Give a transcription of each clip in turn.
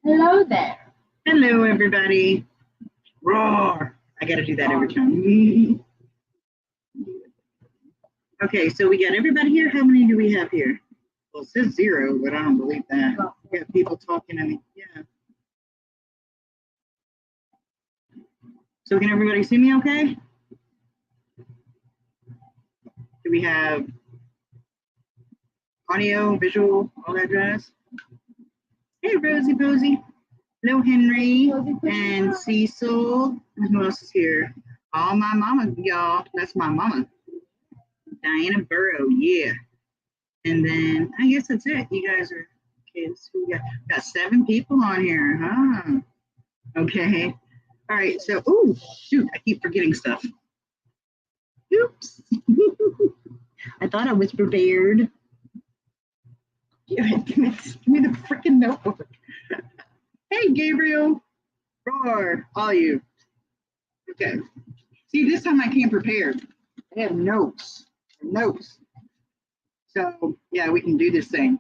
Hello there. Hello, everybody. Roar. I got to do that every time. Okay, so we got everybody here. How many do we have here? Well, it says 0, but I don't believe that. We got people talking. I mean, yeah. So can everybody see me okay? Do we have audio, visual, all that jazz? Hey, Rosie Posey. Hello, Henry and Cecil. And who else is here? All my mama, y'all. That's my mama. Diana Burrow, yeah. And then I guess that's it. You guys are kids. We got 7 people on here, huh? Okay. All right. So, oh shoot, I keep forgetting stuff. Oops. I thought I was prepared. Give me the freaking notebook. Hey, Gabriel. Roar, all you. Okay. See, this time I came prepared. I have notes. Notes. So, yeah, we can do this thing.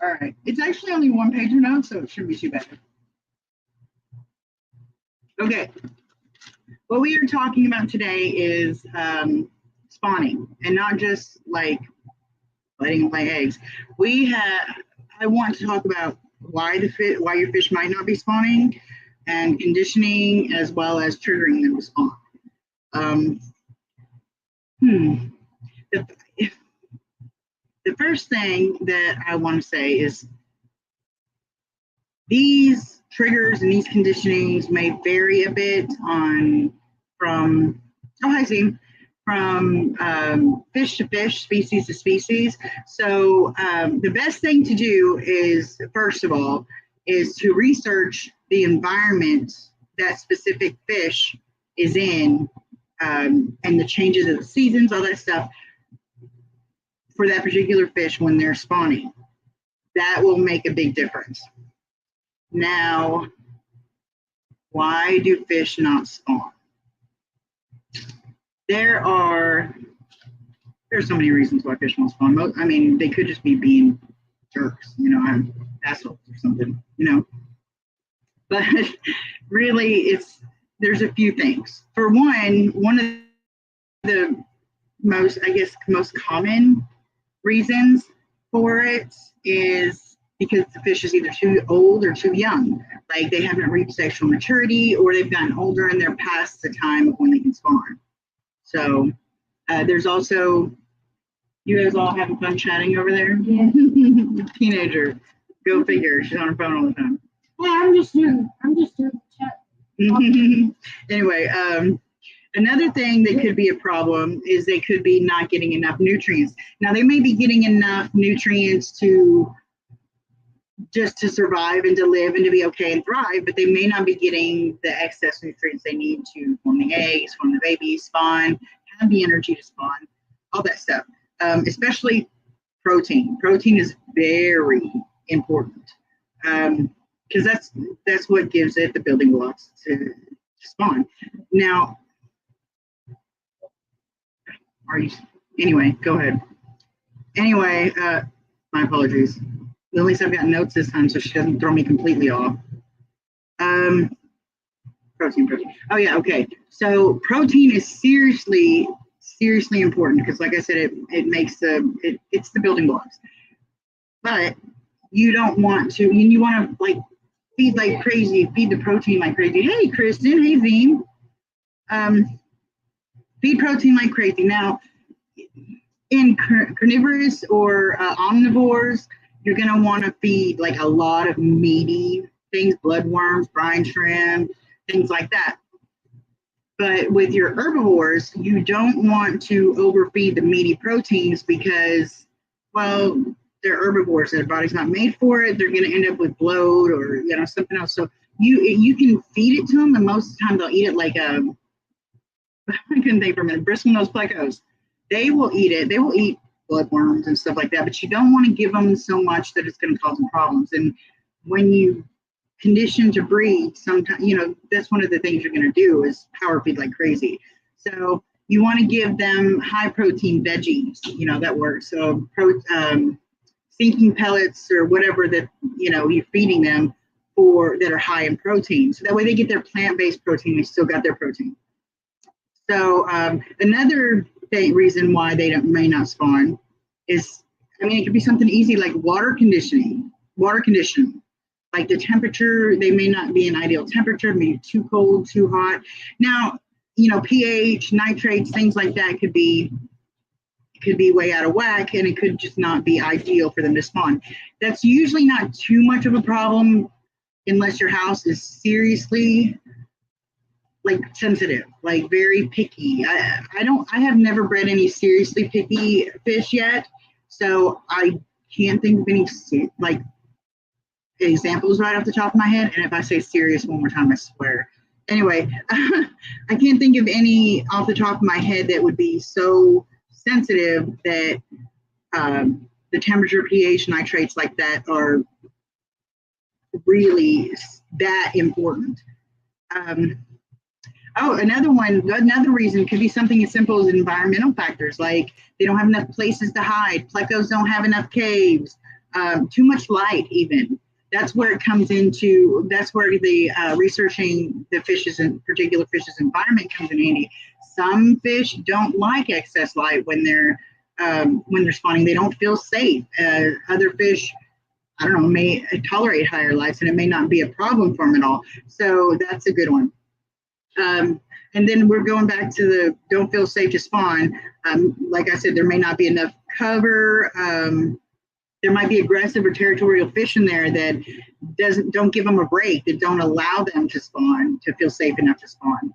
All right. It's actually only 1-page notes, so it shouldn't be too bad. Okay. What we are talking about today is spawning, and not just like letting them lay eggs. I want to talk about why your fish might not be spawning, and conditioning, as well as triggering them to spawn. The first thing that I want to say is these triggers and these conditionings may vary a bit from fish to fish, species to species. So the best thing to do is, first of all, is to research the environment that specific fish is in, and the changes of the seasons, all that stuff, for that particular fish when they're spawning. That will make a big difference. Now, why do fish not spawn? There's so many reasons why fish won't spawn. I mean, they could just be being jerks, assholes or something, But really, there's a few things. For one of the most common reasons for it is because the fish is either too old or too young. Like they haven't reached sexual maturity, or they've gotten older and they're past the time of when they can spawn. So there's also, you guys all having fun chatting over there? Yeah. Teenager, go figure. She's on her phone all the time. Yeah, I'm just doing chat. Anyway, another thing that could be a problem is they could be not getting enough nutrients. Now they may be getting enough nutrients to survive and to live and to be okay and thrive, but they may not be getting the excess nutrients they need to form the eggs, form the babies, spawn, have the energy to spawn, all that stuff. Especially protein. Protein is very important, because that's what gives it the building blocks to spawn. Now, anyway, go ahead. Anyway, my apologies. At least I've got notes this time, so she doesn't throw me completely off. Protein. Oh yeah, okay. So protein is seriously important, because like I said, it makes it's the building blocks. But you don't want to, you want to like feed like crazy, feed the protein like crazy. Hey, Kristen. Hey, Zine. Feed protein like crazy. Now, in carnivorous or omnivores, you're going to want to feed like a lot of meaty things, bloodworms, brine shrimp, things like that. But with your herbivores, you don't want to overfeed the meaty proteins because, well, they're herbivores. Their body's not made for it. They're going to end up with bloat or something else. So you can feed it to them, and most of the time they'll eat it like I couldn't think for a minute. Bristlenose plecos. They will eat it. They will eat bloodworms and stuff like that. But you don't want to give them so much that it's going to cause them problems. And when you condition to breed, sometimes that's one of the things you're going to do is power feed like crazy. So you want to give them high protein veggies. That works. So sinking pellets or whatever that, you're feeding them for that are high in protein. So that way they get their plant-based protein, they still got their protein. So another reason why they may not spawn is, it could be something easy like water conditioning. Like the temperature, they may not be an ideal temperature, maybe too cold, too hot. Now, pH, nitrates, things like that could be way out of whack, and it could just not be ideal for them to spawn. That's usually not too much of a problem unless your house is seriously sensitive, very picky. I have never bred any seriously picky fish yet, so I can't think of any examples right off the top of my head. And if I say serious one more time, I swear. Anyway, I can't think of any off the top of my head that would be so sensitive that the temperature, pH, nitrates like that are really that important. Another reason could be something as simple as environmental factors, like they don't have enough places to hide, plecos don't have enough caves, too much light even. That's where it comes into, that's where the researching the particular fish's environment comes in handy. Some fish don't like excess light when they're spawning. They don't feel safe. Other fish, I don't know, may tolerate higher lights, and it may not be a problem for them at all. So that's a good one. And then we're going back to the don't feel safe to spawn. Like I said, there may not be enough cover. There might be aggressive or territorial fish in there that don't give them a break, that don't allow them to spawn, to feel safe enough to spawn.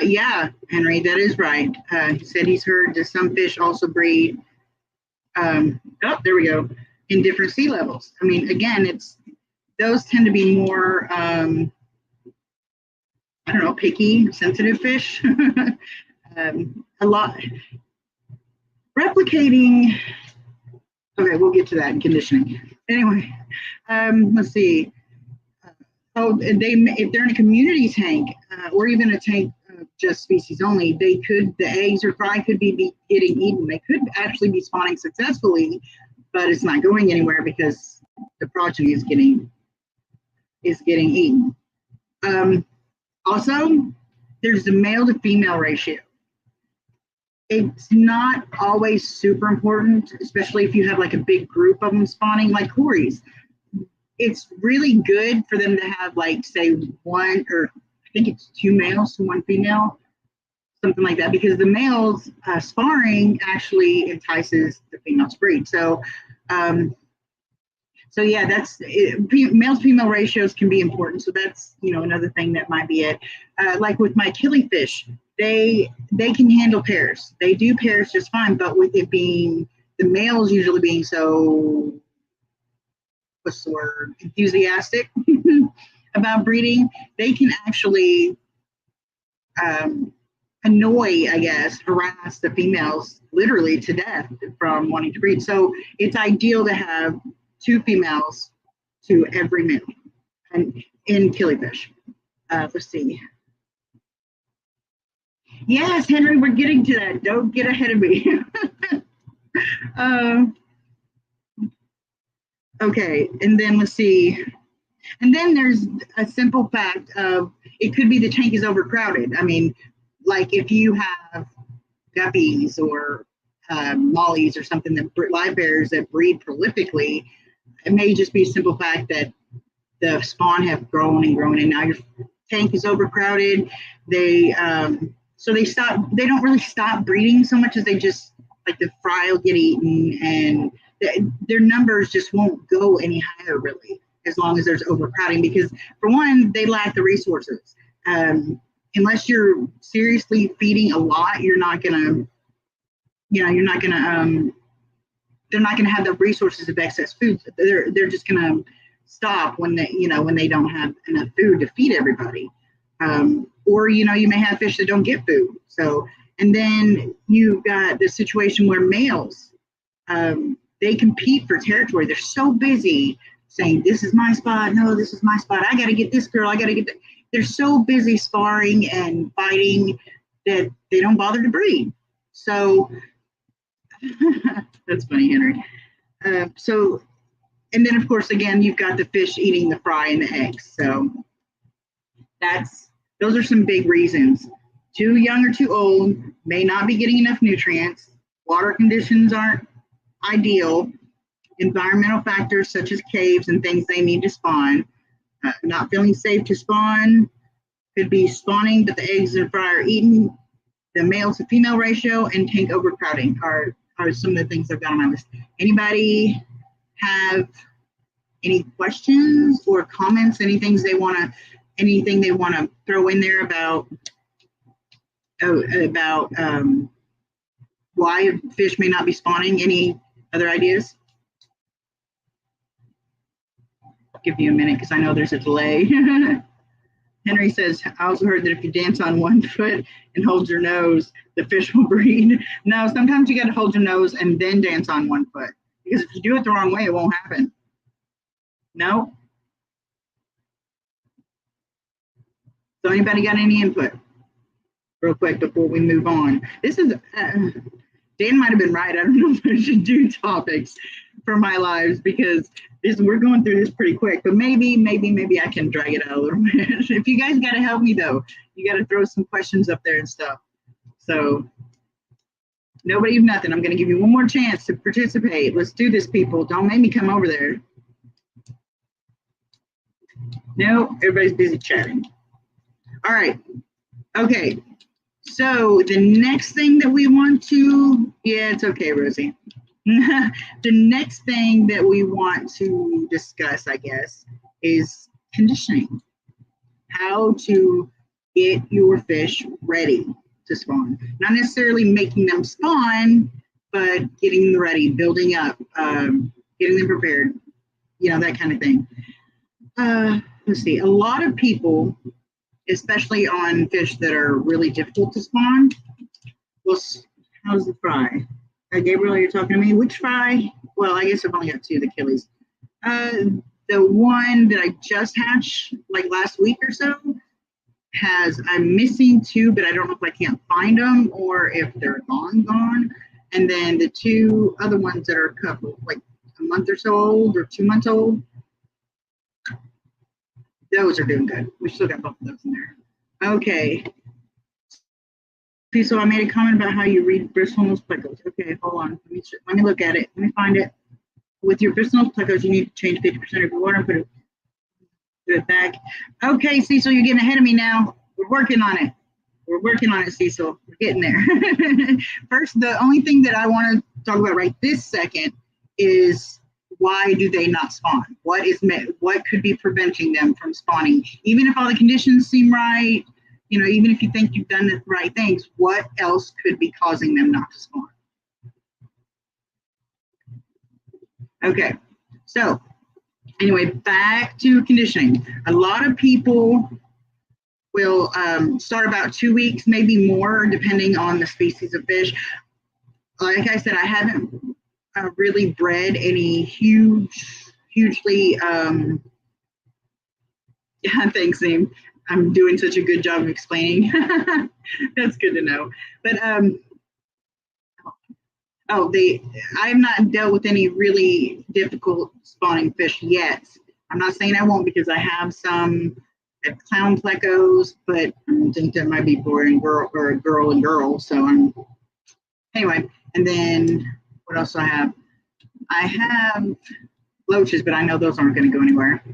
Yeah, Henry, that is right. He said he's heard that some fish also breed, there we go, in different sea levels. Again, those tend to be more, picky, sensitive fish. A lot. Replicating, okay, we'll get to that in conditioning. Anyway, let's see. If they're in a community tank, or even a tank just species only, the eggs or fry could be getting eaten. They could actually be spawning successfully, but it's not going anywhere because the progeny is getting eaten. Also, there's the male to female ratio. It's not always super important, especially if you have a big group of them spawning, like Corys. It's really good for them to have say one, or I think it's 2 males to 1 female, something like that, because the males sparring actually entices the females to breed. So yeah, that's it. Male to female ratios can be important. So that's another thing that might be it. Like with my killifish, they can handle pairs. They do pairs just fine, but with it being the males usually being so, what's the word, enthusiastic about breeding, they can actually annoy, I guess, harass the females literally to death from wanting to breed. So it's ideal to have 2 females to every male and in killifish. Let's see. Yes, Henry, we're getting to that. Don't get ahead of me. Okay, and then let's see. And then there's a simple fact of it could be the tank is overcrowded. Like if you have guppies or mollies or something, that live bears that breed prolifically, it may just be a simple fact that the spawn have grown and grown, and now your tank is overcrowded. They don't really stop breeding so much as they just, the fry will get eaten, and their numbers just won't go any higher really, as long as there's overcrowding, because for one, they lack the resources. Unless you're seriously feeding a lot, they're not gonna have the resources of excess food. They're just gonna stop when they don't have enough food to feed everybody. Or you may have fish that don't get food. So, and then you've got the situation where males, they compete for territory. They're so busy saying, this is my spot, no, this is my spot, I gotta get this girl, I gotta get that. They're so busy sparring and fighting that they don't bother to breed. So That's funny, Henry. So, and then of course, again, you've got the fish eating the fry and the eggs. So those are some big reasons. Too young or too old, may not be getting enough nutrients. Water conditions aren't ideal. Environmental factors such as caves and things they need to spawn. Not feeling safe to spawn. Could be spawning, but the eggs and fry are eaten. The male to female ratio and tank overcrowding are some of the things I've got on my list. Anybody have any questions or comments? Anything they want to throw in there about why fish may not be spawning? Any other ideas? I'll give you a minute because I know there's a delay. Henry says, I also heard that if you dance on one foot and hold your nose, the fish will breed. No, sometimes you got to hold your nose and then dance on one foot, because if you do it the wrong way, it won't happen. No? So anybody got any input? Real quick before we move on. This is, Dan might have been right. I don't know if I should do topics for my lives because we're going through this pretty quick, but maybe I can drag it out a little bit. If you guys got to help me though, you got to throw some questions up there and stuff. So nobody of nothing. I'm going to give you one more chance to participate. Let's do this, people. Don't make me come over there. No, everybody's busy chatting. All right. Okay. So the next thing that we want to, yeah, it's okay, Rosie. The next thing that we want to discuss, I guess, is conditioning. How to get your fish ready to spawn. Not necessarily making them spawn, but getting them ready, building up, getting them prepared, that kind of thing. Let's see, a lot of people, especially on fish that are really difficult to spawn, how's the fry? Gabriel, you're talking to me? Which fry? Well, I guess I've only got two, the Achilles. The one that I just hatched like last week or so I'm missing two, but I don't know if I can't find them or if they're gone. And then the two other ones that are a couple, like a month or so old or 2 months old, those are doing good. We still got both of those in there. Okay. So I made a comment about how you read bristlenose plecos. Okay, hold on. Let me look at it. Let me find it. With your bristlenose plecos, you need to change 50% of your water and put it back. Okay, Cecil, you're getting ahead of me now. We're working on it. We're working on it, Cecil. We're getting there. First, the only thing that I want to talk about right this second is why do they not spawn? What could be preventing them from spawning? Even if all the conditions seem right, even if you think you've done the right things, what else could be causing them not to spawn? Okay, so anyway, back to conditioning. A lot of people will start about 2 weeks, maybe more, depending on the species of fish. Like I said, I haven't really bred any hugely, thanks, Naeem. I'm doing such a good job of explaining. That's good to know. But I have not dealt with any really difficult spawning fish yet. I'm not saying I won't because I have some clown plecos, but I think that might be boy and girl or girl and girl. So anyway, and then what else do I have? I have loaches, but I know those aren't going to go anywhere.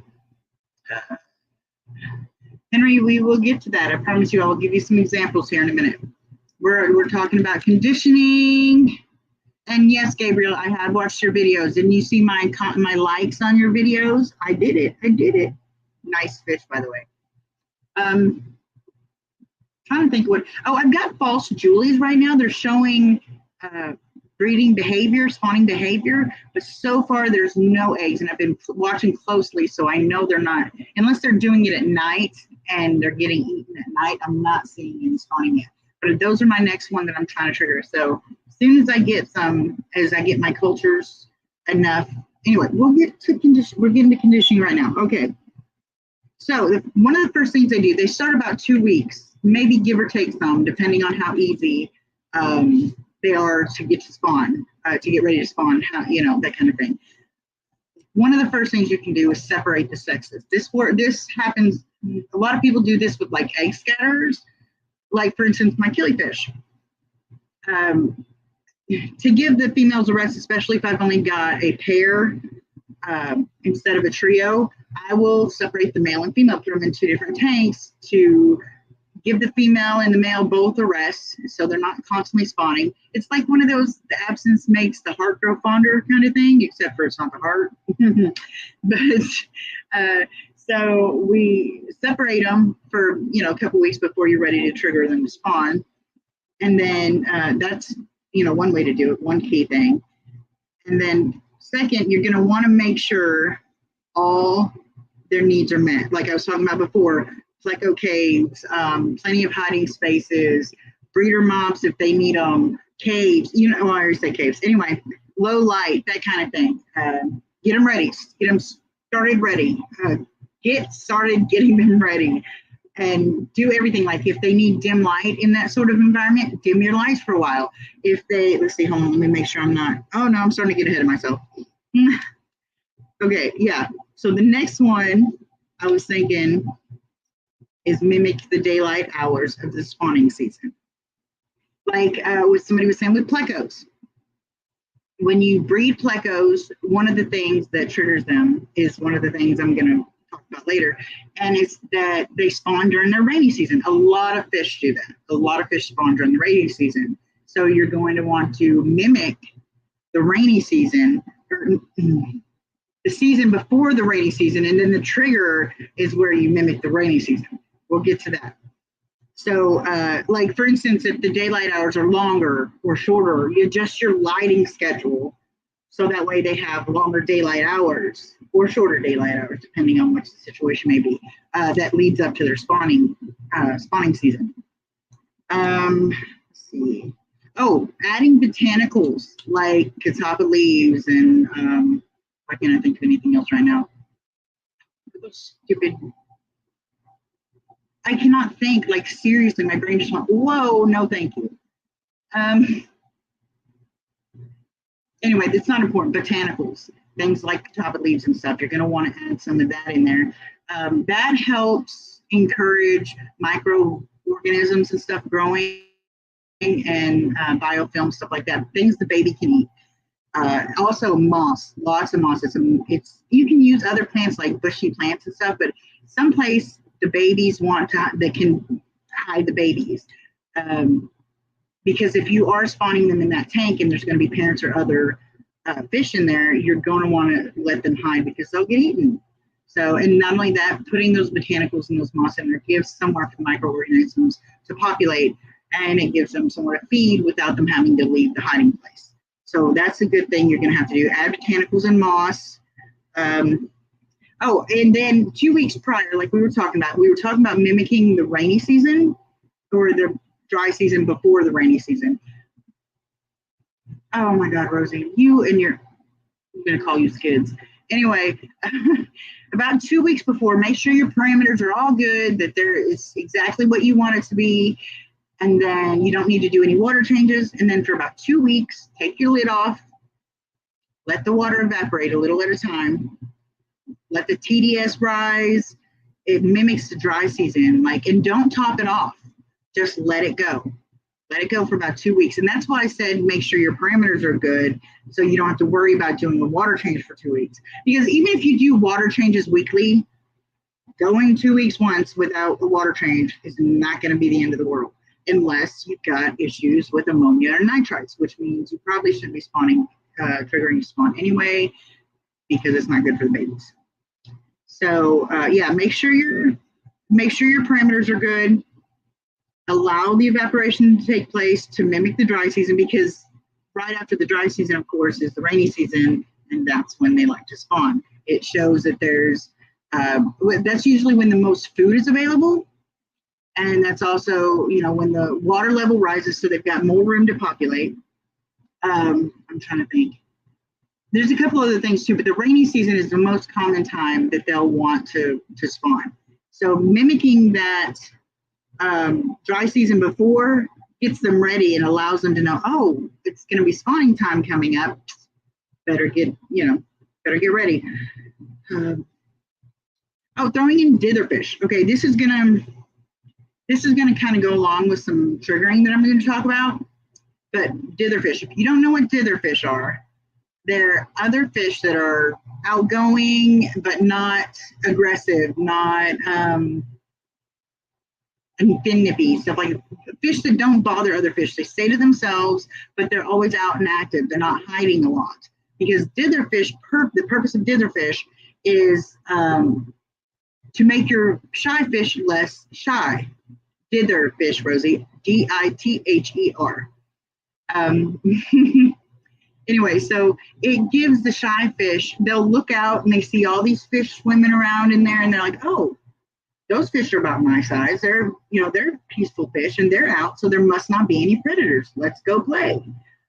Henry, we will get to that. I promise you. I will give you some examples here in a minute. We're talking about conditioning. And yes, Gabriel, I have watched your videos. Didn't you see my likes on your videos? I did it. Nice fish, by the way. Trying to think I've got false Julies right now. They're showing breeding behavior, spawning behavior, but so far there's no eggs, and I've been watching closely, so I know they're not, unless they're doing it at night and they're getting eaten at night. I'm not seeing any spawning yet, but those are my next one that I'm trying to trigger. So as soon as I get my cultures enough, anyway, we'll get to condition. We're getting to conditioning right now. Okay. So one of the first things they do, they start about 2 weeks, maybe give or take some, depending on how easy they are to get to spawn. to get ready to spawn, that kind of thing. One of the first things you can do is separate the sexes. This happens, a lot of people do this with like egg scatterers, like for instance, my killifish. To give the females a rest, especially if I've only got a pair instead of a trio, I will separate the male and female, put them in 2 different tanks to give the female and the male both a rest so they're not constantly spawning. It's like one of those, the absence makes the heart grow fonder kind of thing, except for it's not the heart. But so we separate them for, a couple weeks before you're ready to trigger them to spawn. And then that's, one way to do it, one key thing. And then second, you're going to want to make sure all their needs are met. Like I was talking about before, pleco caves, plenty of hiding spaces, breeder mobs if they need them, caves, I already said caves. Anyway, low light, that kind of thing. Get them ready, get them started ready. Get started getting them ready. And do everything. Like if they need dim light in that sort of environment, dim your lights for a while. If they, let's see, hold on, let me make sure I'm not, oh no, I'm starting to get ahead of myself. Okay, yeah. So the next one I was thinking is mimic the daylight hours of the spawning season. Like what somebody was saying with plecos. When you breed plecos, one of the things that triggers them is one of the things I'm going to talk about later, and it's that they spawn during their rainy season. A lot of fish do that. A lot of fish spawn during the rainy season. So you're going to want to mimic the rainy season, or the season before the rainy season, and then the trigger is where you mimic the rainy season. We'll get to that. So like for instance, if the daylight hours are longer or shorter, you adjust your lighting schedule so that way they have longer daylight hours or shorter daylight hours, depending on what the situation may be, that leads up to their spawning season. Let's see. Oh, adding botanicals like catawba leaves and why can't I think of anything else right now? Stupid. I cannot think, like seriously, my brain just went, whoa, no thank you. Anyway, it's not important. Botanicals, things like catawba leaves and stuff, you're going to want to add some of that in there. That helps encourage microorganisms and stuff growing and biofilm, stuff like that, things the baby can eat. Also moss, lots of moss. It's you can use other plants like bushy plants and stuff, but someplace the babies that can hide the babies. Because if you are spawning them in that tank and there's going to be parents or other fish in there, you're going to want to let them hide because they'll get eaten. So, and not only that, putting those botanicals and those moss in there gives somewhere for microorganisms to populate, and it gives them somewhere to feed without them having to leave the hiding place. So that's a good thing you're going to have to do. Add botanicals and moss. Oh, and then 2 weeks prior, like we were talking about mimicking the rainy season or the dry season before the rainy season. Oh my God, Rosie, I'm going to call you kids. Anyway, about 2 weeks before, make sure your parameters are all good, that there is exactly what you want it to be. And then you don't need to do any water changes. And then for about 2 weeks, take your lid off, let the water evaporate a little at a time, let the TDS rise. It mimics the dry season, and don't top it off. Just let it go. Let it go for about 2 weeks. And that's why I said make sure your parameters are good so you don't have to worry about doing a water change for 2 weeks. Because even if you do water changes weekly, going 2 weeks once without a water change is not going to be the end of the world, unless you've got issues with ammonia or nitrites, which means you probably shouldn't be triggering spawn anyway, because it's not good for the babies. So yeah, make sure your parameters are good. Allow the evaporation to take place to mimic the dry season, because right after the dry season, of course, is the rainy season, and that's when they like to spawn. It shows that there's, that's usually when the most food is available. And that's also, when the water level rises, so they've got more room to populate. I'm trying to think. There's a couple other things too, but the rainy season is the most common time that they'll want to spawn. So mimicking that dry season before gets them ready and allows them to know, oh, it's going to be spawning time coming up. Better get, better get ready. Throwing in ditherfish. Okay, this is gonna kind of go along with some triggering that I'm going to talk about. But ditherfish, if you don't know what ditherfish are, they're other fish that are outgoing but not aggressive, not nippy, stuff like fish that don't bother other fish. They stay to themselves, but they're always out and active. They're not hiding a lot. Because ditherfish, the purpose of ditherfish is to make your shy fish less shy. Ditherfish, Rosie, dither. Anyway, so it gives the shy fish, they'll look out and they see all these fish swimming around in there and they're like, oh, those fish are about my size. They're peaceful fish and they're out, so there must not be any predators. Let's go play.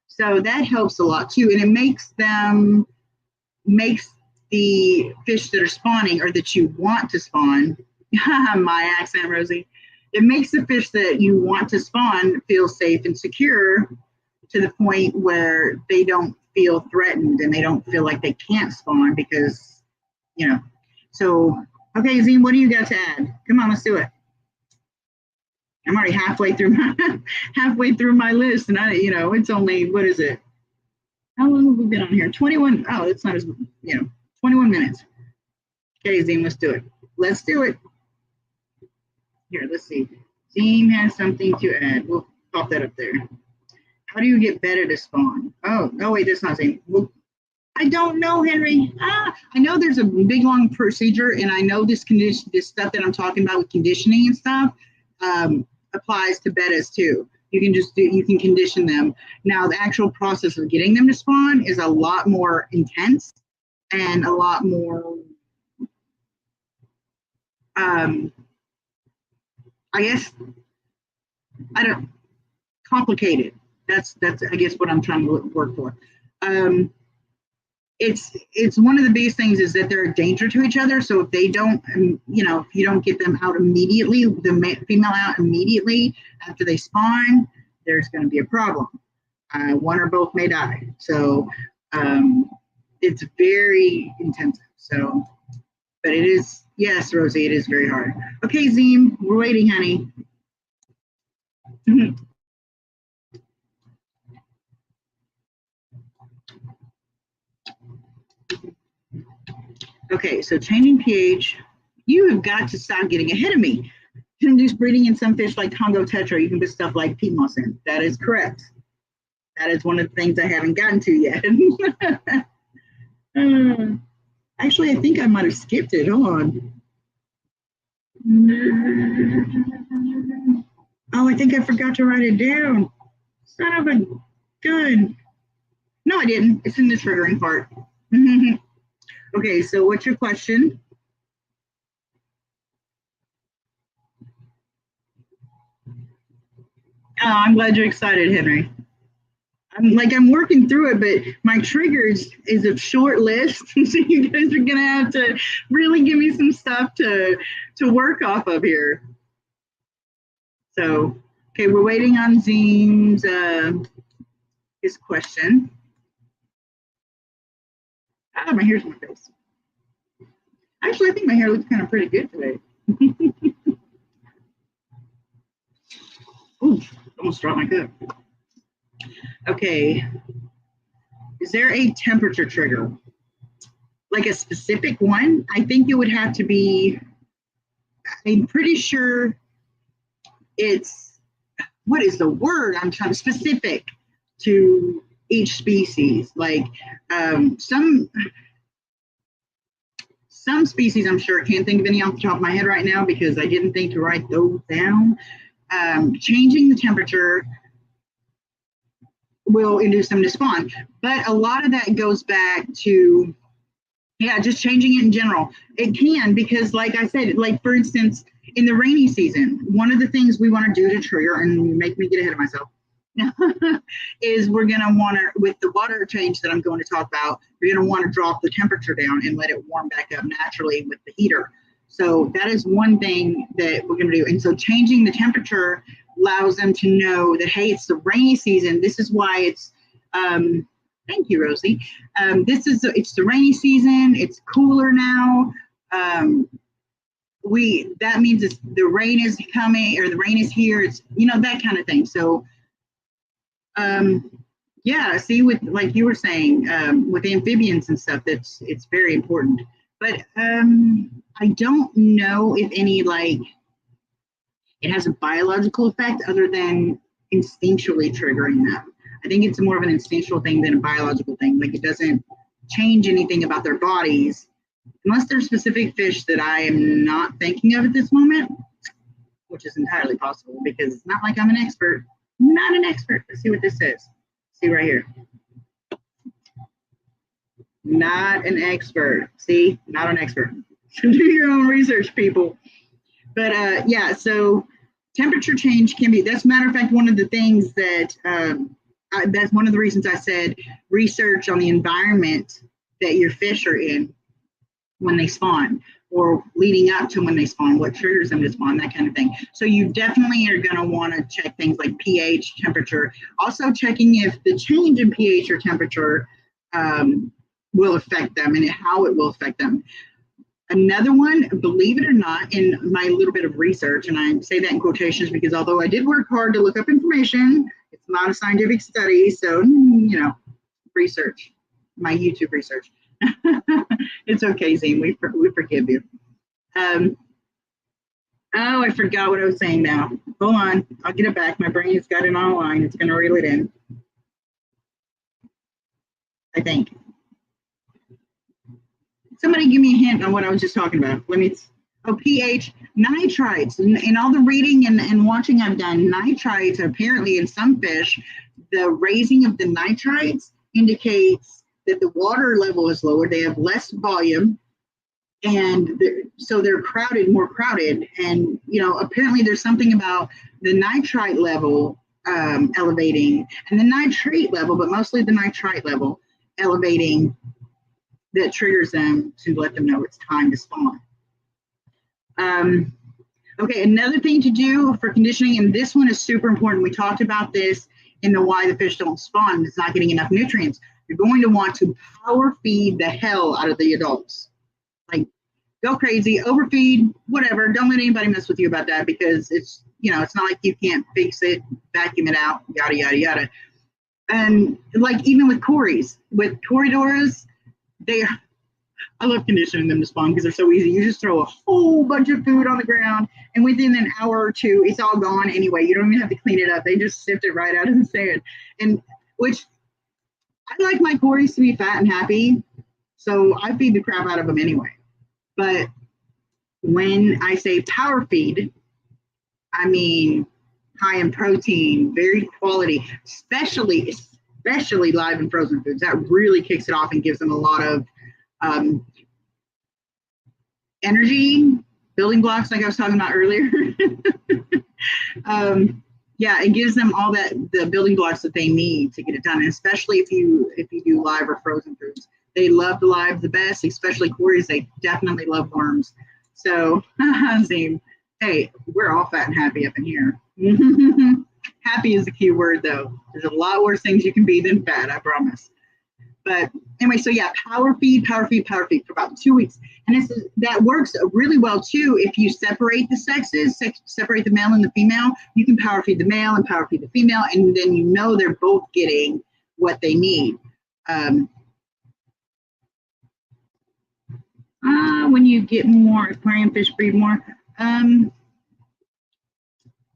So that helps a lot too. And it makes the fish that are spawning or that you want to spawn, my accent, Rosie, it makes the fish that you want to spawn feel safe and secure to the point where they don't feel threatened and they don't feel like they can't spawn because, So, okay, Zine, what do you got to add? Come on, let's do it. I'm already halfway through my list, and it's only, what is it? How long have we been on here? 21. Oh, it's not as 21 minutes. Okay, Zine, let's do it. Let's do it. Here, let's see. Zine has something to add. We'll pop that up there. How do you get better to spawn? Oh, wait, that's not Zine. Well, I don't know, Henry. I know there's a big long procedure, and I know this stuff that I'm talking about with conditioning and stuff applies to bettas too. You can condition them. Now, the actual process of getting them to spawn is a lot more intense and a lot more, complicated. That's I guess what I'm trying to work for. It's one of the biggest things is that they're a danger to each other. So if they don't, if you don't get them out immediately, the female out immediately after they spawn, there's going to be a problem. One or both may die. So it's very intensive. So, but it is, yes, Rosie, it is very hard. Okay, Zine, we're waiting, honey. Okay, so changing pH, you have got to stop getting ahead of me. You can just breeding in some fish like Congo Tetra, you can put stuff like peat moss in. That is correct. That is one of the things I haven't gotten to yet. Actually, I think I might have skipped it. Hold on. Oh, I think I forgot to write it down. Son of a gun. No, I didn't. It's in the triggering part. Okay, so what's your question? Oh, I'm glad you're excited, Henry. I'm working through it, but my triggers is a short list, so you guys are gonna have to really give me some stuff to work off of here. So, okay, we're waiting on Zine's his question. Ah, my hair's in my face. Actually, I think my hair looks kind of pretty good today. Ooh, almost dropped my cup. Okay. Is there a temperature trigger? Like a specific one? I think it would have to be, I'm pretty sure it's, what is the word I'm trying to, specific to each species. Like some species, I'm sure, can't think of any off the top of my head right now because I didn't think to write those down. Changing the temperature will induce them to spawn. But a lot of that goes back to, just changing it in general. It can, because like I said, like for instance, in the rainy season, one of the things we want to do to trigger, and make me get ahead of myself, is we're going to want to, with the water change that I'm going to talk about, we're going to want to drop the temperature down and let it warm back up naturally with the heater. So that is one thing that we're going to do. And so changing the temperature allows them to know that, hey, it's the rainy season. This is why it's, thank you, Rosie. It's the rainy season. It's cooler now. That means the rain is coming, or the rain is here. It's, that kind of thing. So, yeah, see, with, like you were saying, with amphibians and stuff, it's very important. But I don't know if any, like, it has a biological effect other than instinctually triggering them. I think it's more of an instinctual thing than a biological thing. Like, it doesn't change anything about their bodies, unless there's specific fish that I am not thinking of at this moment, which is entirely possible because it's not like I'm an expert. Not an expert. Let's see what this says. See right here. Not an expert. See, not an expert. Do your own research, people. But yeah, so temperature change can be, that's a matter of fact, one of the things that, that's one of the reasons I said research on the environment that your fish are in when they spawn, or leading up to when they spawn, what triggers them to spawn, that kind of thing. So you definitely are going to want to check things like pH, temperature. Also checking if the change in pH or temperature will affect them and how it will affect them. Another one, believe it or not, in my little bit of research, and I say that in quotations because although I did work hard to look up information, it's not a scientific study, so, research, my YouTube research. It's okay, Zine, we forgive you. Oh, I forgot what I was saying now. Hold on, I'll get it back. My brain has got it online. It's going to reel it in, I think. Somebody give me a hint on what I was just talking about. pH, nitrites. In all the reading and watching I've done, nitrites apparently in some fish, the raising of the nitrites indicates that the water level is lower. They have less volume, and so they're more crowded. And, apparently there's something about the nitrite level elevating and the nitrate level, but mostly the nitrite level elevating, that triggers them to let them know it's time to spawn. Okay, another thing to do for conditioning, and this one is super important. We talked about this in the why the fish don't spawn. It's not getting enough nutrients. You're going to want to power feed the hell out of the adults. Like, go crazy, overfeed, whatever. Don't let anybody mess with you about that because it's, it's not like you can't fix it, vacuum it out, yada, yada, yada. And like even with Corys, with Corydoras, I love conditioning them to spawn because they're so easy. You just throw a whole bunch of food on the ground, and within an hour or two, it's all gone anyway. You don't even have to clean it up. They just sift it right out of the sand. And which I like my Corys to be fat and happy, so I feed the crap out of them anyway. But when I say power feed, I mean high in protein, very quality, especially live and frozen foods. That really kicks it off and gives them a lot of energy, building blocks, like I was talking about earlier. Yeah, it gives them all the building blocks that they need to get it done. And especially if you do live or frozen foods, they love the live the best. Especially Corys, they definitely love worms. So, hey, we're all fat and happy up in here. Happy is the key word, though. There's a lot worse things you can be than fat, I promise. But anyway, so yeah, power feed for about 2 weeks. And that works really well too. If you separate the sexes, separate the male and the female, you can power feed the male and power feed the female, and then they're both getting what they need. When you get more, aquarium fish breed more. I'm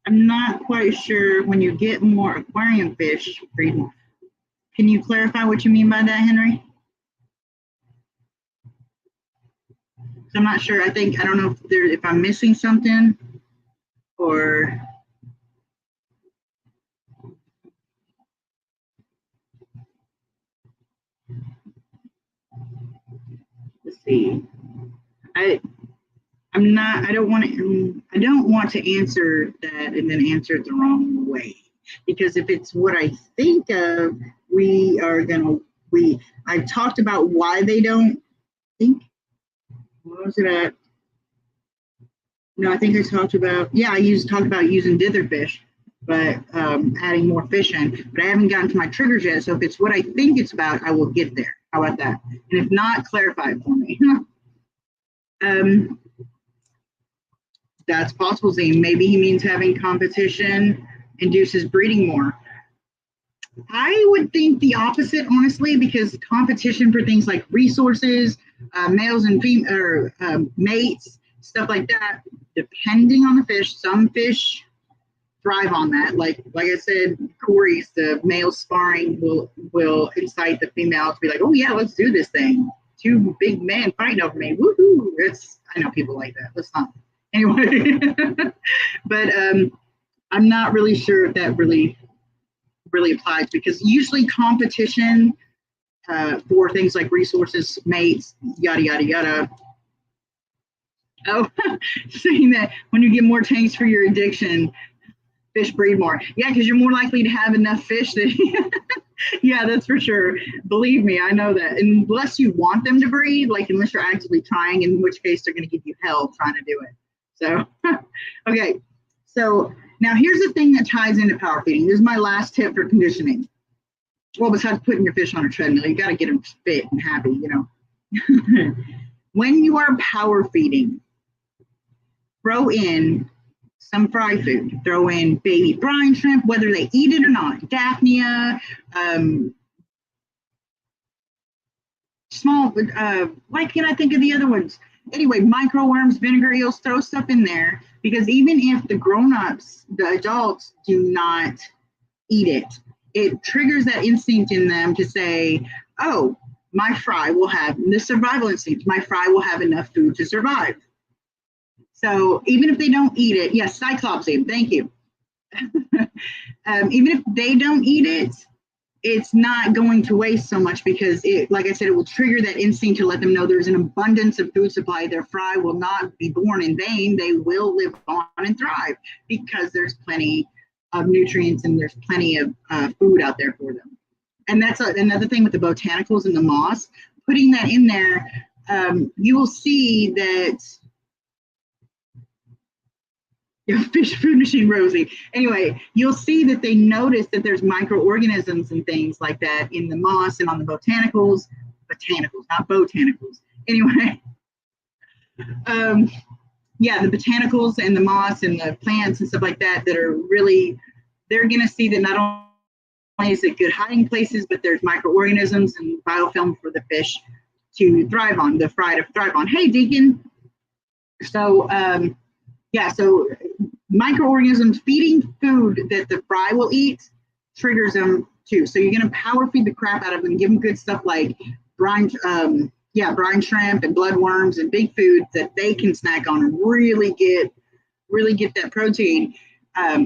not quite sure when you get more aquarium fish breed more. Can you clarify what you mean by that, Henry? I'm not sure. I don't know if I'm missing something or. Let's see. I don't want to answer that and then answer it the wrong way, because if it's what I think of, I've talked about why they don't think. What was it at? No, I think I talked about, yeah, talked about using dither fish, but adding more fish in. But I haven't gotten to my triggers yet. So if it's what I think it's about, I will get there. How about that? And if not, clarify it for me. um, that's possible, Zane. Maybe he means having competition induces breeding more. I would think the opposite, honestly, because competition for things like resources, males and female or mates, stuff like that, depending on the fish, some fish thrive on that. Like I said, Corey's the male sparring will incite the female to be like, oh yeah, let's do this thing. Two big men fighting over me. Woohoo! I know people like that. Let's not. Anyway, but I'm not really sure if that really applies because usually competition for things like resources, mates, yada yada yada. Oh, saying that when you get more tanks for your addiction, fish breed more. Yeah, because you're more likely to have enough fish that. Yeah, that's for sure. Believe me, I know that. Unless you want them to breed, like unless you're actively trying, in which case they're going to give you hell trying to do it. So, okay. So now here's the thing that ties into power feeding. This is my last tip for conditioning. Well, besides putting your fish on a treadmill, you got to get them fit and happy, you know. When you are power feeding, throw in some fry food. Throw in baby brine shrimp, whether they eat it or not. Daphnia, small, why can't I think of the other ones? Anyway, microworms, vinegar eels, throw stuff in there because even if the grown-ups, the adults do not eat it, it triggers that instinct in them to say, oh, my fry will have the survival instinct. My fry will have enough food to survive. So even if they don't eat it, yes, Cyclopsium, thank you. Even if they don't eat it, it's not going to waste so much because it, like I said, it will trigger that instinct to let them know there's an abundance of food supply. Their fry will not be born in vain. They will live on and thrive because there's plenty of nutrients and there's plenty of food out there for them. And that's another thing with the botanicals and the moss. Putting that in there, you will see that fish food machine Rosie. Anyway, you'll see that they notice that there's microorganisms and things like that in the moss and on the botanicals, not botanicals. Anyway, yeah, the botanicals and the moss and the plants and stuff like that that are really, they're going to see that not only is it good hiding places, but there's microorganisms and biofilm for the fish to thrive on, the fry to thrive on. Hey, Deacon. So, yeah, so microorganisms feeding food that the fry will eat triggers them too. So you're going to power feed the crap out of them, give them good stuff like brine shrimp and bloodworms and big food that they can snack on and really get that protein.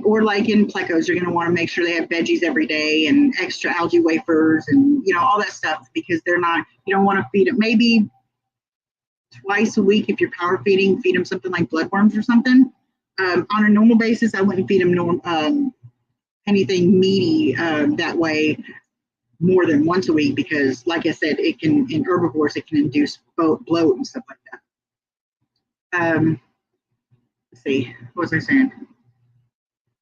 Or like in plecos, you're going to want to make sure they have veggies every day and extra algae wafers and all that stuff because you don't want to feed it maybe twice a week if you're power feeding, feed them something like bloodworms or something. On a normal basis, I wouldn't feed them anything meaty that way more than once a week because, like I said, in herbivores, it can induce bloat and stuff like that. Let's see, what was I saying?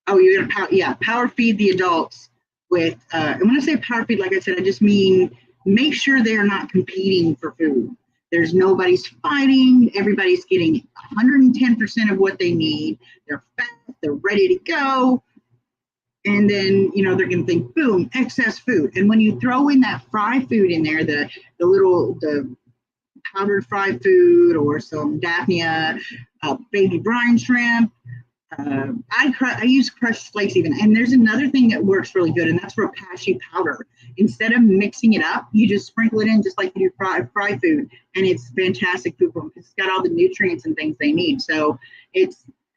Oh, you're gonna power feed the adults with. And when I say power feed, like I said, I just mean make sure they're not competing for food. There's nobody's fighting. Everybody's getting 110% of what they need. They're fat. They're ready to go. And then, they're going to think, boom, excess food. And when you throw in that fry food in there, the powdered fry food or some Daphnia, baby brine shrimp, I use crushed flakes even. And there's another thing that works really good, and that's Repashy powder. Instead of mixing it up, you just sprinkle it in just like you do fry food, and it's fantastic food for them. It's got all the nutrients and things they need. So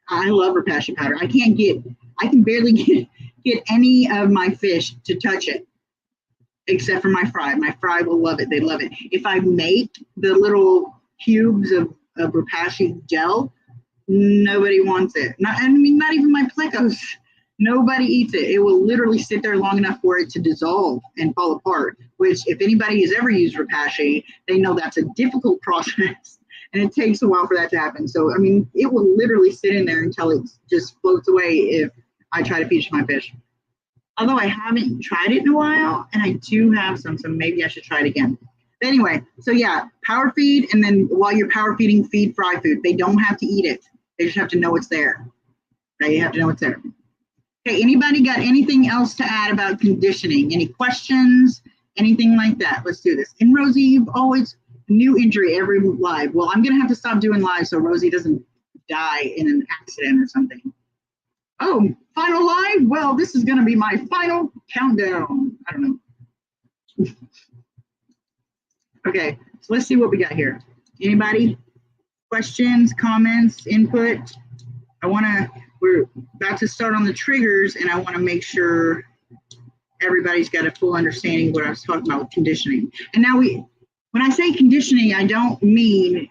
I love Repashy powder. I can barely get any of my fish to touch it, except for my fry. My fry will love it. They love it. If I make the little cubes of Repashy gel, nobody wants it. Not even my plecos. Nobody eats it. It will literally sit there long enough for it to dissolve and fall apart, which if anybody has ever used Repashy, they know that's a difficult process And it takes a while for that to happen. So, I mean, it will literally sit in there until it just floats away if I try to feed my fish. Although I haven't tried it in a while, and I do have some, so maybe I should try it again. But anyway, so yeah, power feed, and then while you're power feeding, feed fry food. They don't have to eat it. They just have to know it's there. They have to know it's there. Okay, anybody got anything else to add about conditioning? Any questions? Anything like that? Let's do this. And Rosie, you've always new injury every live. Well, I'm gonna have to stop doing live so Rosie doesn't die in an accident or something. Oh, final live? Well, this is gonna be my final countdown. I don't know. Okay, so let's see what we got here. Anybody? Questions, comments, input? We're about to start on the triggers, and I wanna make sure everybody's got a full understanding of what I was talking about with conditioning. And now when I say conditioning, I don't mean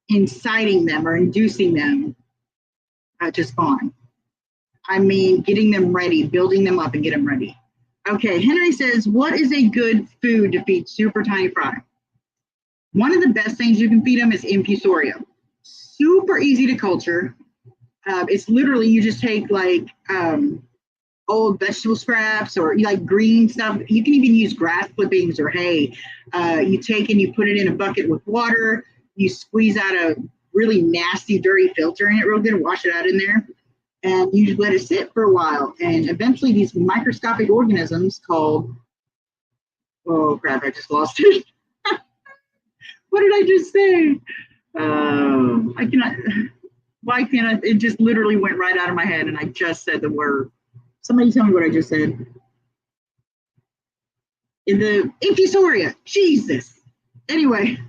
inciting them or inducing them to spawn. I mean getting them ready, building them up and get them ready. Okay, Henry says, what is a good food to feed super tiny fry? One of the best things you can feed them is infusoria. Super easy to culture. It's literally, you just take like old vegetable scraps or like green stuff. You can even use grass clippings or hay. You take and you put it in a bucket with water. You squeeze out a really nasty, dirty filter in it real good and wash it out in there. And you just let it sit for a while. And eventually these microscopic organisms called, oh crap, I just lost it. What did I just say? Why can't I? It just literally went right out of my head and I just said the word. Somebody tell me what I just said. In the infusoria, Jesus. Anyway,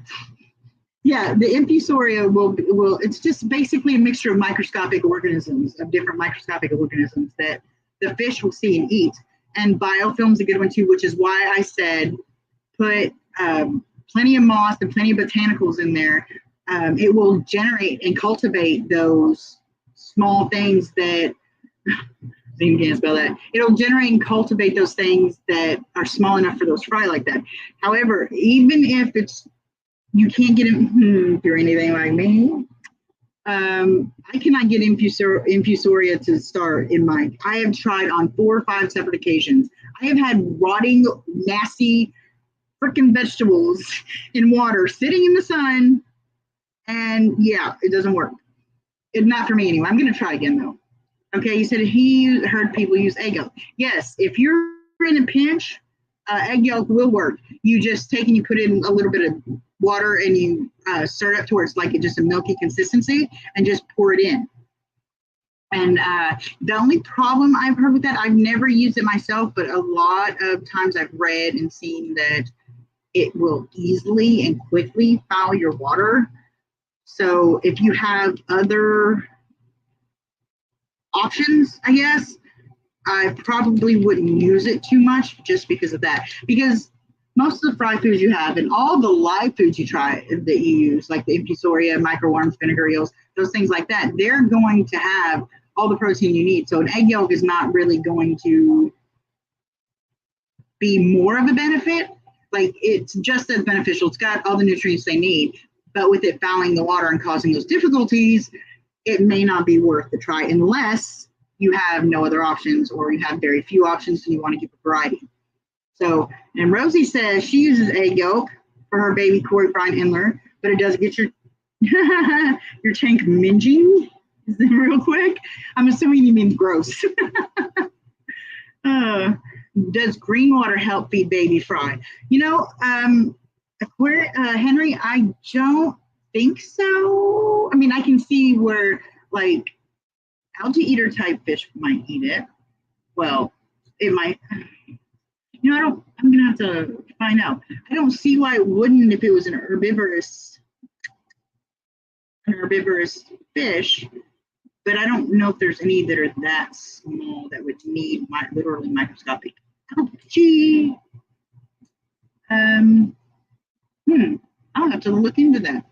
yeah, the infusoria will, it's just basically a mixture of microscopic organisms, of different microscopic organisms that the fish will see and eat. And biofilm's a good one too, which is why I said put plenty of moss and plenty of botanicals in there. It will generate and cultivate those small things that, you can't spell that. It'll generate and cultivate those things that are small enough for those fry like that. However, even if you can't get it, if you're anything like me, I cannot get infusoria to start in mine. I have tried on 4 or 5 separate occasions. I have had rotting, nasty, freaking vegetables in water sitting in the sun, and yeah, it doesn't work. It's not for me anyway. I'm going to try again though. Okay, you said he heard people use egg yolk. Yes, if you're in a pinch, egg yolk will work. You just take and you put in a little bit of water and you stir it up towards like just a milky consistency and just pour it in. And the only problem I've heard with that, I've never used it myself, but a lot of times I've read and seen that it will easily and quickly foul your water. So if you have other options, I guess, I probably wouldn't use it too much just because of that. Because most of the fry foods you have and all the live foods you try that you use, like the infusoria, microworms, vinegar eels, those things like that, they're going to have all the protein you need. So an egg yolk is not really going to be more of a benefit. Like it's just as beneficial. It's got all the nutrients they need, but with it fouling the water and causing those difficulties, it may not be worth the try unless you have no other options or you have very few options and you want to keep a variety. So, and Rosie says she uses egg yolk for her baby koi fry and inler, but it does get your your tank minging real quick. I'm assuming you mean gross. Does green water help feed baby fry? You know, Henry, I don't think so. I mean, I can see where like algae eater type fish might eat it. Well, it might. You know, I'm gonna have to find out. I don't see why it wouldn't if it was an herbivorous fish, but I don't know if there's any that are that small that would need literally microscopic algae. I'll have to look into that.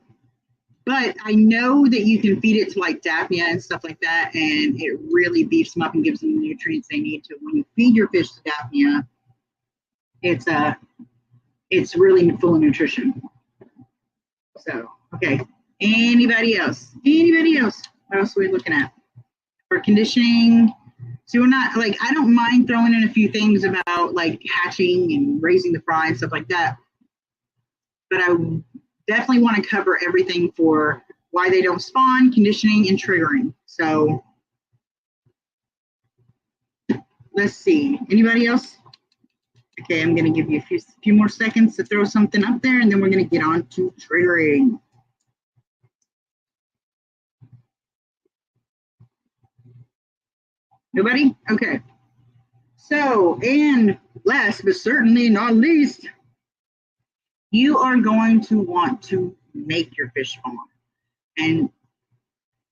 But I know that you can feed it to like Daphnia and stuff like that, and it really beefs them up and gives them the nutrients they need to. When you feed your fish to Daphnia, it's really full of nutrition. So, okay. Anybody else? Anybody else? What else are we looking at? For conditioning, so we're not like, I don't mind throwing in a few things about like hatching and raising the fry and stuff like that, but I definitely want to cover everything for why they don't spawn, conditioning, and triggering. So let's see. Anybody else? Okay, I'm going to give you a few more seconds to throw something up there, and then we're going to get on to triggering. Nobody? Okay. So, and last but certainly not least, you are going to want to make your fish spawn. And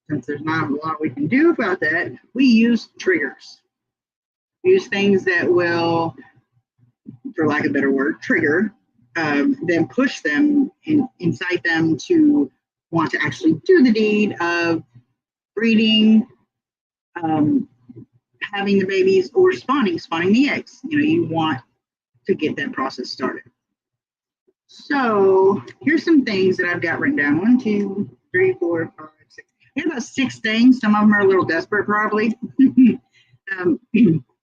since there's not a lot we can do about that, we use triggers. We use things that will, for lack of a better word, trigger, then push them and incite them to want to actually do the deed of breeding, having the babies, or spawning the eggs. You know, you want to get that process started. So here's some things that I've got written down. 1, 2, 3, 4, 5, 6. I have about 6 things. Some of them are a little desperate, probably.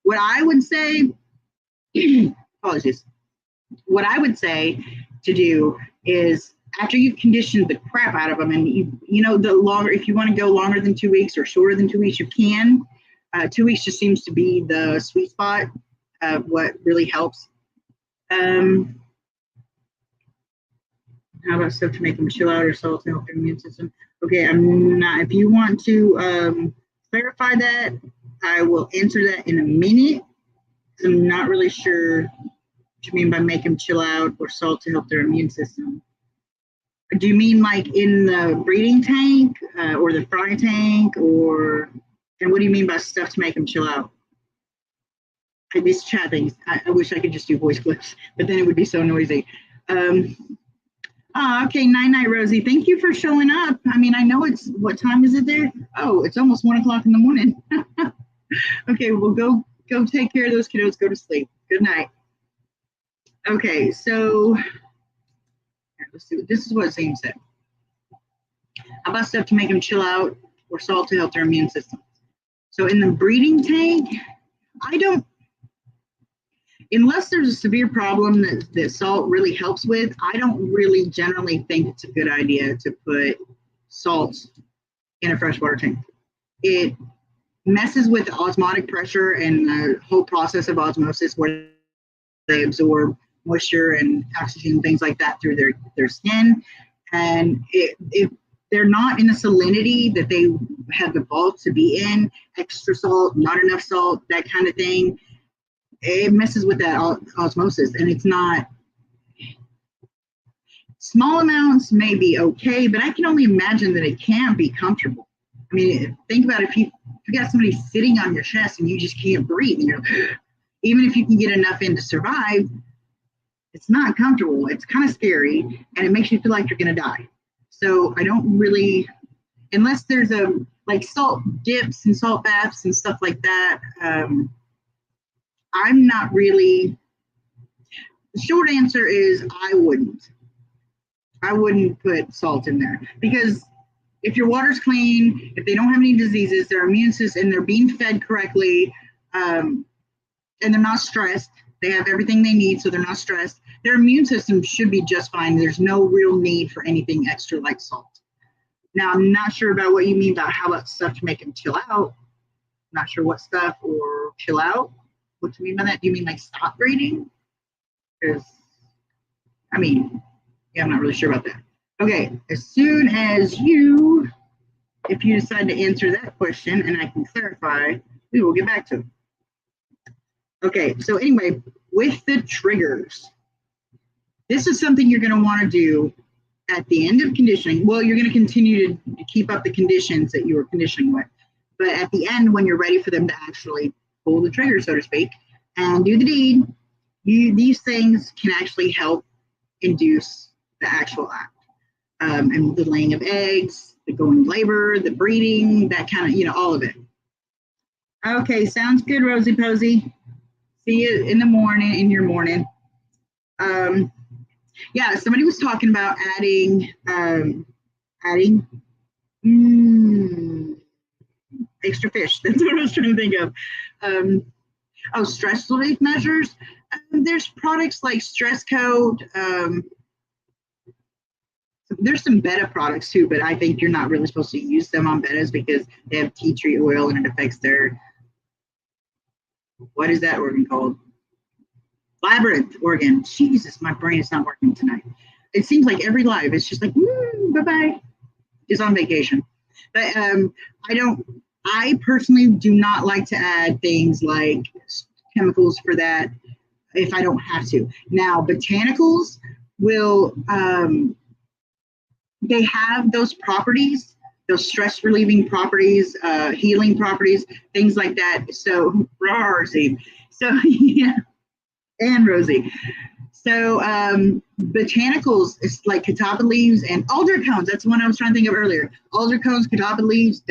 What I would say, apologies. What I would say to do is, after you've conditioned the crap out of them, and you know, the longer, if you want to go longer than 2 weeks or shorter than 2 weeks, you can. 2 weeks just seems to be the sweet spot of what really helps. How about stuff to make them chill out or salt to help their immune system? Okay, I'm not. If you want to clarify that, I will answer that in a minute. I'm not really sure what you mean by make them chill out or salt to help their immune system. Do you mean like in the breeding tank or the fry tank, or, and what do you mean by stuff to make them chill out? These chat things, I wish I could just do voice clips, but then it would be so noisy. Okay, night, Rosie. Thank you for showing up. I mean, I know it's, what time is it there? Oh, it's almost 1 o'clock in the morning. Okay, well, go take care of those kiddos. Go to sleep. Good night. Okay, so let's see. This is what Zane said. How about stuff to make them chill out or salt to help their immune system? So in the breeding tank, I don't, unless there's a severe problem that salt really helps with, I don't really generally think it's a good idea to put salt in a freshwater tank. It messes with the osmotic pressure and the whole process of osmosis, where they absorb moisture and oxygen and things like that through their skin. And if they're not in the salinity that they have evolved to be in, extra salt, not enough salt, that kind of thing, it messes with that osmosis. And it's not, small amounts may be okay, but I can only imagine that it can't be comfortable. I mean, think about if you got somebody sitting on your chest and you just can't breathe, you know, even if you can get enough in to survive, it's not comfortable. It's kind of scary, and it makes you feel like you're going to die. So I don't really, unless there's a, like salt dips and salt baths and stuff like that, I'm not really, the short answer is I wouldn't put salt in there, because if your water's clean, if they don't have any diseases, their immune system, and they're being fed correctly, and they're not stressed, they have everything they need, so they're not stressed, their immune system should be just fine. There's no real need for anything extra like salt. Now, I'm not sure about what you mean by how about stuff to make them chill out. I'm not sure what stuff, or chill out. What do you mean by that? Do you mean like stop breeding? Because, I mean, yeah, I'm not really sure about that. Okay, as soon as if you decide to answer that question and I can clarify, we will get back to it. Okay, so anyway, with the triggers, this is something you're going to want to do at the end of conditioning. Well, you're going to continue to keep up the conditions that you were conditioning with, but at the end, when you're ready for them to actually pull the trigger, so to speak, and do the deed, these things can actually help induce the actual act. And the laying of eggs, the going labor, the breeding, that kind of, you know, all of it. Okay, sounds good, Rosie Posey. See you in the morning, in your morning. Yeah, somebody was talking about adding Adding extra fish. That's what I was trying to think of. Stress relief measures. There's products like Stress Coat. There's some beta products too, but I think you're not really supposed to use them on betas because they have tea tree oil and it affects their, what is that organ called? Labyrinth organ. Jesus, my brain is not working tonight. It seems like every live, it's just like, bye-bye. It's on vacation. But I personally do not like to add things like chemicals for that if I don't have to. Now, botanicals will, they have those properties, those stress relieving properties, healing properties, things like that. So, Rosie. So, yeah, and Rosie. So, botanicals, it's like catawba leaves and alder cones. That's one I was trying to think of earlier. Alder cones, catawba leaves,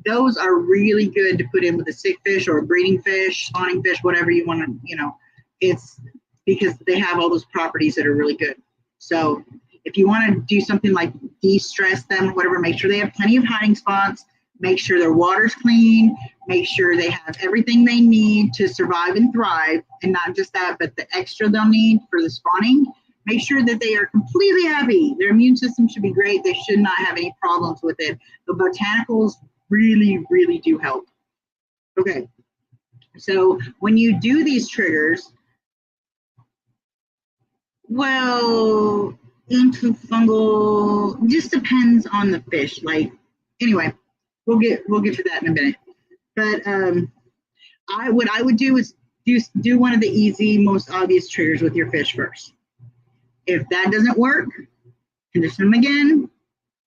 those are really good to put in with a sick fish or a breeding fish, spawning fish, whatever you want to, it's because they have all those properties that are really good. So if you want to do something like de-stress them or whatever, make sure they have plenty of hiding spots, make sure their water's clean, make sure they have everything they need to survive and thrive, and not just that, but the extra they'll need for the spawning. Make sure that they are completely happy. Their immune system should be great. They should not have any problems with it. The botanicals really, really do help. Okay, so when you do these triggers, well, antifungal just depends on the fish. Like, anyway, we'll get to that in a minute. But what I would do is do one of the easy, most obvious triggers with your fish first. If that doesn't work, condition them again.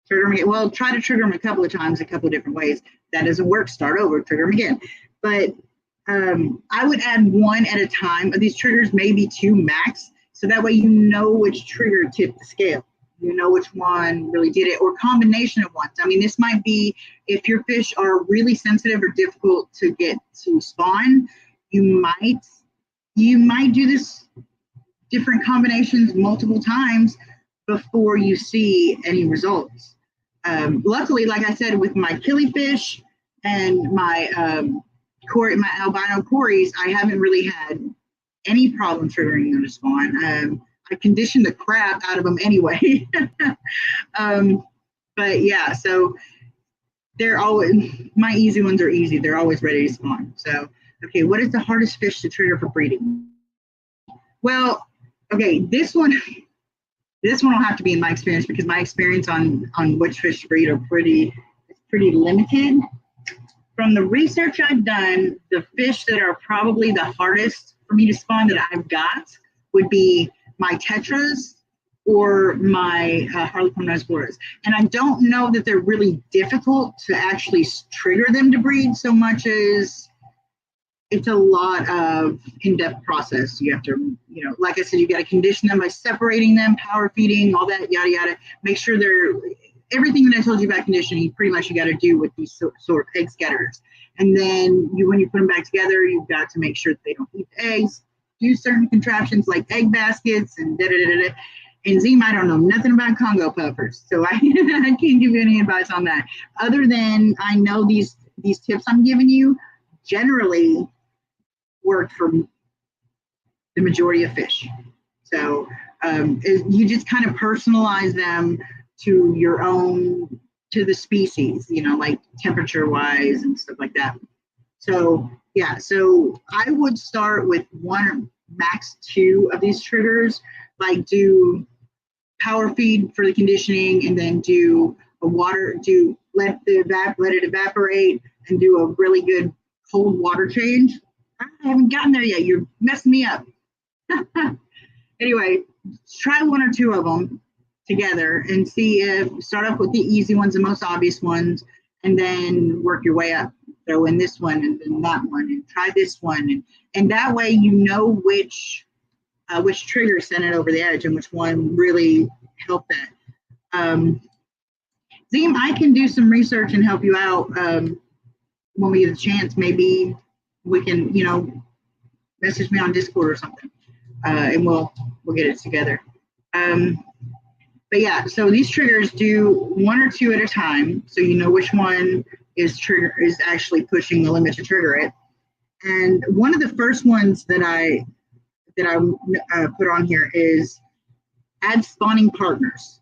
Trigger them again. Well, try to trigger them a couple of times, a couple of different ways. If that doesn't work, start over, trigger them again. But I would add one at a time of these triggers, maybe two max. So that way you know which trigger tipped the scale. You know which one really did it, or combination of ones. I mean, this might be if your fish are really sensitive or difficult to get to spawn, you might do this different combinations multiple times before you see any results. Luckily, like I said, with my killifish and my albino cories, I haven't really had any problem triggering them to spawn. I conditioned the crap out of them anyway. But yeah, so they're always, my easy ones are easy. They're always ready to spawn. So, okay, what is the hardest fish to trigger for breeding? Well, okay, this one will have to be in my experience because my experience on which fish to breed are pretty limited. From the research I've done, the fish that are probably the hardest for me to spawn that I've got would be my tetras or my Harlequin Resboras. And I don't know that they're really difficult to actually trigger them to breed so much as it's a lot of in-depth process. You have to, like I said, you got to condition them by separating them, power feeding, all that, yada, yada. Make sure they're, everything that I told you about conditioning, pretty much you got to do with these sort of egg scatterers. And then when you put them back together, you've got to make sure that they don't eat eggs, do certain contraptions like egg baskets and da-da-da-da-da. And Zim, I don't know nothing about Congo puffers, so I can't give you any advice on that. Other than I know these tips I'm giving you generally work for the majority of fish. So you just kind of personalize them to your own, to the species, like temperature wise and stuff like that. So yeah, so I would start with one, max two of these triggers, like do power feed for the conditioning and then do a water, let it evaporate and do a really good cold water change. I haven't gotten there yet. You're messing me up. Anyway, try one or two of them together and see start off with the easy ones, the most obvious ones, and then work your way up. Throw in this one and then that one and try this one. And that way you know which trigger sent it over the edge and which one really helped that. Zim, I can do some research and help you out when we get a chance. Maybe we can, message me on Discord or something, and we'll get it together. But yeah, so these triggers do one or two at a time, so you know which one is actually pushing the limit to trigger it. And one of the first ones that I put on here is add spawning partners.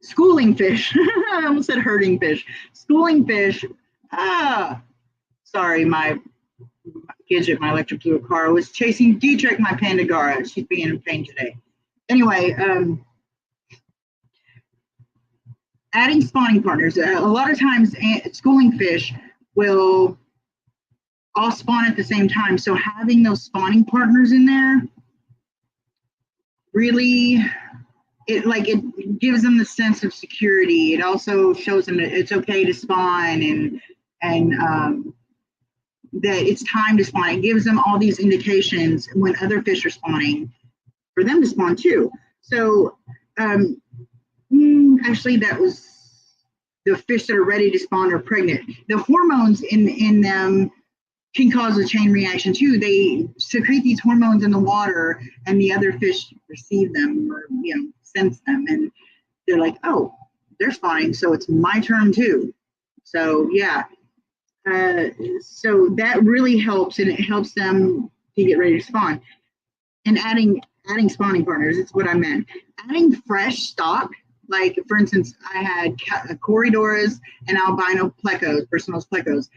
Schooling fish. I almost said herding fish. Schooling fish. Sorry, my Gidget, my electric blue car, was chasing Dietrich, my Pandagara. She's being in pain today. Anyway, adding spawning partners. A lot of times, schooling fish will all spawn at the same time. So having those spawning partners in there really, it gives them the sense of security. It also shows them that it's okay to spawn and that it's time to spawn. It gives them all these indications when other fish are spawning for them to spawn too. So actually that was the fish that are ready to spawn are pregnant. The hormones in them can cause a chain reaction too. They secrete these hormones in the water and the other fish receive them or sense them, and they're like, oh, they're spawning, so it's my turn too. So yeah. So that really helps, and it helps them to get ready to spawn. And adding spawning partners, it's what I meant. Adding fresh stock, like for instance, I had Corridoras and albino plecos, Personals plecos.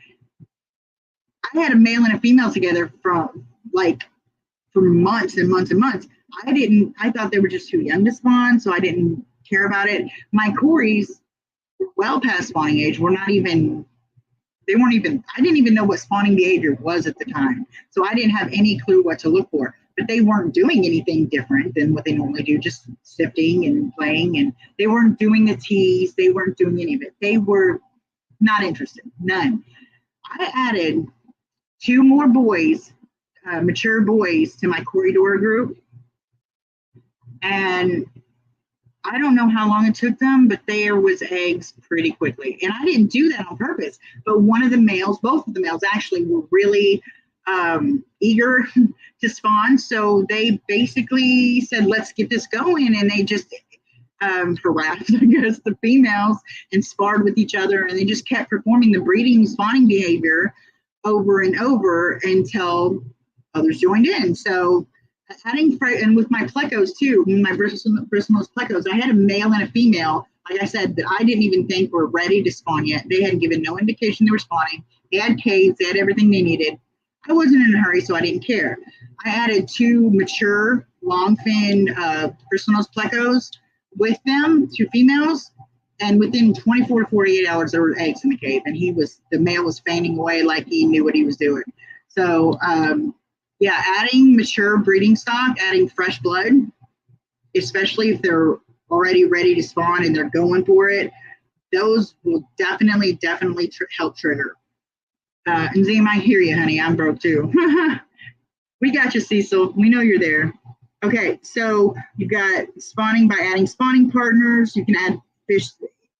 I had a male and a female together for months and months and months. I thought they were just too young to spawn, so I didn't care about it. My Corys were well past spawning age. I didn't even know what spawning behavior was at the time. So I didn't have any clue what to look for, but they weren't doing anything different than what they normally do, just sifting and playing. And they weren't doing the teas. They weren't doing any of it. They were not interested, none. I added 2 more boys, mature boys, to my Corridor group. And I don't know how long it took them, but there was eggs pretty quickly. And I didn't do that on purpose. But both of the males actually were really eager to spawn. So they basically said, let's get this going. And they just harassed, I guess, the females and sparred with each other. And they just kept performing the breeding spawning behavior over and over until others joined in. So and with my plecos too, my Bristol's plecos, I had a male and a female, like I said, that I didn't even think were ready to spawn yet. They hadn't given no indication they were spawning. They had caves, they had everything they needed. I wasn't in a hurry, so I didn't care. I added 2 mature long-fin Bristol's plecos with them, 2 females, and within 24 to 48 hours, there were eggs in the cave, and the male was fainting away like he knew what he was doing. So, yeah, adding mature breeding stock, adding fresh blood, especially if they're already ready to spawn and they're going for it, those will definitely help trigger. And Zim, I hear you, honey. I'm broke too. We got you, Cecil. We know you're there. Okay, so you've got spawning by adding spawning partners. You can add fish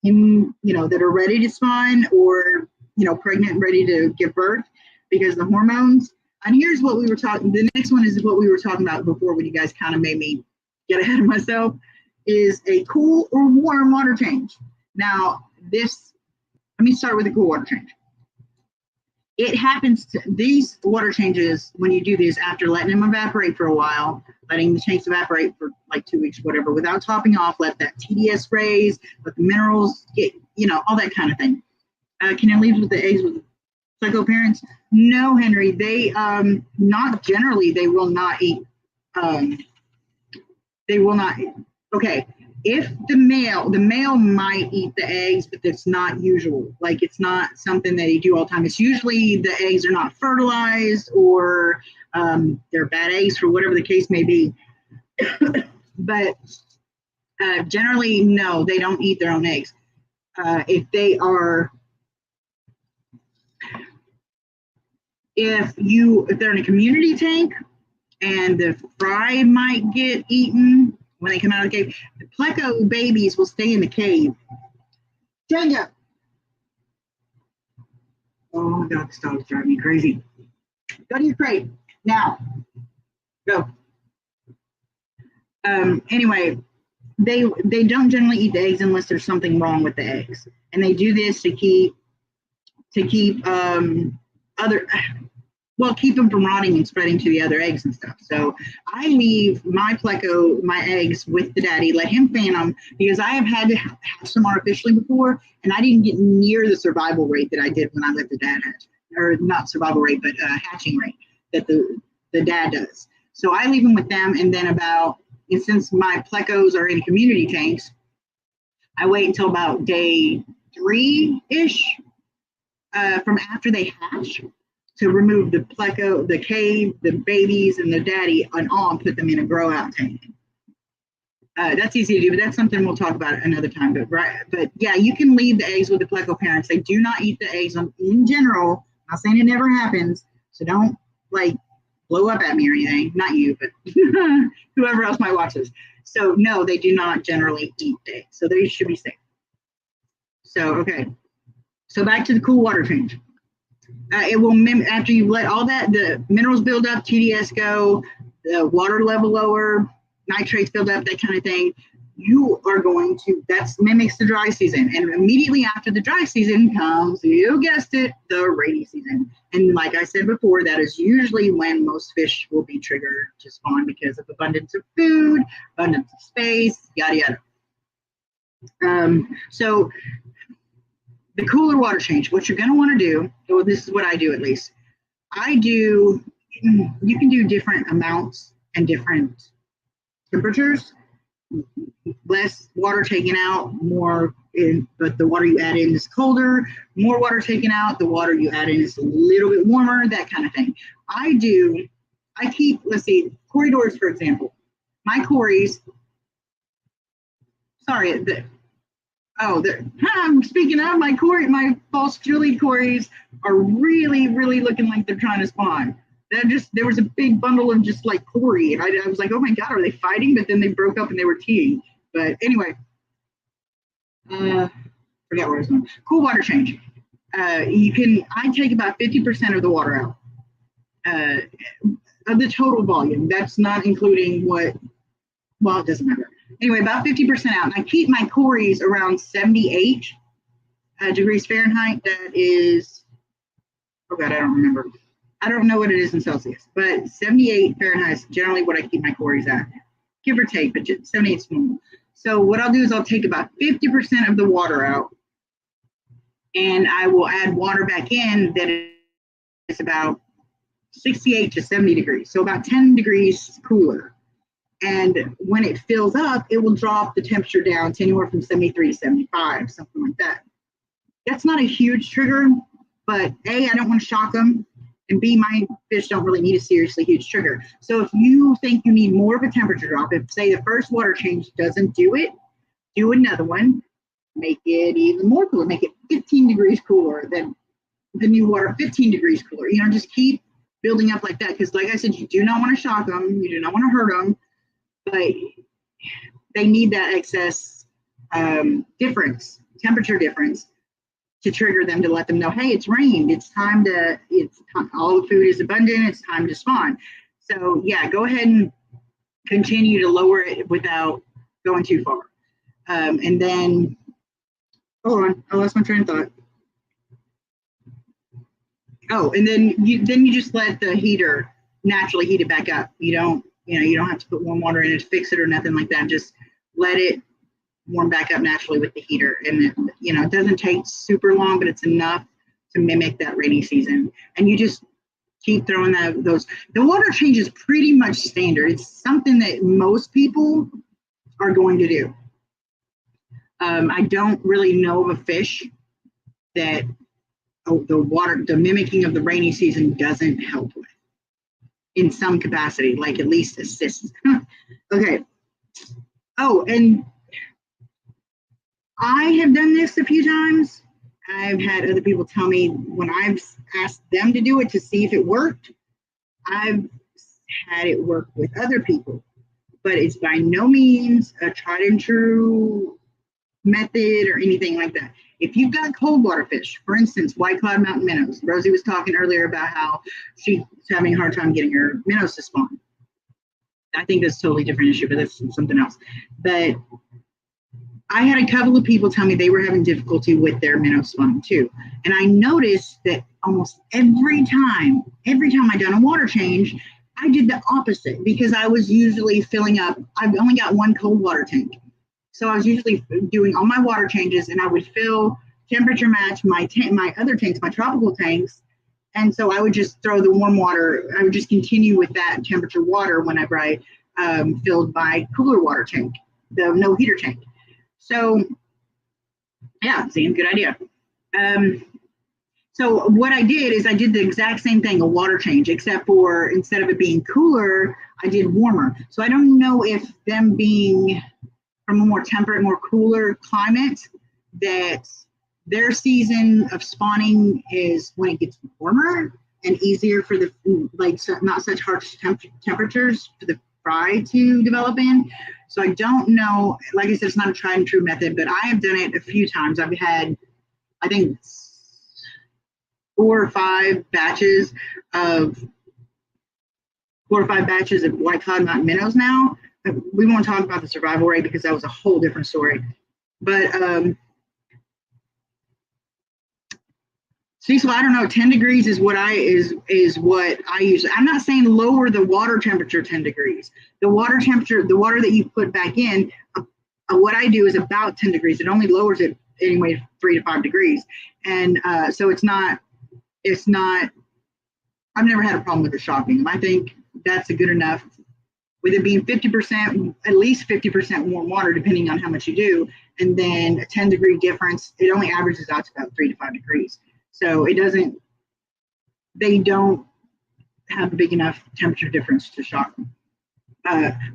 in, that are ready to spawn or, pregnant and ready to give birth because the hormones. And here's what we were talking, the next one is what we were talking about before when you guys kind of made me get ahead of myself, is a cool or warm water change. Now, let me start with a cool water change. It happens these water changes, when you do these after letting them evaporate for a while, letting the tanks evaporate for like 2 weeks, whatever, without topping off, let that TDS raise, let the minerals get, all that kind of thing. Can I leave with the eggs with pleco parents? No, Henry, they not generally, they will not eat. Okay, if the male might eat the eggs, but it's not usual. Like, it's not something that they do all the time. It's usually the eggs are not fertilized or they're bad eggs for whatever the case may be. But generally, no, they don't eat their own eggs. If they're in a community tank and the fry might get eaten when they come out of the cave, the pleco babies will stay in the cave. Jenga! Oh my God, this dog's driving me crazy. Go to your crate. Now, Go. Anyway, they don't generally eat the eggs unless there's something wrong with the eggs, and they do this to keep other keep them from rotting and spreading to the other eggs and stuff. So I leave my pleco, my eggs with the daddy, let him fan them, because I have had to have some artificially before, and I didn't get near the survival rate that I did when I let the dad hatch, or not survival rate, but hatching rate that the dad does. So I leave them with them, and then and since my plecos are in community tanks, I wait until about day 3-ish from after they hatch to remove the pleco, the cave, the babies, and the daddy, and all, and put them in a grow out tank. That's easy to do, but that's something we'll talk about another time. But yeah, you can leave the eggs with the pleco parents. They do not eat the eggs in general. I'm not saying it never happens, so don't blow up at me or anything. Not you, but whoever else might watch this. So no, they do not generally eat the eggs, so they should be safe. So okay, so back to the cool water change. It will after you let all the minerals build up, TDS go, the water level lower, nitrates build up, that kind of thing. You are going to, that mimics the dry season. And immediately after the dry season comes, you guessed it, the rainy season. And like I said before, that is usually when most fish will be triggered to spawn because of abundance of food, abundance of space, yada, yada. So the cooler water change, what you're going to want to do, well, this is what I do at least. You can do different amounts and different temperatures. Less water taken out, more in, but the water you add in is colder. More water taken out, the water you add in is a little bit warmer, that kind of thing. I keep, let's see, corridors, for example. My cories, speaking of my false Julie cories are really, really looking like they're trying to spawn. There was a big bundle of just like cory, and I was like, oh my God, are they fighting? But then they broke up and they were teeing. But anyway, forget where I was going. Cool water change. I take about 50% of the water out of the total volume. That's not including it doesn't matter. Anyway, about 50% out. And I keep my cories around 78 degrees Fahrenheit. That is, oh God, I don't remember. I don't know what it is in Celsius, but 78 Fahrenheit is generally what I keep my cories at, give or take, but 78 is normal. So what I'll do is I'll take about 50% of the water out, and I will add water back in that is about 68 to 70 degrees, so about 10 degrees cooler. And when it fills up, it will drop the temperature down to anywhere from 73 to 75, something like that. That's not a huge trigger, but A, I don't want to shock them, and B, my fish don't really need a seriously huge trigger. So if you think you need more of a temperature drop, if say the first water change doesn't do it, do another one, make it even more cooler, make it 15 degrees cooler than the new water, 15 degrees cooler. Just keep building up like that, because like I said, you do not want to shock them, you do not want to hurt them, but they need that excess temperature difference to trigger them, to let them know, hey, it's rained, all the food is abundant, it's time to spawn. So yeah, go ahead and continue to lower it without going too far. And then, hold on, I lost my train of thought. Oh, and then you just let the heater naturally heat it back up. You don't have to put warm water in it to fix it or nothing like that. Just let it warm back up naturally with the heater. And it doesn't take super long, but it's enough to mimic that rainy season. And you just keep throwing the water change is pretty much standard. It's something that most people are going to do. I don't really know of a fish that the mimicking of the rainy season doesn't help with in some capacity, like at least assists. Okay. Oh, and I have done this a few times. I've had other people tell me when I've asked them to do it to see if it worked. I've had it work with other people, but it's by no means a tried and true method or anything like that. If you've got cold water fish, for instance, white cloud mountain minnows, Rosie was talking earlier about how she's having a hard time getting her minnows to spawn. I think that's a totally different issue, but that's something else. But I had a couple of people tell me they were having difficulty with their minnow spawning too. And I noticed that almost every time I done a water change, I did the opposite because I was usually filling up. I've only got one cold water tank. So I was usually doing all my water changes and I would fill temperature match my other tanks, my tropical tanks. And so I would just throw the warm water. I would just continue with that temperature water whenever I filled my cooler water tank, the no heater tank. So yeah, same good idea. So what I did is I did the exact same thing, a water change, except for instead of it being cooler, I did warmer. So I don't know if them being from a more temperate, more cooler climate, that their season of spawning is when it gets warmer and easier for the, like, not such harsh temperatures for the fry to develop in. So I don't know, like I said, it's not a tried and true method, but I have done it a few times. I've had, I think, 4 or 5 batches of white cloud mountain minnows now. We won't talk about the survival rate because that was a whole different story. But Cecil, I don't know, 10 degrees is what I use. I'm not saying lower the water temperature 10 degrees. The water temperature, the water that you put back in, what I do is about 10 degrees. It only lowers it anyway 3 to 5 degrees. And so it's not, I've never had a problem with it shocking. I think that's a good enough, with it being 50%, at least 50% warm water, depending on how much you do. And then a 10-degree difference, it only averages out to about 3 to 5 degrees. So they don't have a big enough temperature difference to shock them.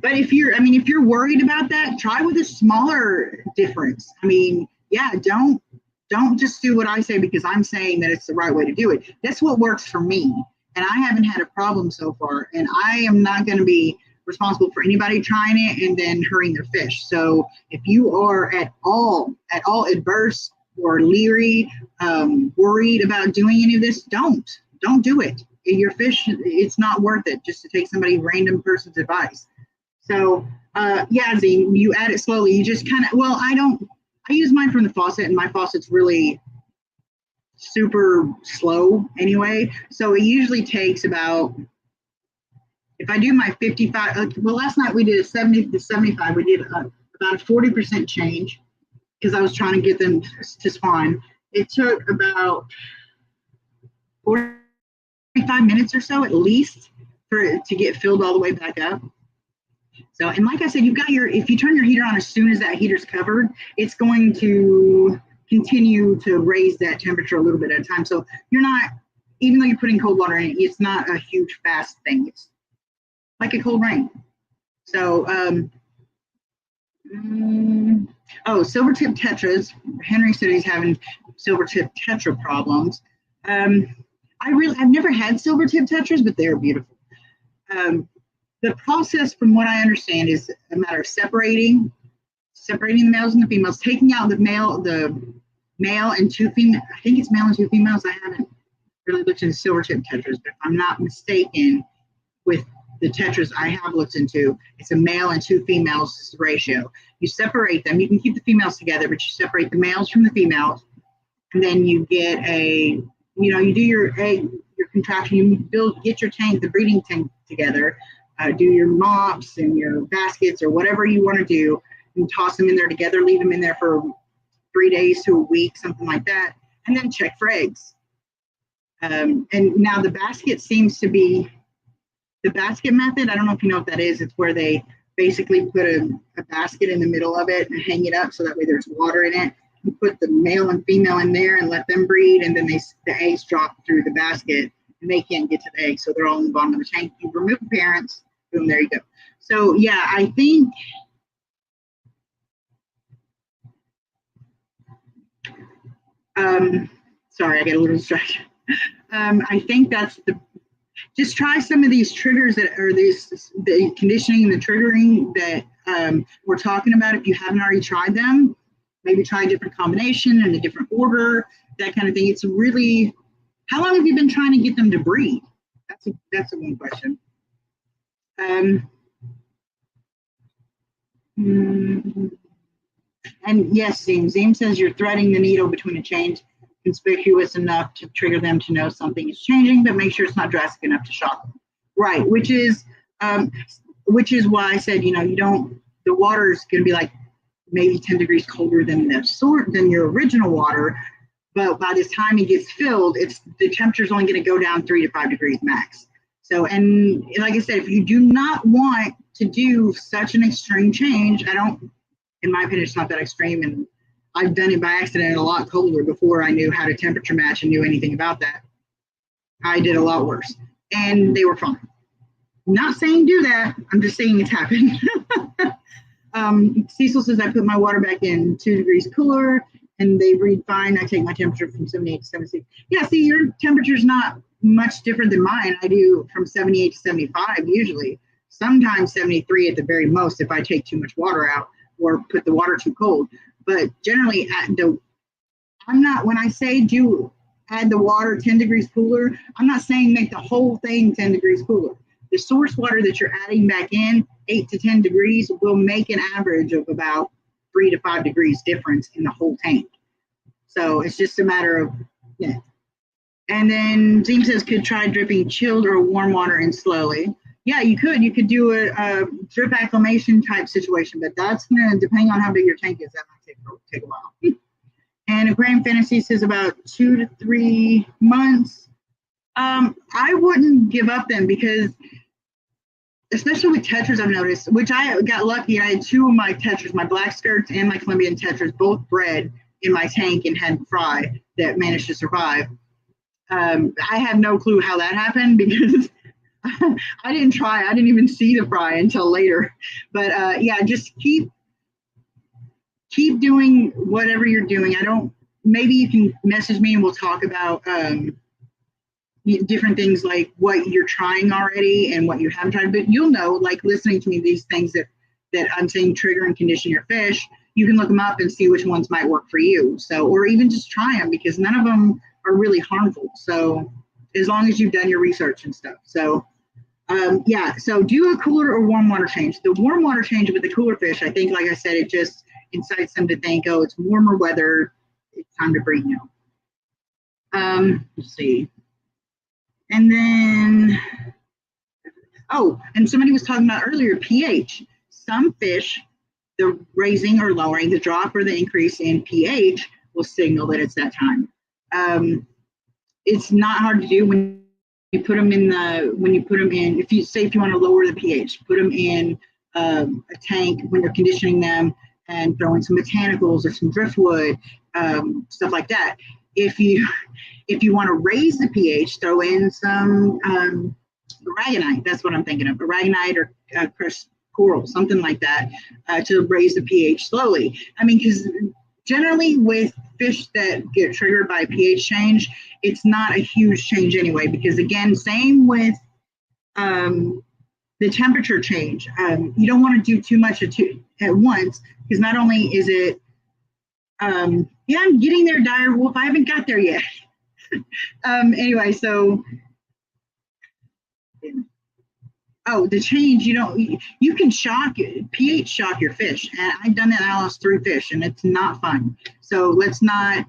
But if you're worried about that, try with a smaller difference. I mean, yeah, don't just do what I say because I'm saying that it's the right way to do it. That's what works for me. And I haven't had a problem so far. And I am not going to be responsible for anybody trying it and then hurting their fish. So if you are at all adverse or leery, worried about doing any of this, don't do it. Your fish, it's not worth it just to take somebody random person's advice. So yeah, Z, you add it slowly. You just kind of, I use mine from the faucet, and my faucet's really super slow anyway. So it usually takes about, if I do my 55, last night we did a 70 to 75, we did about a 40% change because I was trying to get them to spawn. It took about 45 minutes or so at least for it to get filled all the way back up. So, and like I said, if you turn your heater on as soon as that heater's covered, it's going to continue to raise that temperature a little bit at a time. So you're not, even though you're putting cold water in it, it's not a huge fast thing. It's like a cold rain. So, silver-tip tetras. Henry said he's having silver-tip tetra problems. I've never had silver-tip tetras, but they're beautiful. The process, from what I understand, is a matter of separating the males and the females, taking out the male and 2 female. I think it's male and 2 females. I haven't really looked into silver-tip tetras, but if I'm not mistaken, with the tetras I have looked into, it's a male and 2 females ratio. You separate them. You can keep the females together, but you separate the males from the females, and then you get you do your egg, your contraction. You get your tank, the breeding tank together. Do your mops and your baskets or whatever you want to do, and toss them in there together. Leave them in there for 3 days to a week, something like that, and then check for eggs. And now the basket seems to be the basket method. I don't know if you know what that is. It's where they basically put a basket in the middle of it and hang it up so that way there's water in it. You put the male and female in there and let them breed, and then the eggs drop through the basket and they can't get to the eggs, so they're all in the bottom of the tank. You remove the parents, boom, there you go. So yeah, I think sorry, I got a little distracted. I think that's just try some of these triggers that are the conditioning and the triggering that we're talking about. If you haven't already tried them, maybe try a different combination and a different order, that kind of thing. It's really, how long have you been trying to get them to breed? That's a good question. Mm. And yes, Zim says you're threading the needle between a change conspicuous enough to trigger them to know something is changing, but make sure it's not drastic enough to shock them. Right, which is why I said, you don't, the water is going to be like maybe 10 degrees colder than than your original water, but by the time it gets filled, the temperature is only going to go down 3 to 5 degrees max. So, and like I said, if you do not want to do such an extreme change, in my opinion, it's not that extreme, and I've done it by accident a lot colder before I knew how to temperature match and knew anything about that. I did a lot worse, and they were fine. Not saying do that. I'm just saying it's happened. Cecil says I put my water back in 2 degrees cooler, and they read fine. I take my temperature from 78 to 76. Yeah, see, your temperature's not much different than mine. I do from 78 to 75 usually. Sometimes 73 at the very most if I take too much water out or put the water too cold. But generally, when I say add the water 10 degrees cooler, I'm not saying make the whole thing 10 degrees cooler. The source water that you're adding back in, 8 to 10 degrees, will make an average of about 3 to 5 degrees difference in the whole tank. So it's just a matter of, yeah. And then Zim says, could try dripping chilled or warm water in slowly. Yeah, you could. You could do a drip acclimation type situation, but that's going to, depending on how big your tank is, that might take a while. And Aquarium Fantasy says about 2 to 3 months. I wouldn't give up then, because especially with tetras, I've noticed, which I got lucky. I had 2 of my tetras, my black skirts and my Colombian tetras, both bred in my tank and had fry that managed to survive. I have no clue how that happened because I didn't try. I didn't even see the fry until later. But yeah, just keep doing whatever you're doing. Maybe you can message me and we'll talk about different things like what you're trying already and what you haven't tried. But you'll know, like listening to me, these things that I'm saying trigger and condition your fish, you can look them up and see which ones might work for you. So, or even just try them, because none of them are really harmful. So as long as you've done your research and stuff. So yeah, so do a cooler or warm water change. The warm water change with the cooler fish, I think, like I said, it just incites them to think, oh, it's warmer weather, it's time to breed now. Let's see. And then, oh, and somebody was talking about earlier, pH. Some fish, the raising or lowering, the drop or the increase in pH will signal that it's that time. It's not hard to do when you put them in if you want to lower the pH, put them in a tank when you're conditioning them and throw in some botanicals or some driftwood, stuff like that. If you want to raise the pH, throw in some aragonite. That's what I'm thinking of, aragonite or crushed coral, something like that, to raise the pH slowly. I mean, because generally with fish that get triggered by pH change, it's not a huge change anyway, because again, same with the temperature change. You don't want to do too much at once, because not only is it, yeah, I'm getting there, Dire Wolf. I haven't got there yet. Anyway, so, oh, the change, you can pH shock your fish. And I've done that. I lost 3 fish, and it's not fun. So let's not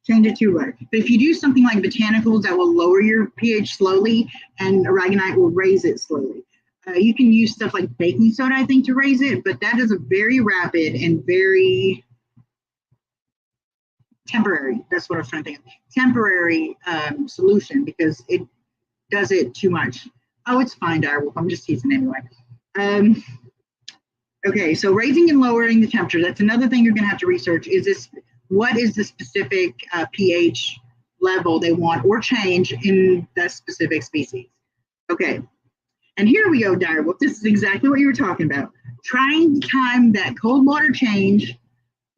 change it too much. But if you do something like botanicals, that will lower your pH slowly, and aragonite will raise it slowly. You can use stuff like baking soda, I think, to raise it, but that is a very rapid and very temporary, that's what I was trying to think of, temporary solution, because it does it too much. Oh, it's fine, Direwolf. I'm just teasing anyway. Okay, so raising and lowering the temperature, that's another thing you're going to have to research. What is the specific pH level they want or change in that specific species? Okay, and here we go, Direwolf. This is exactly what you were talking about. Trying to time that cold water change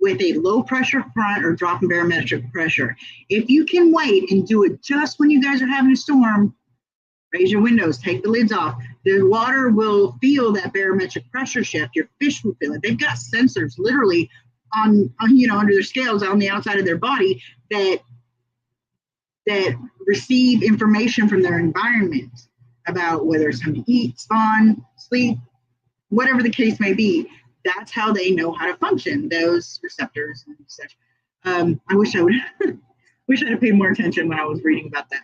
with a low pressure front or drop in barometric pressure. If you can wait and do it just when you guys are having a storm, raise your windows, take the lids off. The water will feel that barometric pressure shift. Your fish will feel it. They've got sensors literally on under their scales on the outside of their body that receive information from their environment about whether it's time to eat, spawn, sleep, whatever the case may be. that's how they know how to function, those receptors and such. I wish I would wish I'd have paid more attention when I was reading about that.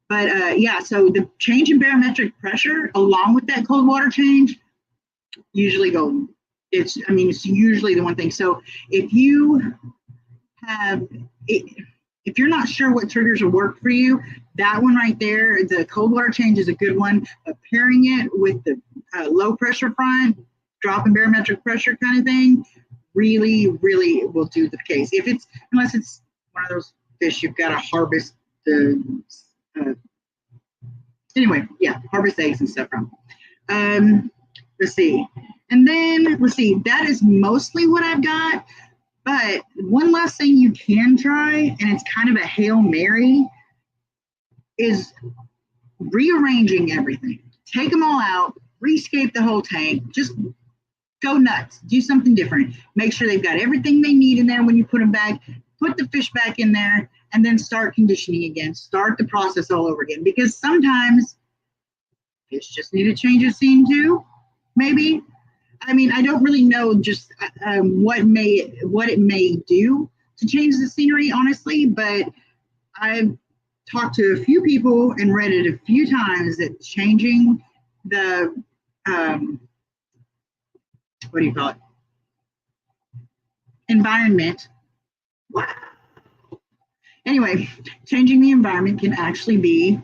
But yeah, so the change in barometric pressure along with that cold water change usually go, it's usually the one thing. So if you have, if you're not sure what triggers will work for you, that one right there, the cold water change is a good one. But pairing it with the low pressure front, drop in barometric pressure kind of thing, really, really will do the case. If it's, unless it's one of those fish you've got to harvest the, anyway, yeah, harvest eggs and stuff from. Let's see. And then, let's see, that is mostly what I've got. But one last thing you can try, and it's kind of a Hail Mary, is rearranging everything. Take them all out, rescape the whole tank, just go nuts, do something different. Make sure they've got everything they need in there when you put them back, put the fish back in there, and then start conditioning again. Start the process all over again, because sometimes fish just need a change of scene too, maybe. I mean, I don't really know just what it may do to change the scenery, honestly, but I've talked to a few people and read it a few times that changing the, what do you call it? Environment. Wow. Anyway, changing the environment can actually be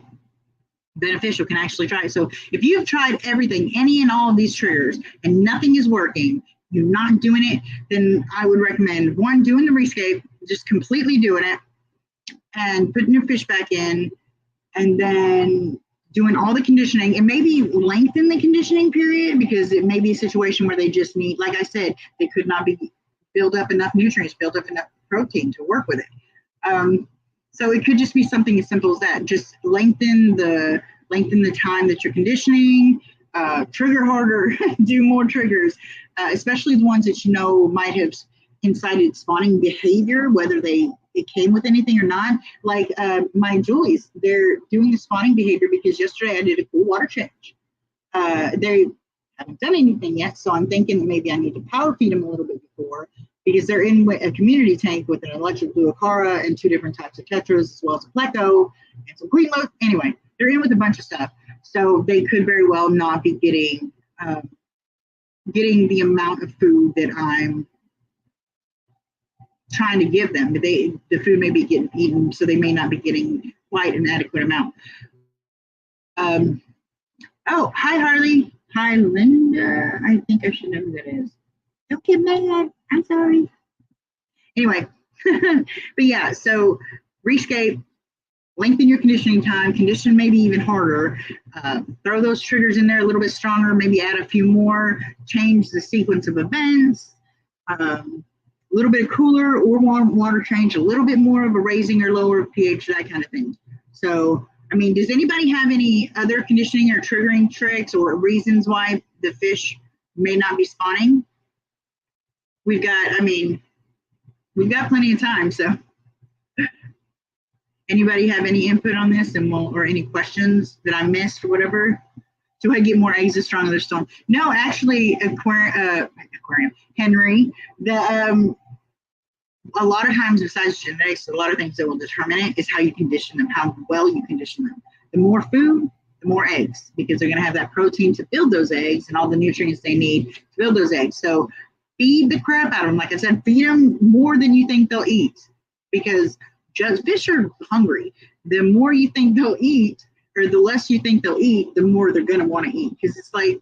beneficial, can actually try it. So if you've tried everything, any and all of these triggers, and nothing is working, you're not doing it, then I would recommend, one, doing the rescape, just completely doing it, and putting your fish back in, and then doing all the conditioning, and maybe lengthen the conditioning period, because it may be a situation where they just need, like I said, they could not be build up enough nutrients, build up enough protein to work with it. So it could just be something as simple as that. Just lengthen the time that you're conditioning, trigger harder, do more triggers, especially the ones that you know might have incited spawning behavior, whether it came with anything or not. Like my Julies, they're doing the spawning behavior because yesterday I did a cool water change. They haven't done anything yet, so I'm thinking that maybe I need to power feed them a little bit before, because they're in a community tank with an electric blue acara and 2 different types of tetras, as well as a pleco and some green loaf. Anyway, they're in with a bunch of stuff, so they could very well not be getting the amount of food that I'm trying to give them. But the food may be getting eaten, so they may not be getting quite an adequate amount. Oh, hi Harley. Hi Linda. I think I should know who that is. Don't get mad. I'm sorry. Anyway, but yeah, so rescape, lengthen your conditioning time, condition maybe even harder, throw those triggers in there a little bit stronger, maybe add a few more, change the sequence of events, a little bit of cooler or warm water change, a little bit more of a raising or lower pH, that kind of thing. So, I mean, does anybody have any other conditioning or triggering tricks or reasons why the fish may not be spawning? We've got plenty of time, so anybody have any input on this or any questions that I missed or whatever? Do I get more eggs the stronger the storm? No, actually, aquarium, Henry, a lot of times besides genetics, a lot of things that will determine it is how you condition them, how well you condition them. The more food, the more eggs, because they're going to have that protein to build those eggs and all the nutrients they need to build those eggs. So feed the crap out of them. Like I said, feed them more than you think they'll eat, because fish are hungry. The more you think they'll eat, or the less you think they'll eat, the more they're going to want to eat. Because it's like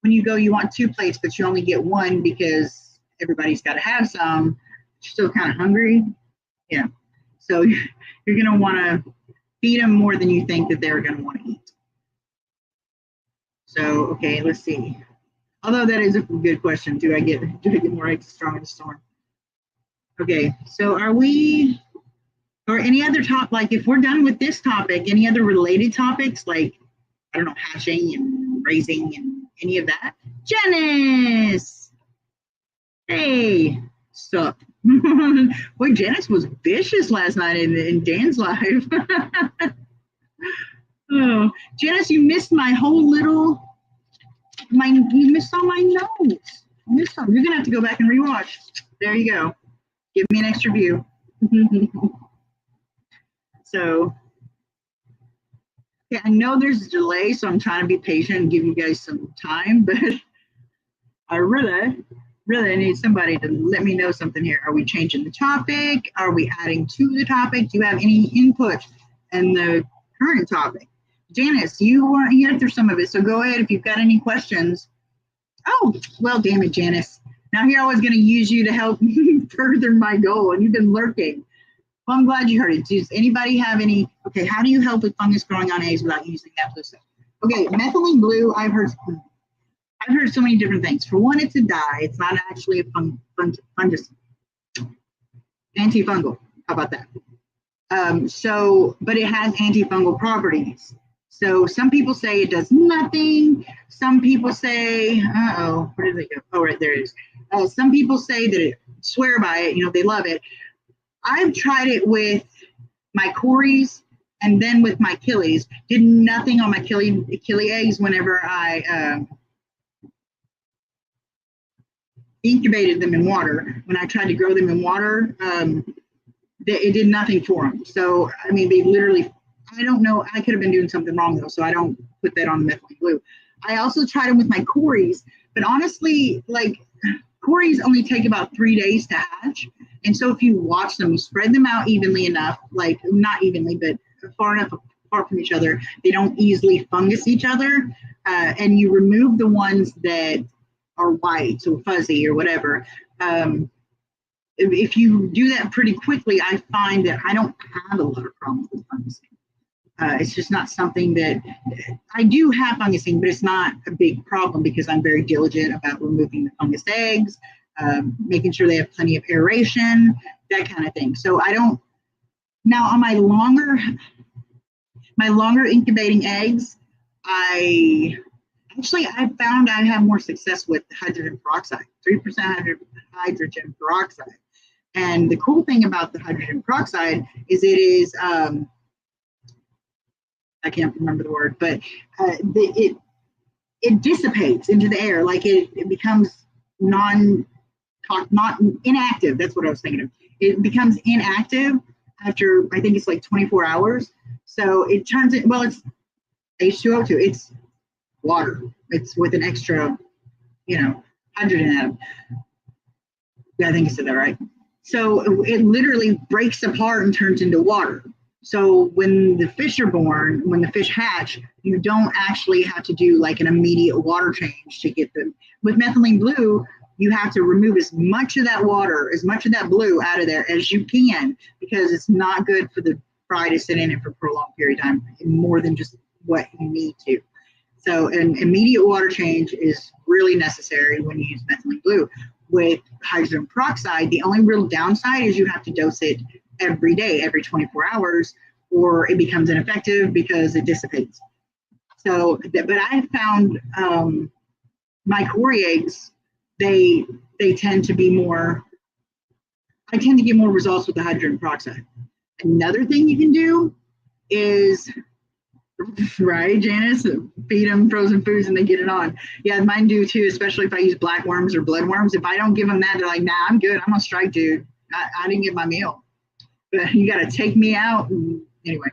when you go, you want 2 plates, but you only get 1 because everybody's got to have some. You're still kind of hungry. Yeah. So you're going to want to feed them more than you think that they're going to want to eat. So, okay, let's see. Although that is a good question. Do I get more eggs strong in the storm? Okay, so are we, or any other like if we're done with this topic, any other related topics like, I don't know, hatching and raising and any of that? Janice! Hey, sup? Boy, Janice was vicious last night in Dan's live. Oh, Janice, you missed my whole little, you missed all my notes. This one, you're gonna have to go back and rewatch. There you go. Give me an extra view. So, yeah, I know there's a delay, so I'm trying to be patient and give you guys some time, but I really need somebody to let me know something here. Are we changing the topic? Are we adding to the topic? Do you have any input in the current topic? Janice, you weren't here through some of it, so go ahead if you've got any questions. Oh, well, damn it, Janice. Now here I was going to use you to help further my goal, and you've been lurking. Well, I'm glad you heard it. Does anybody have any? Okay, how do you help with fungus growing on eggs without using that blue stuff? Okay, methylene blue. I've heard so many different things. For one, it's a dye. It's not actually a fungus, antifungal. How about that? But it has antifungal properties. So some people say it does nothing. Some people say, where did it go? Oh, right, there it is. Some people say that it swear by it. You know, they love it. I've tried it with my Corys and then with my Achilles. Did nothing on my Achilles eggs whenever I incubated them in water. When I tried to grow them in water, it did nothing for them. So, I mean, they literally, I don't know, I could have been doing something wrong though, so I don't put that on the methylene blue. I also tried them with my Corys, but honestly, like, Corys only take about 3 days to hatch. And so if you watch them, you spread them out evenly enough, like not evenly, but far enough apart from each other, they don't easily fungus each other. And you remove the ones that are white, so fuzzy or whatever. If you do that pretty quickly, I find that I don't have a lot of problems with fungusing. It's just not something that I do have fungusing, but it's not a big problem because I'm very diligent about removing the fungus eggs, making sure they have plenty of aeration, that kind of thing. So I don't, now on my longer incubating eggs, I found I have more success with hydrogen peroxide, 3% hydrogen peroxide. And the cool thing about the hydrogen peroxide is it is, I can't remember the word, but it dissipates into the air, like it becomes not inactive. That's what I was thinking of. It becomes inactive after, I think it's like 24 hours. So it turns it, well, it's H2O2. It's water. It's with an extra, hydrogen atom. Yeah, I think I said that right. So it literally breaks apart and turns into water. So when the fish are born, when the fish hatch, you don't actually have to do like an immediate water change to get them. With methylene blue, you have to remove as much of that water, as much of that blue out of there as you can, because it's not good for the fry to sit in it for a prolonged period of time, more than just what you need to. So an immediate water change is really necessary when you use methylene blue. With hydrogen peroxide, the only real downside is you have to dose it every day, every 24 hours, or it becomes ineffective because it dissipates. So, but I found my Cory eggs, they tend to be more, I tend to get more results with the hydrogen peroxide. Another thing you can do is, right, Janice, feed them frozen foods and they get it on. Yeah, mine do too, especially if I use black worms or blood worms. If I don't give them that, they're like, nah, I'm good. I'm on strike, dude. I didn't get my meal. But you got to take me out. And anyway.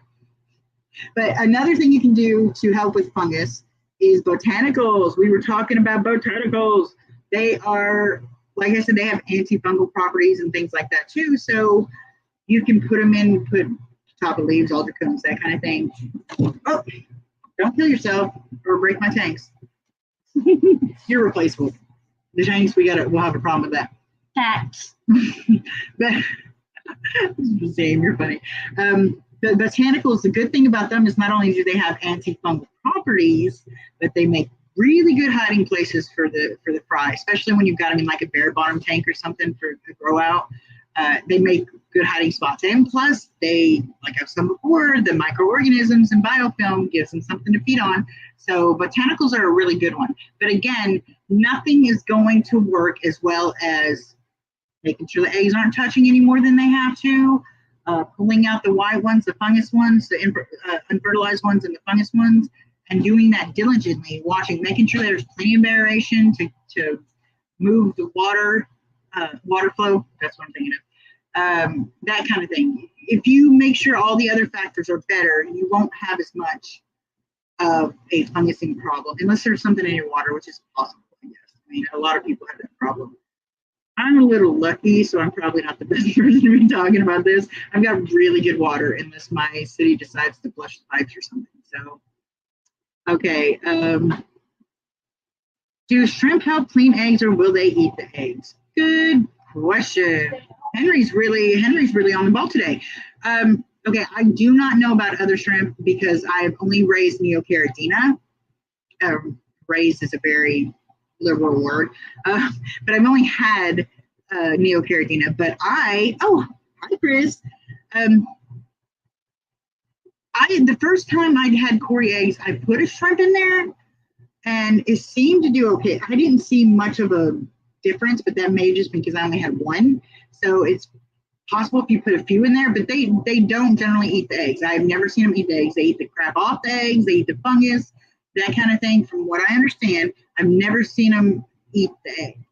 But another thing you can do to help with fungus is botanicals. We were talking about botanicals. They are, like I said, they have antifungal properties and things like that too. So you can put them in, put top of leaves, aldercombs, that kind of thing. Oh, don't kill yourself or break my tanks. You're replaceable. The tanks, we'll have a problem with that. Facts. But Zane, you're funny. The botanicals, the good thing about them is not only do they have antifungal properties, but they make really good hiding places for the fry, especially when you've got them in like a bare bottom tank or something for a grow out. They make good hiding spots. And plus, they, like I've said before, the microorganisms and biofilm gives them something to feed on. So botanicals are a really good one. But again, nothing is going to work as well as making sure the eggs aren't touching any more than they have to, pulling out the white ones, the fungus ones, the unfertilized ones, and the fungus ones, and doing that diligently, watching, making sure there's plenty of aeration to move the water flow. That's what I'm thinking of. That kind of thing. If you make sure all the other factors are better, you won't have as much of a fungusing problem, unless there's something in your water, which is possible, I guess. I mean, a lot of people have that problem. I'm a little lucky, so I'm probably not the best person to be talking about this. I've got really good water unless my city decides to flush the pipes or something. So, okay. Do shrimp help clean eggs, or will they eat the eggs? Good question. Henry's really on the ball today. Okay, I do not know about other shrimp because I've only raised Neocaridina. Raised is a very liberal word, but I've only had Neocaridina. But hi Chris. The first time I'd had Cory eggs, I put a shrimp in there, and it seemed to do okay. I didn't see much of a difference, but that may just because I only had one. So it's possible if you put a few in there, but they don't generally eat the eggs. I've never seen them eat the eggs. They eat the crap off the eggs. They eat the fungus, that kind of thing. From what I understand, I've never seen them eat the egg.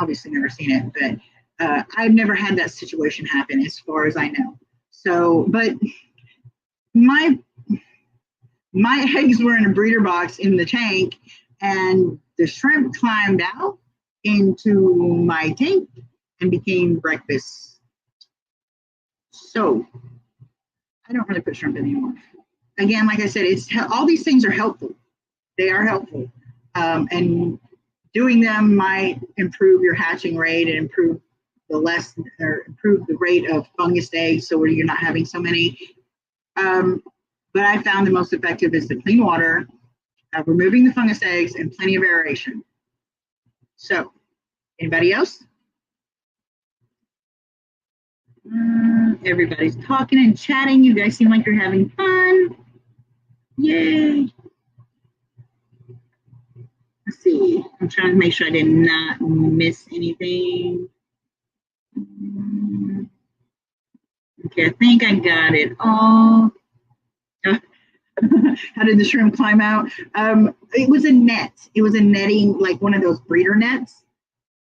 Obviously never seen it, but I've never had that situation happen as far as I know. So, but my eggs were in a breeder box in the tank, and the shrimp climbed out into my tank and became breakfast. So I don't really put shrimp in anymore. Again, like I said, all these things are helpful. They are helpful, and doing them might improve your hatching rate and improve the rate of fungus eggs, so where you're not having so many. But I found the most effective is the clean water, removing the fungus eggs, and plenty of aeration. So, anybody else? Everybody's talking and chatting. You guys seem like you're having fun. Yay. Let's see. I'm trying to make sure I did not miss anything. Okay, I think I got it all. How did the shrimp climb out? It was a net. It was a netting, like one of those breeder nets.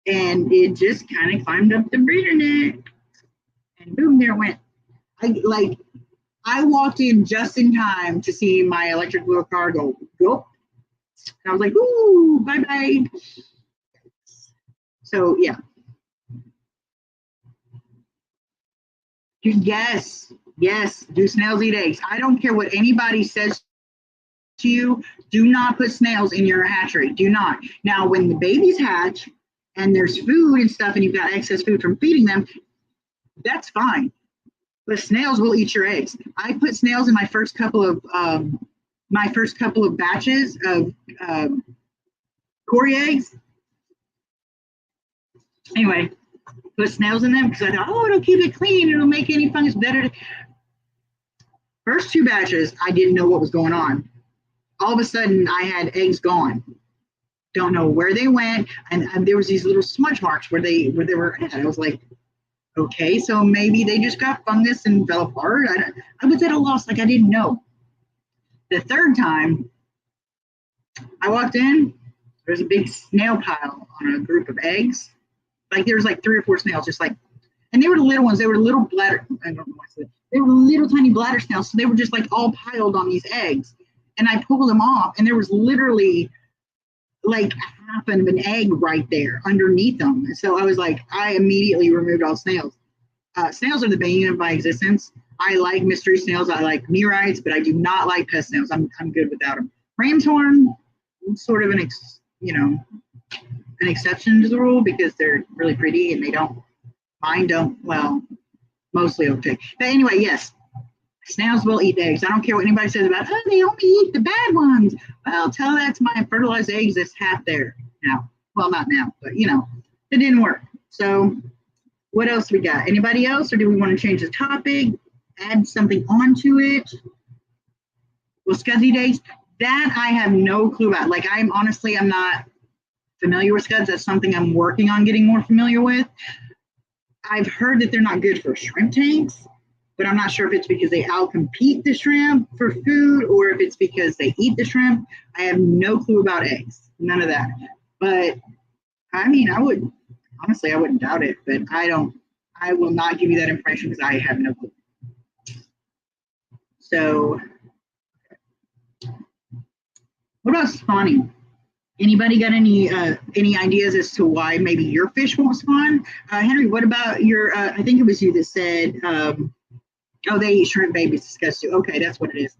And it just kind of climbed up the breeder net. And boom, there it went. I walked in just in time to see my electric wheel car go. And I was like, ooh, bye-bye. So, yeah. Yes, do snails eat eggs? I don't care what anybody says to you. Do not put snails in your hatchery. Do not. Now, when the babies hatch and there's food and stuff and you've got excess food from feeding them, that's fine. But snails will eat your eggs. I put snails in my first couple of batches of Cory eggs. Anyway, put snails in them because I thought, oh, it'll keep it clean. It'll make any fungus better. First two batches, I didn't know what was going on. All of a sudden, I had eggs gone. Don't know where they went, and there was these little smudge marks where they were at. I was like, okay, so maybe they just got fungus and fell apart. I was at a loss, like I didn't know. The third time, I walked in, there was a big snail pile on a group of eggs. Like there was like 3 or 4 snails, just like, and they were the little ones. They were little bladder. I don't know why I said they were little tiny bladder snails. So they were just like all piled on these eggs. And I pulled them off, and there was literally like half of an egg right there underneath them. And so I was like, I immediately removed all snails. Snails are the bane of my existence. I like mystery snails. I like myriads, but I do not like pest snails. I'm good without them. Ram's horn, sort of an exception to the rule because they're really pretty and mine don't, well, mostly okay. But anyway, yes, snails will eat eggs. I don't care what anybody says about, oh, they only eat the bad ones. Well, tell that to my fertilized eggs that's half there now. Well, not now, but it didn't work. So what else we got? Anybody else, or do we want to change the topic, add something onto it? Well, Scuzzy days, that I have no clue about. Like I'm not familiar with scuds. That's something I'm working on getting more familiar with. I've heard that they're not good for shrimp tanks, but I'm not sure if it's because they outcompete the shrimp for food or if it's because they eat the shrimp. I have no clue about eggs, none of that. But I mean, I would honestly, I wouldn't doubt it, but I will not give you that information because I have no clue. So, what about spawning? Anybody got any ideas as to why maybe your fish won't spawn? Henry, what about your? I think it was you that said, "Oh, they eat shrimp babies." Disgusting. Okay, that's what it is.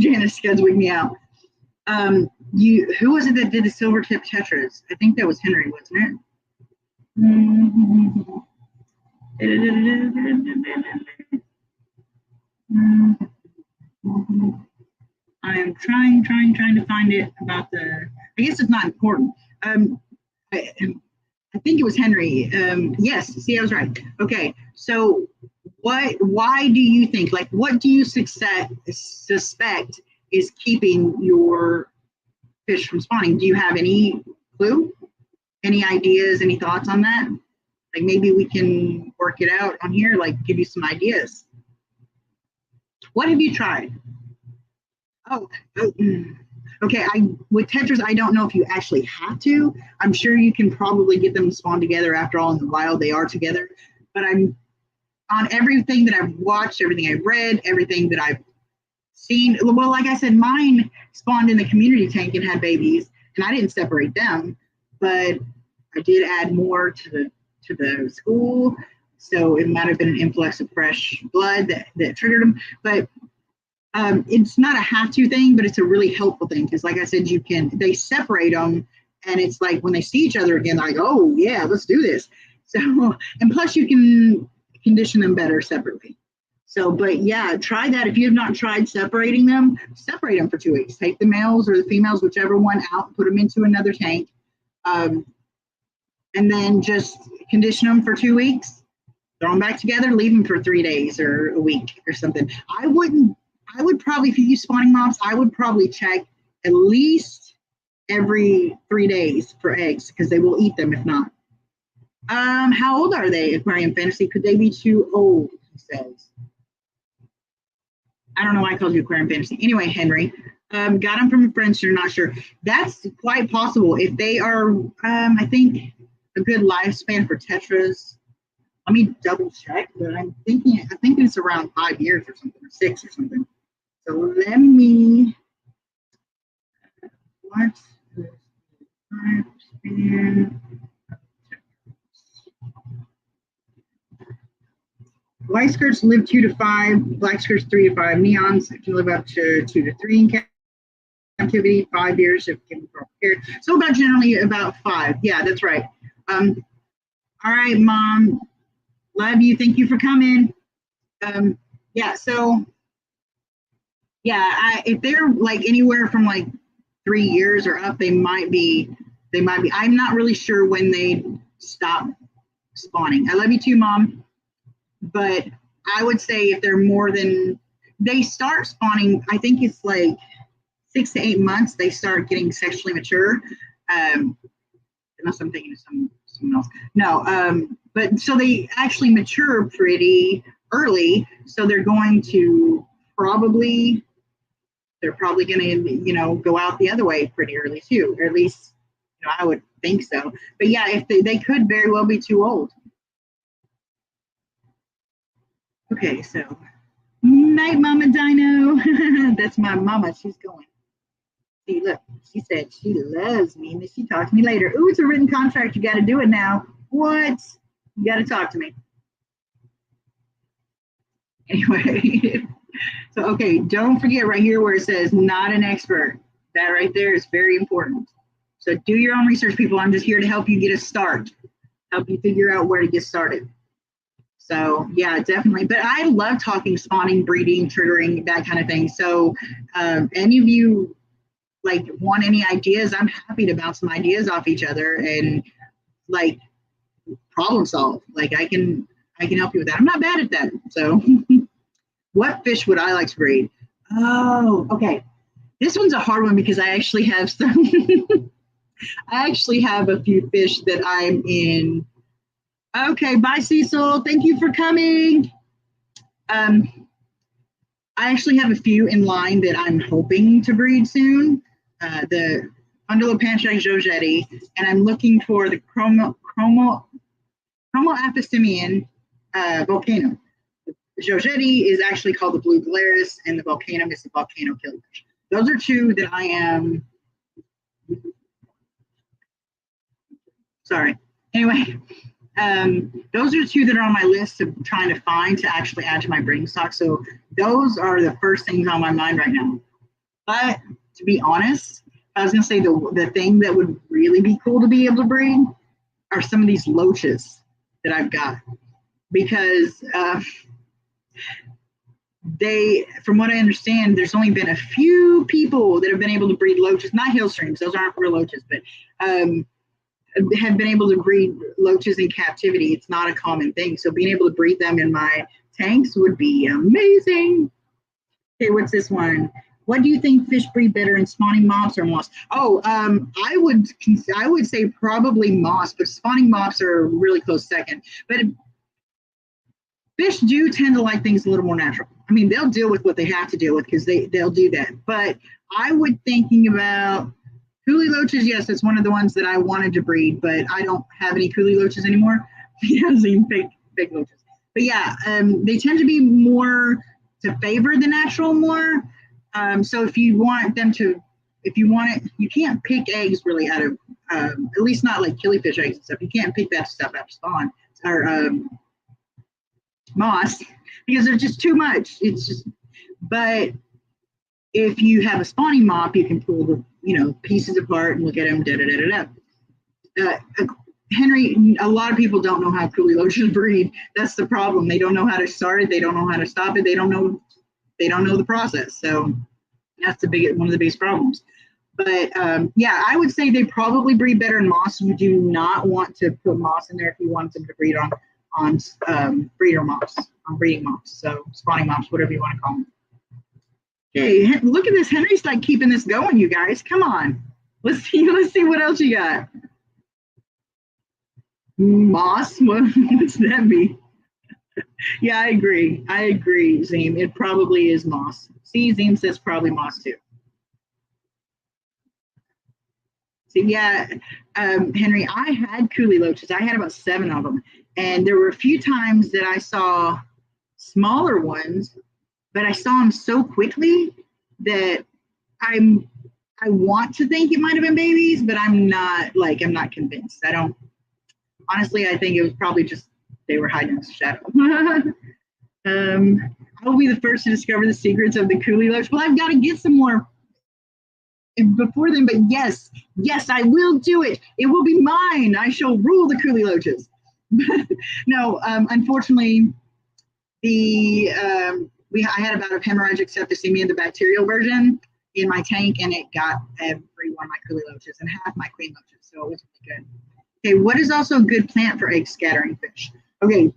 Janice scheduling me out. Who was it that did the silver tip tetras? I think that was Henry, wasn't it? I am trying to find it about the. I guess it's not important. I think it was Henry. Yes, see, I was right. Okay, so why do you think, like, what do you suspect is keeping your fish from spawning? Do you have any clue? Any ideas, any thoughts on that? Like maybe we can work it out on here, like give you some ideas. What have you tried? Oh, okay. With tetras, I don't know if you actually have to. I'm sure you can probably get them to spawn together. After all, in the wild, they are together. But I'm on everything that I've watched, everything I've read, everything that I've seen. Well, like I said, mine spawned in the community tank and had babies, and I didn't separate them, but I did add more to the school. So it might have been an influx of fresh blood that triggered them. But it's not a have to thing, but it's a really helpful thing because, like I said, they separate them, and it's like when they see each other again, they're like, oh yeah, let's do this. So, and plus you can condition them better separately. So, but yeah, try that. If you have not tried separating them, separate them for 2 weeks. Take the males or the females, whichever one, out, put them into another tank, and then just condition them for 2 weeks. Throw them back together, leave them for 3 days or a week or something. I would probably, if you use spawning mops, I would probably check at least every 3 days for eggs because they will eat them if not. How old are they, Aquarium Fantasy? Could they be too old, he says. I don't know why I called you Aquarium Fantasy. Anyway, Henry, got them from a friend, so you're not sure. That's quite possible. If they are, I think, a good lifespan for tetras. Let me double check, but I think it's around 5 years or something, or 6 or something. So let me, what's the lifespan? White skirts live 2 to 5, black skirts 3 to 5. Neons can live up to 2 to 3 in captivity, 5 years if given proper care. So about generally about 5. Yeah, that's right. All right, Mom. Love you. Thank you for coming. Yeah, so yeah, if they're like anywhere from like 3 years or up, they might be. I'm not really sure when they stop spawning. I love you too, Mom. But I would say if they're more than, they start spawning, I think it's like 6 to 8 months, they start getting sexually mature. Unless I'm thinking of someone else. No, but so they actually mature pretty early. So they're probably going to, go out the other way pretty early too, or at least, I would think so. But yeah, if they could very well be too old. Okay, so night, Mama Dino. That's my mama. She's going. See, look, she said she loves me, and then she talked to me later. Ooh, it's a written contract. You got to do it now. What? You got to talk to me. Anyway, so okay, don't forget right here where it says not an expert. That right there is very important. So do your own research, people. I'm just here to help you get a start, help you figure out where to get started. So yeah, definitely. But I love talking spawning, breeding, triggering, that kind of thing. So any of you like want any ideas, I'm happy to bounce some ideas off each other and like problem solve. Like I can help you with that. I'm not bad at that. So what fish would I like to breed? Oh, okay. This one's a hard one because I actually have some I actually have a few fish that I'm in. Okay, bye Cecil. Thank you for coming. I actually have a few in line that I'm hoping to breed soon. Undulopanchae jojetti, and I'm looking for the chromoaphistimian volcano. The jojetti is actually called the blue glarus, and the volcanum is the volcano killifish. Those are two that I am. Sorry. Anyway, those are two that are on my list of trying to find to actually add to my breeding stock. So those are the first things on my mind right now. But to be honest, I was gonna say the thing that would really be cool to be able to breed are some of these loaches that I've got, because from what I understand, there's only been a few people that have been able to breed loaches, not hill streams, those aren't real loaches, but have been able to breed loaches in captivity. It's not a common thing. So being able to breed them in my tanks would be amazing. Okay, what's this one? What do you think fish breed better in spawning mops or moss? Oh, I would say probably moss, but spawning mops are a really close second. But fish do tend to like things a little more natural. I mean, they'll deal with what they have to deal with because they'll do that. But I would thinking about coolie loaches. Yes, it's one of the ones that I wanted to breed, but I don't have any coolie loaches anymore. Because even fake loaches. But yeah, they tend to be more to favor the natural more. So if you want it, you can't pick eggs really out of, at least not like killifish eggs and stuff. You can't pick that stuff out of spawn or moss because there's just too much. But if you have a spawning mop, you can pull the pieces apart and look at them. Henry, a lot of people don't know how coolie loaches breed. That's the problem. They don't know how to start it. They don't know how to stop it. They don't know the process. So that's one of the biggest problems. But yeah, I would say they probably breed better in moss. You do not want to put moss in there if you want them to breed on breeder mops, on breeding mops. So spawning mops, whatever you want to call them. Okay, look at this. Henry's like keeping this going, you guys. Come on. Let's see what else you got. Moss? What's that mean? Yeah, I agree, Zim. It probably is moss. See, Zim says probably moss too. So yeah, Henry, I had coolie loaches. I had about 7 of them. And there were a few times that I saw smaller ones, but I saw them so quickly that I want to think it might have been babies, but I'm not convinced. Honestly, I think it was probably just they were hiding in the shadow. I will be the first to discover the secrets of the coolie loach. Well, I've got to get some more before then, but yes, I will do it. It will be mine. I shall rule the coolie loaches. No, unfortunately, I had a bout of hemorrhagic septicemia, the bacterial version, in my tank, and it got every one of my coolie loaches and half my queen loaches, so it was really good. Okay, what is also a good plant for egg scattering fish? Okay,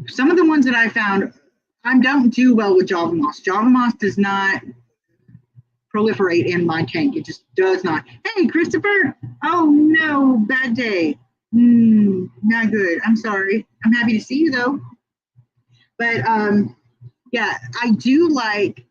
some of the ones that I found, I don't do well with Java moss. Java moss does not proliferate in my tank. It just does not. Hey, Christopher. Oh no, bad day. Not good. I'm sorry. I'm happy to see you though. But yeah, I do like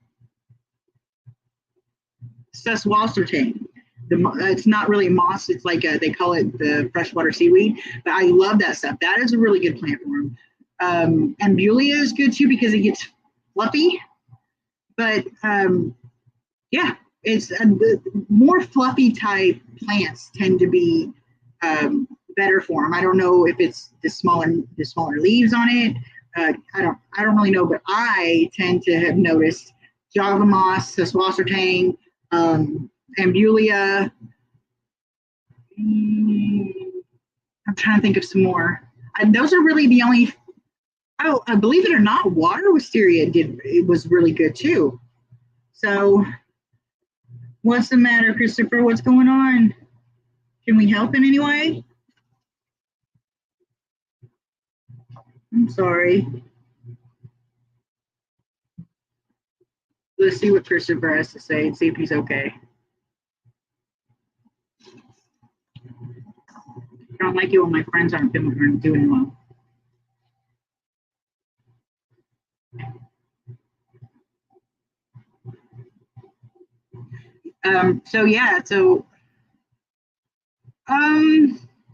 Seswalsertane. It's not really moss. It's like they call it the freshwater seaweed. But I love that stuff. That is a really good plant form. Ambulia is good too because it gets fluffy. But yeah, it's the more fluffy type plants tend to be better for them. I don't know if it's the smaller leaves on it. I don't really know, but I tend to have noticed Java moss, Seswalsertane, Ambulia. I'm trying to think of some more. And those are really the only. Oh, believe it or not, water wisteria was really good too. So, what's the matter, Christopher? What's going on? Can we help in any way? I'm sorry. Let's see what Christopher has to say and see if he's okay. I don't like it when my friends aren't doing well. So yeah,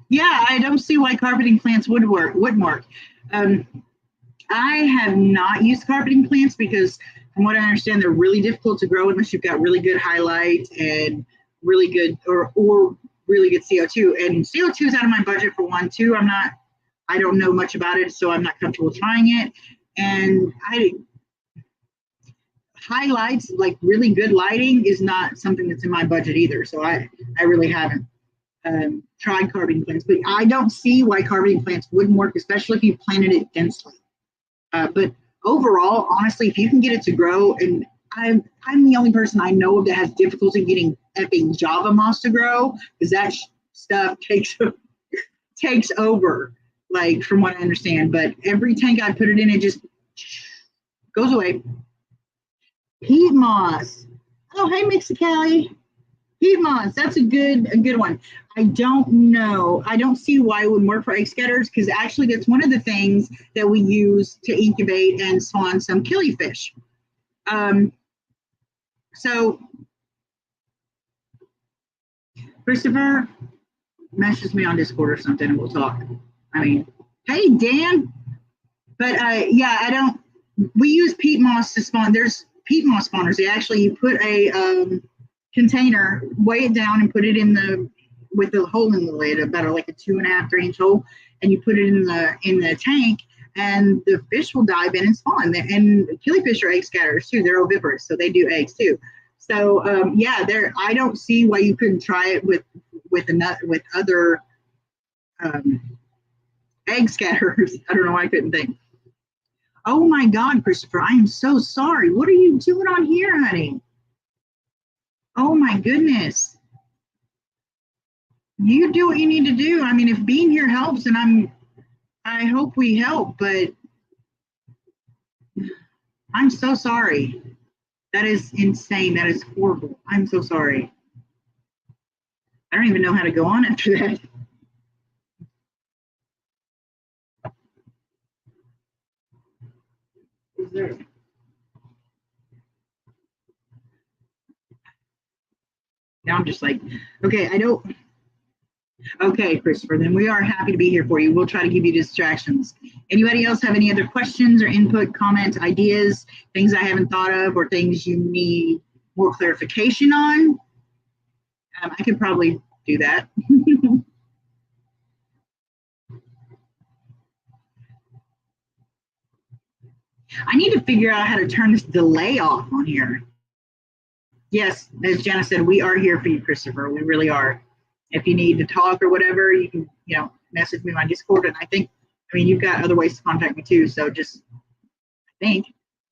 yeah, I don't see why carpeting plants wouldn't work. Um, I have not used carpeting plants because, from what I understand, they're really difficult to grow unless you've got really good highlight and really good or really good CO2. And CO2 is out of my budget for one. Two, I don't know much about it, so I'm not comfortable trying it. And I highlights, like really good lighting, is not something that's in my budget either. So I really haven't tried carpeting plants, but I don't see why carpeting plants wouldn't work, especially if you planted it densely. But overall, honestly, if you can get it to grow, and I'm the only person I know of that has difficulty getting epic Java moss to grow, because that stuff takes over, like from what I understand. But every tank I put it in, it just goes away. Peat moss. Oh, hey, Mexicali. Peat moss. That's a good one. I don't know. I don't see why it would work for egg scatters because actually that's one of the things that we use to incubate and spawn some killifish. Um, so Christopher messages me on Discord or something and we'll talk. I mean, hey Dan. But yeah, I don't. We use peat moss to spawn. There's peat moss spawners. They actually you put a container, weigh it down, and put it in the with the hole in the lid, about like a 2.5, 3 inch hole, and you put it in the tank, and the fish will dive in and spawn. And killifish are egg scatterers too. They're oviparous, so they do eggs too. So yeah, there. I don't see why you couldn't try it with other um, egg scatterers. I don't know why I couldn't think. Oh my God, Christopher, I am so sorry. What are you doing on here, honey? Oh my goodness. You do what you need to do. I mean, if being here helps, and I hope we help, but I'm so sorry. That is insane. That is horrible. I'm so sorry. I don't even know how to go on after that. Now I'm just like, okay, I don't. Okay, Christopher, then we are happy to be here for you. We'll try to give you distractions. Anybody else have any other questions or input, comments, ideas, things I haven't thought of, or things you need more clarification on? I could probably do that. I need to figure out how to turn this delay off on here. Yes, as Jenna said, we are here for you, Christopher. We really are. If you need to talk or whatever, you can, message me on Discord. And I mean, you've got other ways to contact me too. So just, I think,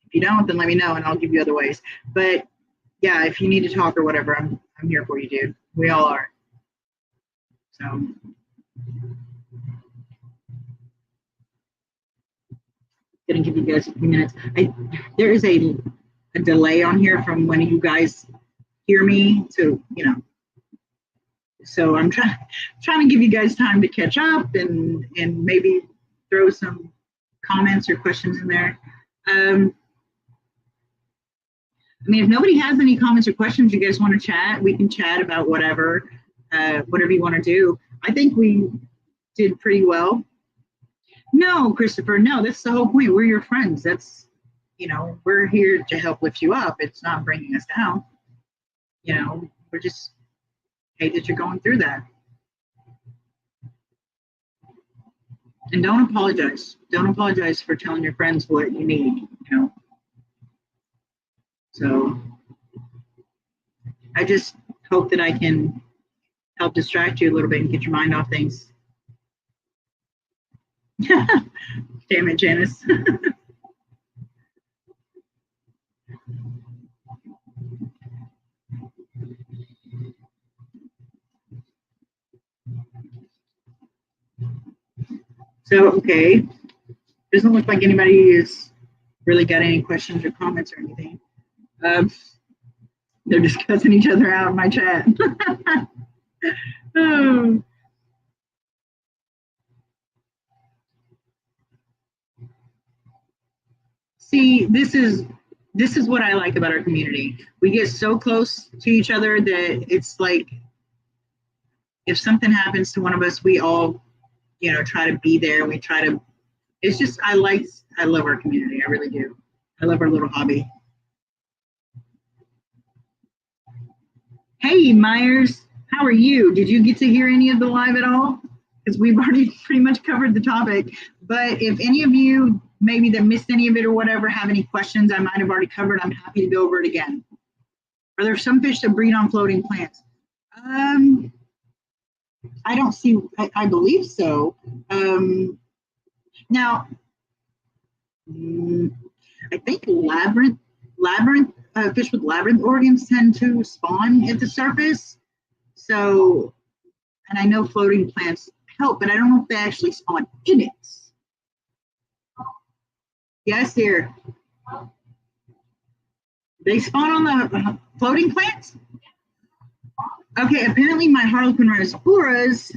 if you don't, then let me know and I'll give you other ways. But yeah, if you need to talk or whatever, I'm here for you, dude. We all are. So gonna give you guys a few minutes. There is a delay on here from when you guys hear me to, so I'm trying to give you guys time to catch up and maybe throw some comments or questions in there. I mean, if nobody has any comments or questions, you guys want to chat, we can chat about whatever you want to do. I think we did pretty well. No, Christopher, no, that's the whole point. We're your friends. We're here to help lift you up. It's not bringing us down. We're just hate that you're going through that. And don't apologize. Don't apologize for telling your friends what you need. So I just hope that I can help distract you a little bit and get your mind off things. Damn it, Janice. So, okay. Doesn't look like anybody has really got any questions or comments or anything. They're just cussing each other out in my chat. Oh. See, this is this is what I like about our community. We get so close to each other that it's like if something happens to one of us, we all, try to be there. We try to, it's just, I love our community. I really do. I love our little hobby. Hey, Myers, how are you? Did you get to hear any of the live at all? Because we've already pretty much covered the topic. But if any of you maybe that missed any of it or whatever have any questions I might have already covered, I'm happy to go over it again. Are there some fish that breed on floating plants? I don't see, I believe so. Now, I think fish with labyrinth organs tend to spawn at the surface. So, and I know floating plants help, but I don't know if they actually spawn in it. Yes, dear. They spawn on the floating plants? Okay, apparently my Harlequin rhizosphoras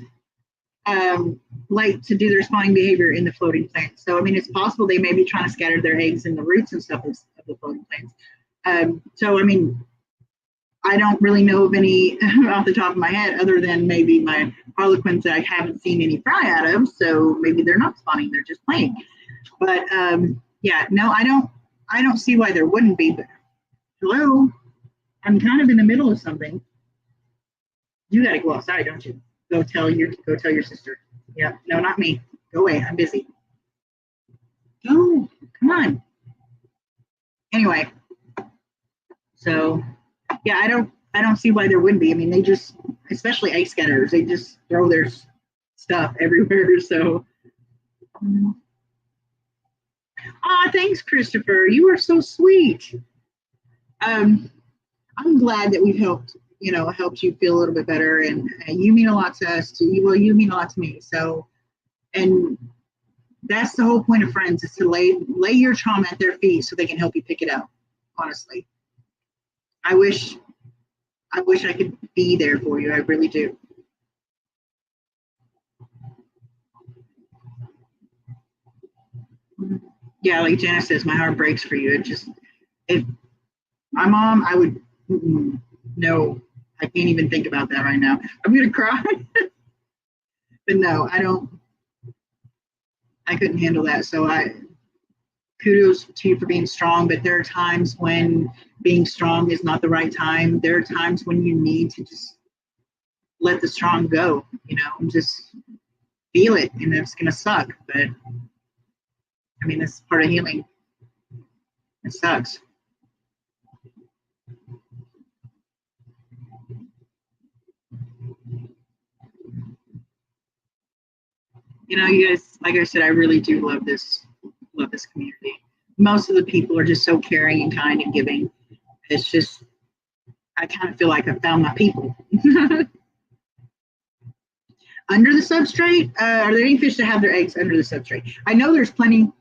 like to do their spawning behavior in the floating plants. So, I mean, it's possible they may be trying to scatter their eggs in the roots and stuff of the floating plants. So, I mean, I don't really know of any off the top of my head other than maybe my Harlequins that I haven't seen any fry out of. So maybe they're not spawning, they're just playing. But yeah, no, I don't see why there wouldn't be. But hello, I'm kind of in the middle of something. You got to go outside, don't you? Go tell your sister. Yeah, no, not me. Go away. I'm busy. Go. Come on. Anyway, so yeah, I don't see why there wouldn't be. I mean, they just, especially egg scatterers, they just throw their stuff everywhere. So, thanks, Christopher. You are so sweet. I'm glad that we've helped you feel a little bit better, and you mean a lot to us too. Well, you mean a lot to me. So, and that's the whole point of friends, is to lay your trauma at their feet so they can help you pick it up. Honestly, I wish I could be there for you. I really do. Yeah, like Janice says, my heart breaks for you. If my mom, I would, no, I can't even think about that right now. I'm gonna cry. But no, I couldn't handle that. So kudos to you for being strong, but there are times when being strong is not the right time. There are times when you need to just let the strong go, and just feel it, and it's gonna suck. But I mean, that's part of healing. It sucks. You guys, like I said, I really do love this community. Most of the people are just so caring and kind and giving. It's just, I kind of feel like I found my people. Under the substrate, are there any fish that have their eggs under the substrate? I know there's plenty.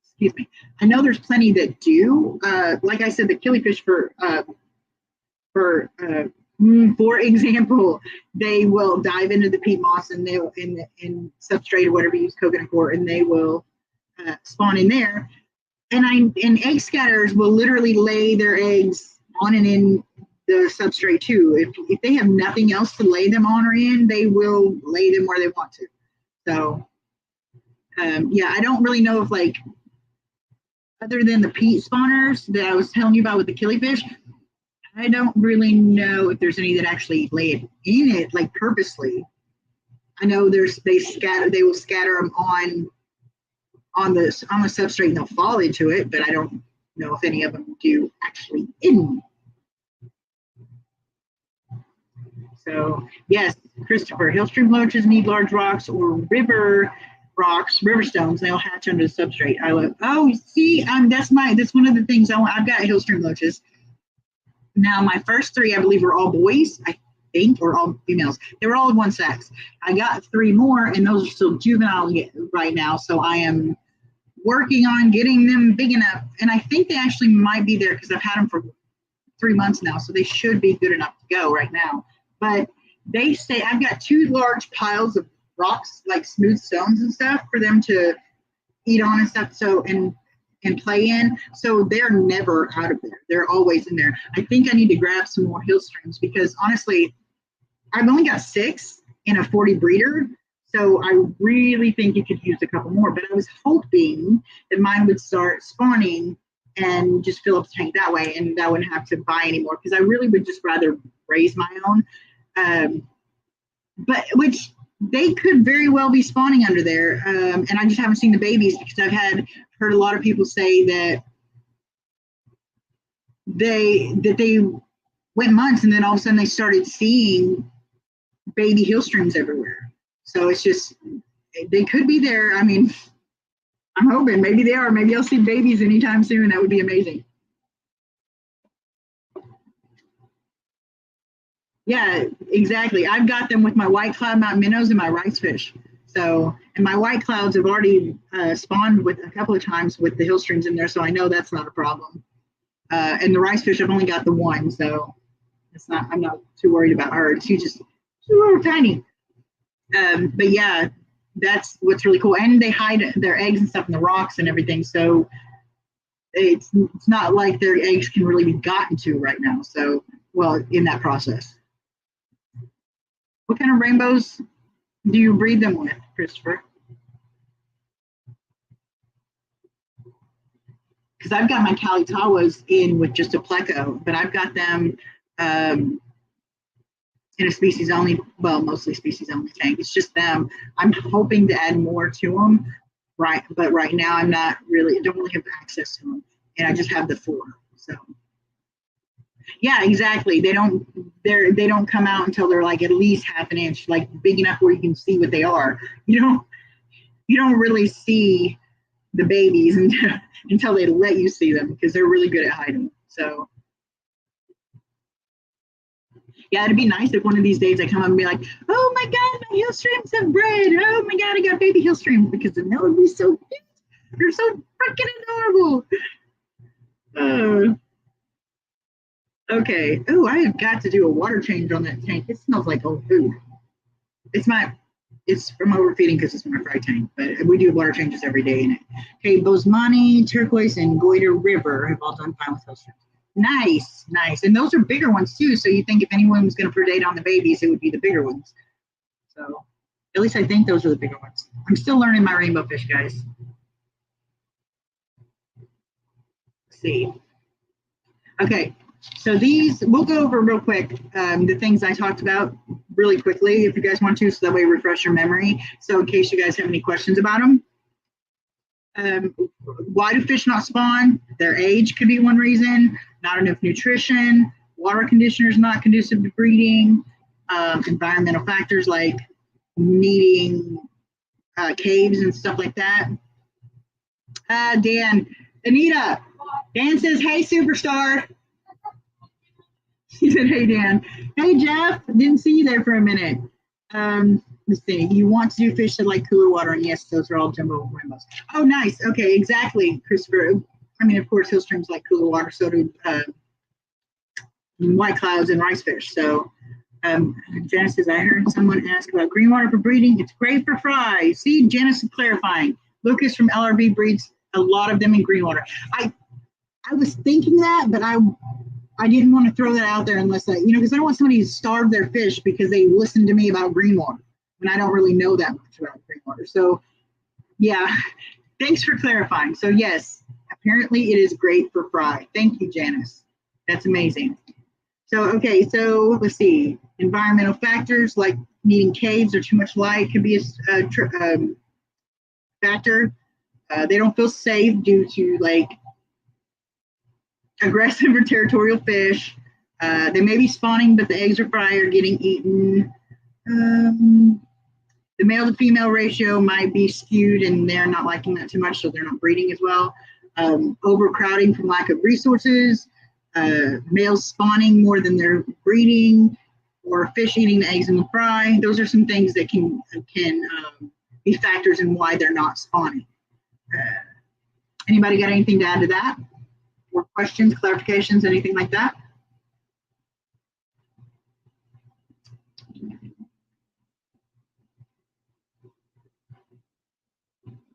Excuse me. I know there's plenty that do. Like I said, the killifish, for example, they will dive into the peat moss and they'll in substrate or whatever you use coconut for, and they will spawn in there. And egg scatterers will literally lay their eggs on and in the substrate too. If they have nothing else to lay them on or in, they will lay them where they want to. So yeah, I don't really know if, like, other than the peat spawners that I was telling you about with the killifish, I don't really know if there's any that actually lay it in it, like, purposely. I know they will scatter them on the substrate and they'll fall into it, but I don't know if any of them do actually in. So yes, Christopher, hillstream loaches need large rocks or river stones. They'll hatch under the substrate. That's one of the things I've got hillstream loaches. Now my first three, I believe, were all boys, I think, or all females. They were all in one sex. I got 3 more, and those are still juvenile right now. So I am working on getting them big enough, and I think they actually might be there because I've had them for 3 months now, so they should be good enough to go right now. But they say I've got 2 large piles of rocks, like smooth stones and stuff, for them to eat on and stuff. So, and and play in. So they're never out of there. They're always in there. I think I need to grab some more hill streams because honestly, I've only got 6 in a 40 breeder. So I really think you could use a couple more, but I was hoping that mine would start spawning and just fill up the tank that way, and I wouldn't have to buy anymore because I really would just rather raise my own. But which they could very well be spawning under there, and I just haven't seen the babies because I've heard a lot of people say that they went months and then all of a sudden they started seeing baby hill streams everywhere. So it's just they could be there. I mean, I'm hoping maybe they are. Maybe I'll see babies anytime soon. That would be amazing. Yeah, exactly. I've got them with my white cloud mountain minnows and my rice fish. So, and my white clouds have already spawned with a couple of times with the hill streams in there, so I know that's not a problem. And the rice fish, I've only got the one, so it's not. I'm not too worried about her. She's little tiny. But yeah, that's what's really cool. And they hide their eggs and stuff in the rocks and everything, so it's not like their eggs can really be gotten to right now. So, well, in that process. What kind of rainbows do you breed them with, Christopher? Because I've got my Calitawas in with just a pleco, but I've got them in a species only, well, mostly species only tank. It's just them. I'm hoping to add more to them, right? But right now I don't really have access to them, and I just have the 4. So. Yeah, exactly. They don't come out until they're like at least half an inch, like big enough where you can see what they are. You don't really see the babies until they let you see them because they're really good at hiding. So yeah, it'd be nice if one of these days I come up and be like, oh my God, my hill streams have bred. Oh my God, I got baby hill streams, because then that would be so cute. They're so freaking adorable. Okay. Oh, I have got to do a water change on that tank. It smells like old food. It's from overfeeding because it's my fry tank, but we do water changes every day in it. Okay, Bosemani, Turquoise, and Goiter River have all done fine with those streams. Nice, nice. And those are bigger ones too. So you think if anyone was going to predate on the babies, it would be the bigger ones. So at least I think those are the bigger ones. I'm still learning my rainbow fish, guys. Let's see. Okay, so these, we'll go over real quick the things I talked about really quickly if you guys want to, so that way refresh your memory. So in case you guys have any questions about them. Why do fish not spawn? Their age could be one reason, not enough nutrition, water conditioners not conducive to breeding, environmental factors like needing caves and stuff like that. Dan, Anita, Dan says, hey, superstar. He said, hey, Dan. Hey, Jeff, didn't see you there for a minute. Let's see, you want to do fish that like cooler water, and yes, those are all jumbo rainbows. Oh, nice. Okay, exactly, Christopher. I mean, of course, hill streams like cooler water, so do white clouds and rice fish. So Janice says, I heard someone ask about green water for breeding. It's great for fry. See, Janice is clarifying. Lucas from LRB breeds a lot of them in green water. I was thinking that, but I didn't want to throw that out there unless because I don't want somebody to starve their fish because they listened to me about green water, and I don't really know that much about green water. So yeah, thanks for clarifying. So yes, apparently it is great for fry. Thank you, Janice. That's amazing. So, okay, so let's see. Environmental factors like needing caves or too much light could be a factor. They don't feel safe due to like aggressive or territorial fish. They may be spawning, but the eggs are fry or getting eaten. The male to female ratio might be skewed and they're not liking that too much, so they're not breeding as well. Overcrowding from lack of resources, males spawning more than they're breeding, or fish eating the eggs in the fry. Those are some things that can be factors in why they're not spawning. Anybody got anything to add to that? More questions, clarifications, anything like that?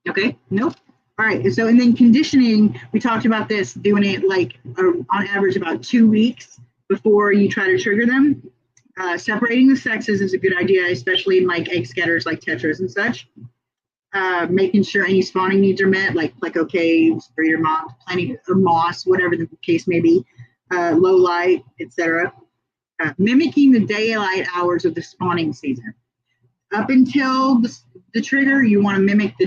Okay, nope. All right, and so and then conditioning, we talked about this, doing it like on average about 2 weeks before you try to trigger them. Separating the sexes is a good idea, especially in like egg scatters like tetras and such. Making sure any spawning needs are met, like pleco caves, breeder moss, plenty of moss, whatever the case may be, low light, etc. Mimicking the daylight hours of the spawning season. Up until the trigger, you want to mimic the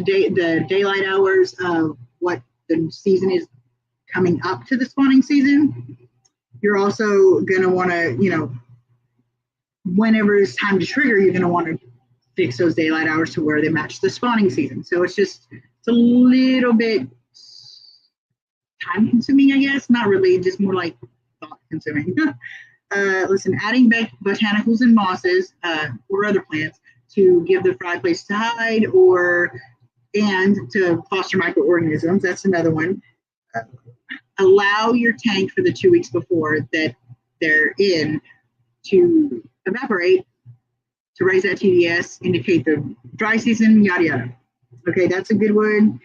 daylight hours of what the season is coming up to the spawning season. You're also going to want to, whenever it's time to trigger, you're going to want to fix those daylight hours to where they match the spawning season. So it's a little bit time consuming, I guess. Not really, just more like thought consuming. Listen, adding botanicals and mosses or other plants to give the fry place to hide and to foster microorganisms. That's another one. Allow your tank for the 2 weeks before that they're in to evaporate, to raise that TDS, indicate the dry season, yada yada. Okay, that's a good one.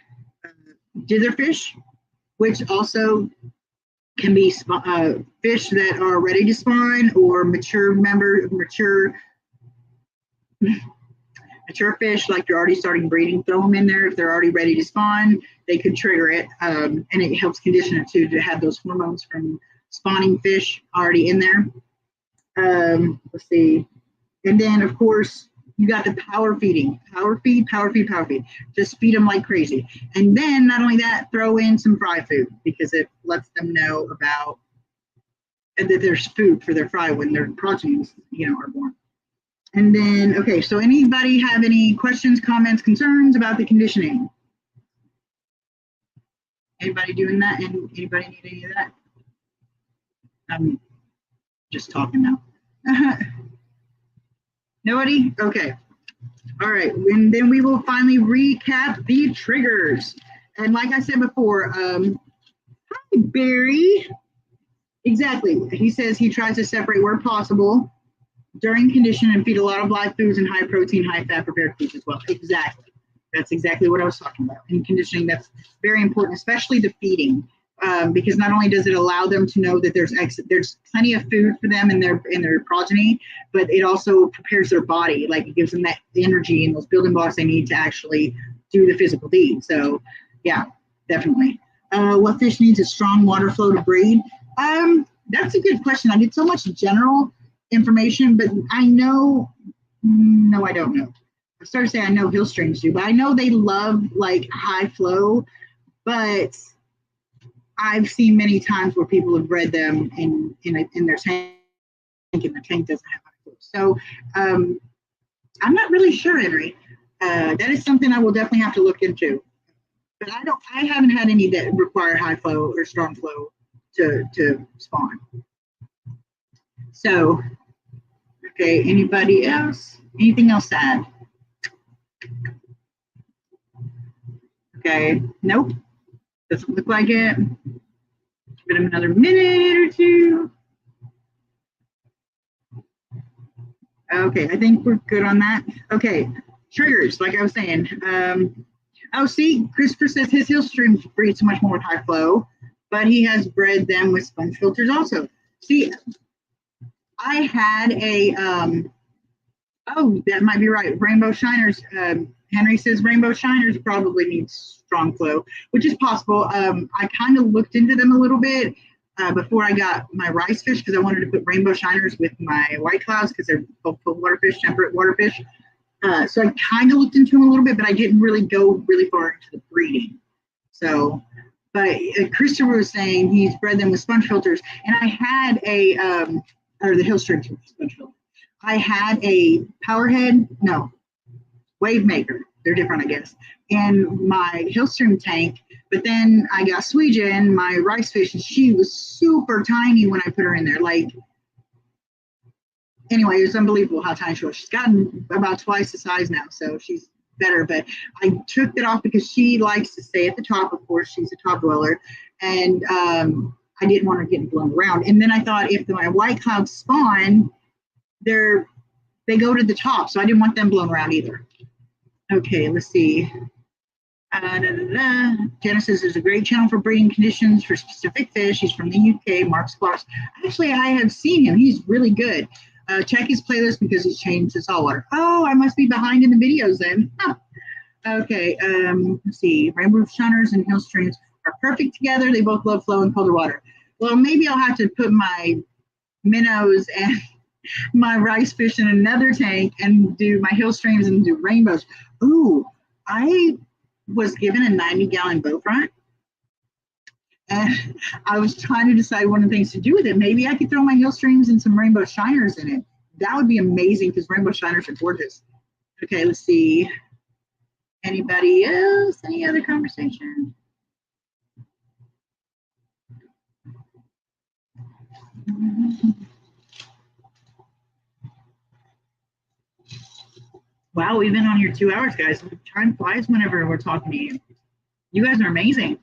Ditherfish, which also can be fish that are ready to spawn or mature fish, like you're already starting breeding, throw them in there. If they're already ready to spawn, they could trigger it, and it helps condition it too, to have those hormones from spawning fish already in there. Let's see. And then, of course, you got the power feeding. Power feed. Just feed them like crazy. And then, not only that, throw in some fry food, because it lets them know about that there's food for their fry when their progenies, are born. And then, okay, so anybody have any questions, comments, concerns about the conditioning? Anybody doing that? And anybody need any of that? I'm just talking now. Nobody? Okay. All right. And then we will finally recap the triggers. And like I said before, hi, Barry. Exactly. He says he tries to separate where possible during condition and feed a lot of live foods and high protein, high fat prepared foods as well. Exactly. That's exactly what I was talking about. In conditioning, that's very important, especially the feeding, because not only does it allow them to know that there's plenty of food for them and their progeny, but it also prepares their body. Like, it gives them that energy and those building blocks they need to actually do the physical deed. So, yeah, definitely. What fish needs a strong water flow to breed? That's a good question. I did so much general information, but I know, no, I don't know. I started to say I know hill streams do, but I know they love like high flow, but I've seen many times where people have bred them in their tank, and the tank doesn't have high flow. So I'm not really sure, Henry. That is something I will definitely have to look into. But I haven't had any that require high flow or strong flow to spawn. So, okay, anybody else? Anything else to add? Okay, nope. Doesn't look like it. Give them another minute or two. Okay, I think we're good on that. Okay, triggers, like I was saying. Oh, see, Christopher says his hill streams breed so much more with high flow, but he has bred them with sponge filters also. See, I had a, oh, that might be right. Rainbow Shiners. Henry says Rainbow Shiners probably need strong flow, which is possible. I kind of looked into them a little bit before I got my rice fish, because I wanted to put Rainbow Shiners with my white clouds because they're both water fish, temperate water fish. So I kind of looked into them a little bit, but I didn't really go really far into the breeding. So, but Christopher was saying he's bred them with sponge filters, and I had a, or the hill streams with sponge filter. I had a wave maker. They're different, I guess, in my hillstream tank. But then I got Sweeja, my rice fish, and she was super tiny when I put her in there. Like, anyway, it was unbelievable how tiny she was. She's gotten about twice the size now, so she's better. But I took it off because she likes to stay at the top. Of course, she's a top dweller, and I didn't want her getting blown around. And then I thought, if my white clouds spawn, they go to the top, so I didn't want them blown around either. Okay, let's see. Genesis is a great channel for breeding conditions for specific fish. He's from the UK, Mark Sparks. Actually, I have seen him. He's really good. Check his playlist because he's changed his saltwater. Oh, I must be behind in the videos then. Huh. Okay, let's see. Rainbow shiners and hill streams are perfect together. They both love flow in colder water. Well, maybe I'll have to put my minnows and my rice fish in another tank and do my hill streams and do rainbows. Ooh, I was given a 90-gallon boat front, and I was trying to decide one of the things to do with it. Maybe I could throw my hill streams and some rainbow shiners in it. That would be amazing because rainbow shiners are gorgeous. Okay, let's see. Anybody else? Any other conversation? Wow, we've been on here 2 hours, guys. Time flies whenever we're talking to you. You guys are amazing.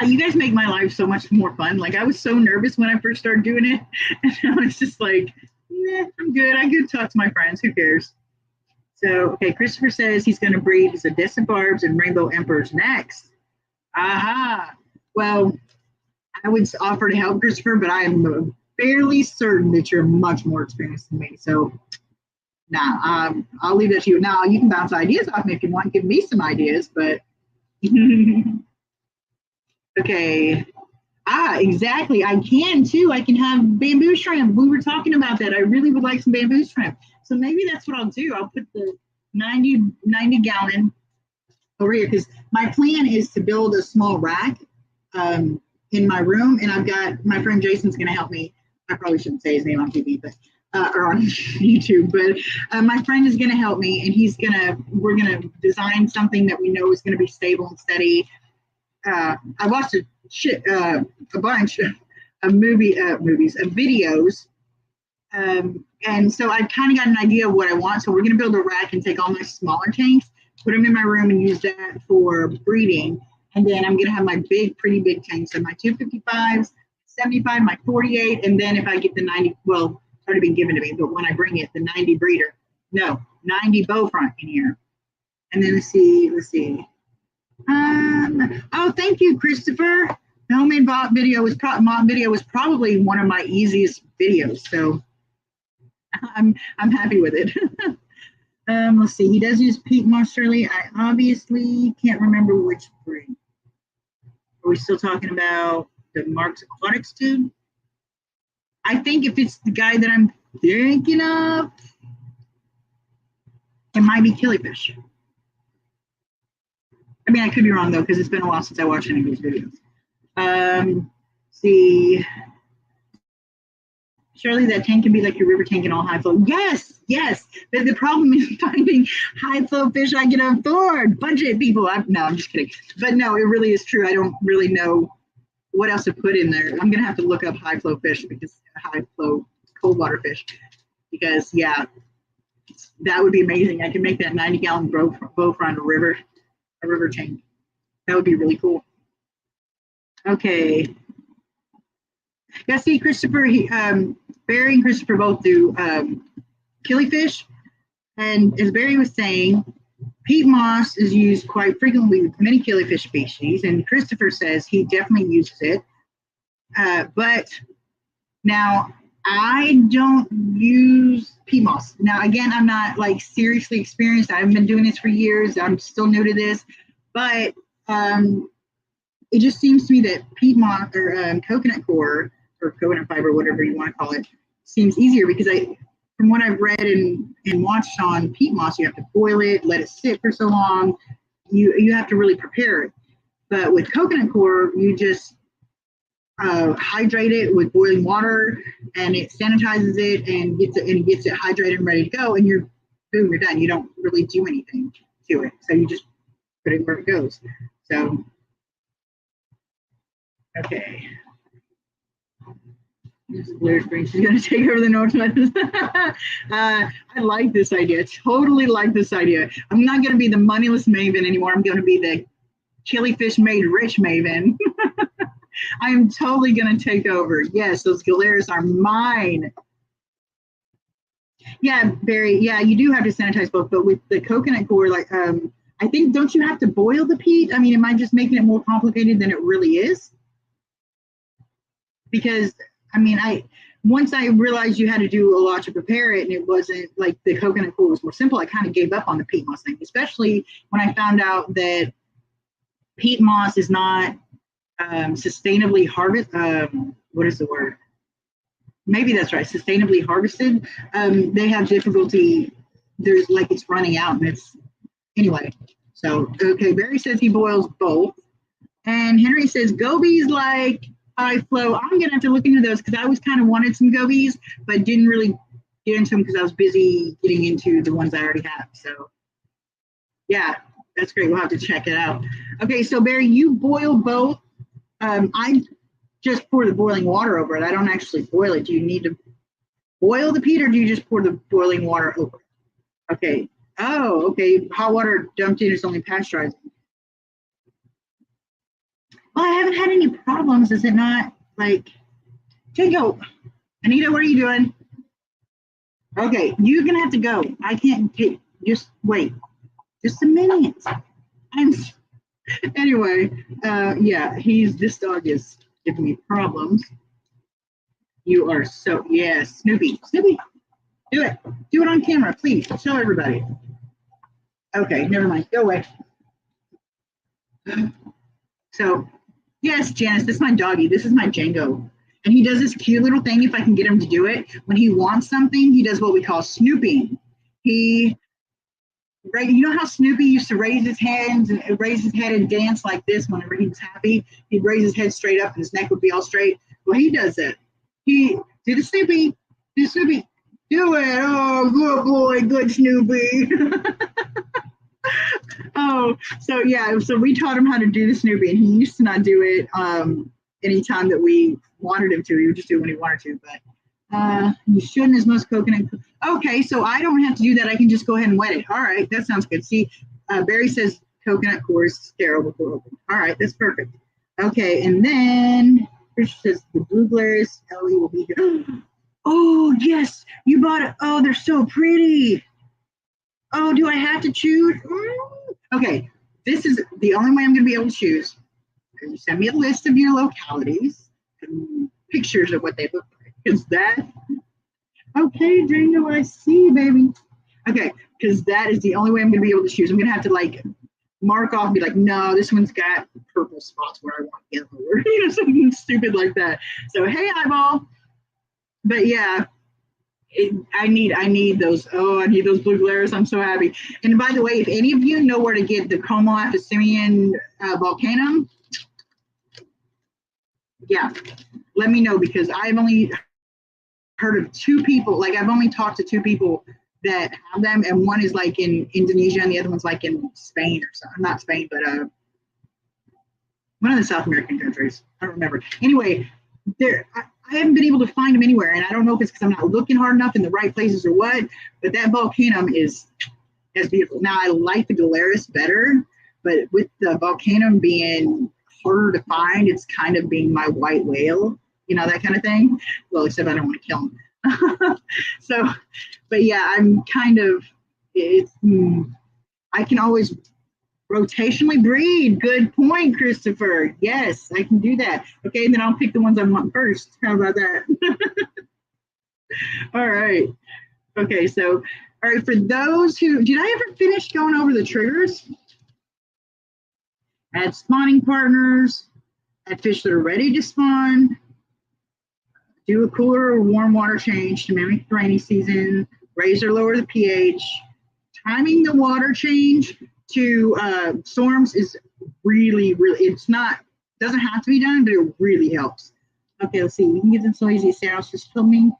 You guys make my life so much more fun. Like, I was so nervous when I first started doing it. And now it's just like, nah, I'm good. I could talk to my friends. Who cares? So, okay, Christopher says he's going to breed his Odessa barbs and rainbow emperors next. Aha. Well, I would offer to help, Christopher, but I am fairly certain that you're much more experienced than me. So, nah, I'll leave that to you. Now, you can bounce ideas off me if you want. Give me some ideas, but okay. Exactly. I can too. I can have bamboo shrimp. We were talking about that. I really would like some bamboo shrimp. So maybe that's what I'll do. I'll put the 90 gallon over here because my plan is to build a small rack in my room, and I've got my friend Jason's going to help me. I probably shouldn't say his name on TV, but or on YouTube, but my friend is going to help me, and we're going to design something that we know is going to be stable and steady. I watched a bunch of videos, and so I've kind of got an idea of what I want. So we're going to build a rack and take all my smaller tanks, put them in my room, and use that for breeding. And then I'm going to have my pretty big tanks, so my 255s, 75, my 48, and then if I get the 90, well, it's already been given to me, but when I bring it, the 90 breeder, no, 90 bow front in here. And then let's see. Oh, thank you, Christopher. The homemade mob video was probably one of my easiest videos, so I'm happy with it. Let's see. He does use peat moss, Shirley. I obviously can't remember which breed. Are we still talking about the Mark's Aquatics dude? I think if it's the guy that I'm thinking of, it might be killifish. I mean, I could be wrong though, because it's been a while since I watched any of these videos. See, surely that tank can be like your river tank and all high flow. Yes. But the problem is finding high flow fish I can afford. Budget people. No, I'm just kidding. But no, it really is true. I don't really know what else to put in there. I'm gonna have to look up high flow fish because high flow cold water fish. Because yeah, that would be amazing. I can make that 90-gallon bow front a river tank. That would be really cool. Okay. Yeah, see, Christopher, Barry and Christopher both do killifish. And as Barry was saying, peat moss is used quite frequently with many killifish species. And Christopher says he definitely uses it. But now I don't use peat moss. Now, again, I'm not like seriously experienced. I haven't been doing this for years. I'm still new to this. But it just seems to me that peat moss or coconut core or coconut fiber, whatever you want to call it, seems easier because from what I've read and watched on peat moss, you have to boil it, let it sit for so long. You have to really prepare it. But with coconut core, you just hydrate it with boiling water, and it sanitizes it and gets it hydrated and ready to go. And you're done. You don't really do anything to it, so you just put it where it goes. So, okay. Blair's brain. She's going to take over the notes methods. I like this idea. Totally like this idea. I'm not going to be the moneyless maven anymore. I'm going to be the killifish made rich maven. I am totally going to take over. Yes, those galeras are mine. Yeah, Barry. Yeah, you do have to sanitize both, but with the coconut core, like I think, don't you have to boil the peat? I mean, am I just making it more complicated than it really is? Because I mean, once I realized you had to do a lot to prepare it, and it wasn't like the coconut cool was more simple, I kind of gave up on the peat moss thing, especially when I found out that peat moss is not sustainably harvested. What is the word? Maybe that's right. Sustainably harvested. They have difficulty. There's like it's running out, and it's anyway. So okay, Barry says he boils both, and Henry says gobies like high flow. I'm gonna have to look into those because I always kind of wanted some gobies, but didn't really get into them because I was busy getting into the ones I already have. So yeah, that's great. We'll have to check it out. Okay, so Barry, you boil both. I just pour the boiling water over it. I don't actually boil it. Do you need to boil the peat, or do you just pour the boiling water over it? Okay. Oh, okay. Hot water dumped in is only pasteurizing. Well, I haven't had any problems. Is it not like, Jacob, Anita, what are you doing? Okay, you're gonna have to go. I can't take, just wait, just a minute. Anyway, yeah, this dog is giving me problems. You are so, yes, Snoopy, do it on camera, please, show everybody. Okay, never mind, go away. So, yes, Janice, this is my doggy, this is my Django. And he does this cute little thing, if I can get him to do it. When he wants something, he does what we call snooping. Right, you know how Snoopy used to raise his hands and raise his head and dance like this whenever he was happy? He'd raise his head straight up and his neck would be all straight. Well, he does that. He do the Snoopy, do it. Oh, good boy, good Snoopy. Oh, so yeah, so we taught him how to do the Snoopy, and he used to not do it anytime that we wanted him to. He would just do it when he wanted to, but you shouldn't as most coconut. Okay, so I don't have to do that. I can just go ahead and wet it. All right, that sounds good. See, Barry says coconut cores sterile before open. All right, that's perfect. Okay, and then Trish says the blue glares, Ellie will be here. Oh, yes, you bought it. Oh, they're so pretty. Oh, do I have to choose? Okay, this is the only way I'm going to be able to choose. You send me a list of your localities and pictures of what they look like. Is that okay, Django? I see, baby. Okay, because that is the only way I'm going to be able to choose. I'm going to have to like mark off and be like, no, this one's got purple spots where I want yellow, or something stupid like that. So hey, eyeball. But yeah, I need those. Oh, I need those blue glares. I'm so happy. And by the way, if any of you know where to get the Como Aphysemian volcanum, yeah, let me know, because I've only heard of 2 people. Like I've only talked to 2 people that have them, and one is like in Indonesia, and the other one's like in Spain or something. Not Spain, but one of the South American countries. I don't remember. Anyway, I haven't been able to find them anywhere, and I don't know if it's because I'm not looking hard enough in the right places or what, but that volcanum is beautiful. Now, I like the Galeris better, but with the volcanum being harder to find, it's kind of being my white whale, that kind of thing. Well, except I don't want to kill him. So, but yeah, I'm kind of, I can always rotationally breed. Good point, Christopher. Yes, I can do that. Okay, and then I'll pick the ones I want first. How about that? All right. Okay, so, all right, for those who, did I ever finish going over the triggers? Add spawning partners, add fish that are ready to spawn, do a cooler or warm water change to mimic the rainy season, raise or lower the pH. Timing the water change to storms is really, it's not, doesn't have to be done, but it really helps. Okay, let's see. We can get them so easy. Sarah's just told me.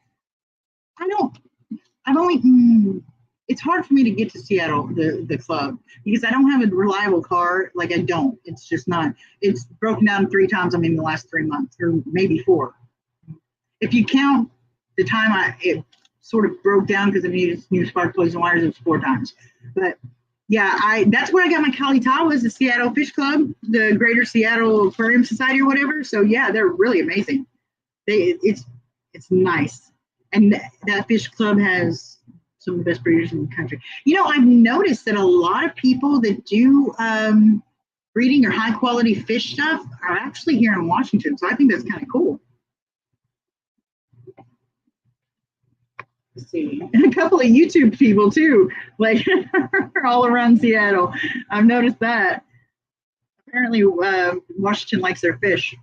It's hard for me to get to Seattle, the club, because I don't have a reliable car. Like I don't. It's just not. It's broken down 3 times. In the last 3 months, or maybe 4. If you count the time it sort of broke down because I needed new spark plugs and wires, it was 4 times. But yeah, that's where I got my Kalitawas, the Seattle Fish Club, the Greater Seattle Aquarium Society or whatever. So yeah, they're really amazing. It's nice, and that fish club has some of the best breeders in the country. You know, I've noticed that a lot of people that do breeding or high quality fish stuff are actually here in Washington. So I think that's kind of cool. Let's see, and a couple of YouTube people too, like all around Seattle. I've noticed that. Apparently, Washington likes their fish,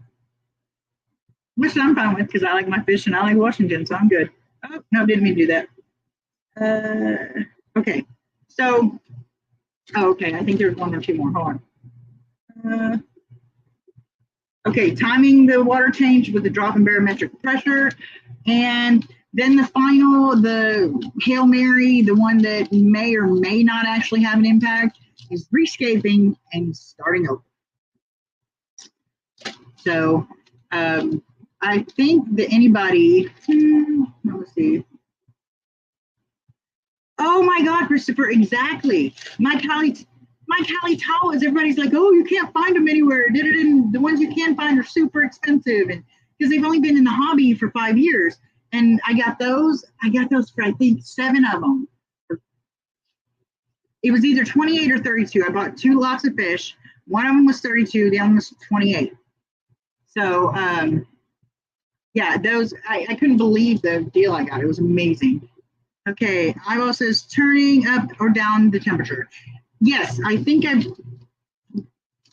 which I'm fine with because I like my fish and I like Washington, so I'm good. Oh, no, didn't mean to do that. Okay, so, okay, I think there's one or two more. Hold on. Okay, timing the water change with the drop in barometric pressure. And then the final, the Hail Mary, the one that may or may not actually have an impact, is rescaping and starting over. So I think that anybody, let's see. Oh my God, Christopher, exactly. My Cali Tawas, everybody's like, oh, you can't find them anywhere. The ones you can find are super expensive, and because they've only been in the hobby for 5 years. And I got those for I think 7 of them. It was either 28 or 32. I bought 2 lots of fish. One of them was 32, the other one was 28. So yeah, those I couldn't believe the deal I got. It was amazing. Okay, Ivo says turning up or down the temperature. Yes, I think I've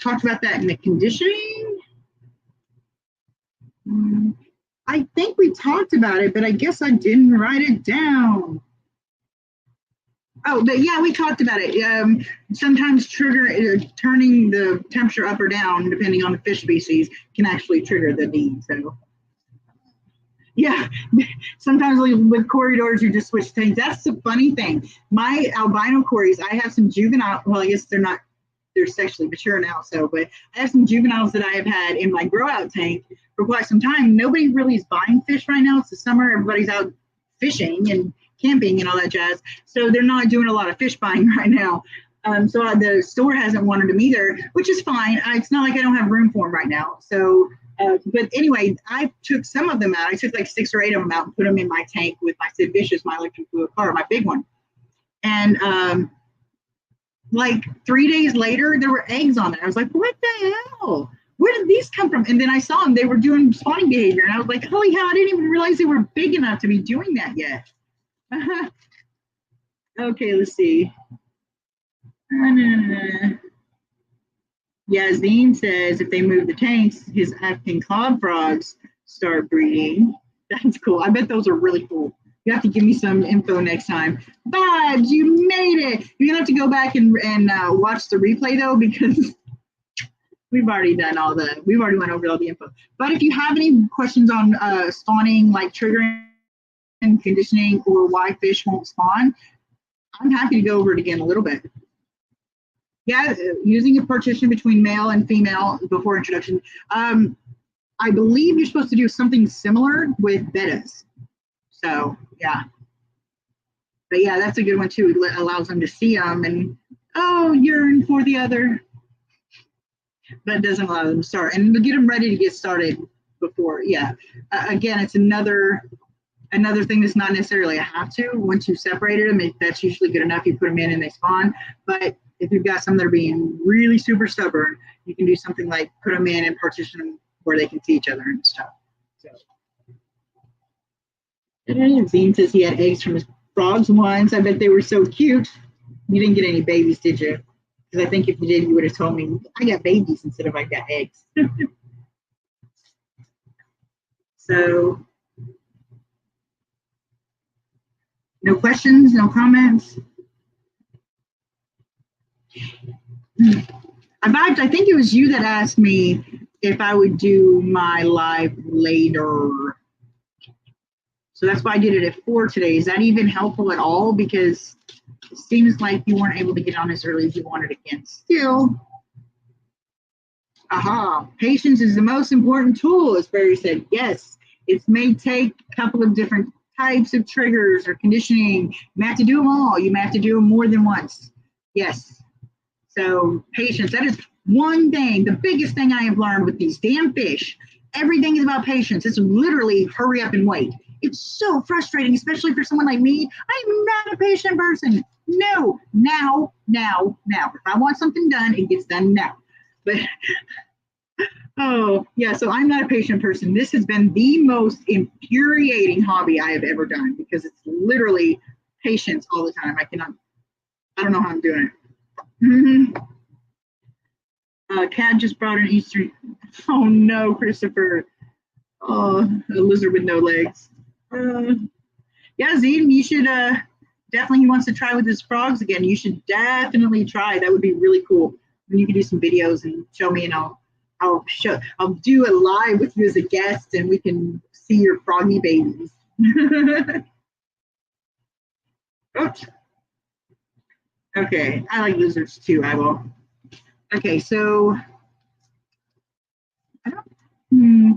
talked about that in the conditioning. I think we talked about it, but I guess I didn't write it down. Oh, but yeah, we talked about it. Sometimes turning the temperature up or down, depending on the fish species, can actually trigger the need. So, yeah, sometimes with corridors, you just switch things. That's the funny thing. My albino cories, I have some juvenile. Well, I guess they're sexually mature now. So, but I have some juveniles that I have had in my grow out tank for quite some time. Nobody really is buying fish right now. It's the summer. Everybody's out fishing and camping and all that jazz. So they're not doing a lot of fish buying right now. So the store hasn't wanted them either, which is fine. It's not like I don't have room for them right now. So, but anyway, I took some of them out. I took like 6 or 8 of them out and put them in my tank with my Sid Vicious, my electric fluid car, my big one. And like 3 days later, there were eggs on there. I was like, what the hell? Where did these come from? And then I saw them. They were doing spawning behavior. And I was like, holy hell, I didn't even realize they were big enough to be doing that yet. Okay, let's see. Yeah, Zine says if they move the tanks, his African cloud frogs start breeding. That's cool. I bet those are really cool. You have to give me some info next time. Vibes, you made it. You're gonna have to go back and watch the replay though, because we've already went over all the info. But if you have any questions on spawning, like triggering and conditioning, or why fish won't spawn, I'm happy to go over it again a little bit. Yeah, using a partition between male and female before introduction. I believe you're supposed to do something similar with bettas. So yeah, but yeah, that's a good one too. It allows them to see them and yearn for the other, but it doesn't allow them to start and get them ready to get started before. Yeah, again, it's another thing that's not necessarily a have to. Once you've separated them, that's usually good enough. You put them in and they spawn. But if you've got some that are being really super stubborn, you can do something like put them in and partition them where they can see each other and stuff. So. And Zine says he had eggs from his frogs once. I bet they were so cute. You didn't get any babies, did you? Because I think if you did, you would have told me I got babies instead of I got eggs. So, no questions, no comments. I think it was you that asked me if I would do my live later. So that's why I did it at 4 today. Is that even helpful at all? Because it seems like you weren't able to get on as early as you wanted again. Still, patience is the most important tool, as Barry said. Yes, it may take a couple of different types of triggers or conditioning. You may have to do them all. You may have to do them more than once. Yes. So patience, that is one thing, the biggest thing I have learned with these damn fish. Everything is about patience. It's literally hurry up and wait. It's so frustrating, especially for someone like me. I'm not a patient person. No, now. If I want something done, it gets done now. But oh, yeah, so I'm not a patient person. This has been the most infuriating hobby I have ever done because it's literally patience all the time. I don't know how I'm doing it. Cat just brought an Easter. Oh no, Christopher. Oh, a lizard with no legs. Yeah, Zeke, you should definitely, he wants to try with his frogs again. You should definitely try. That would be really cool. And you can do some videos and show me, and I'll do it live with you as a guest, and we can see your froggy babies. Oops. Okay, I like lizards too. I will. Okay, so okay,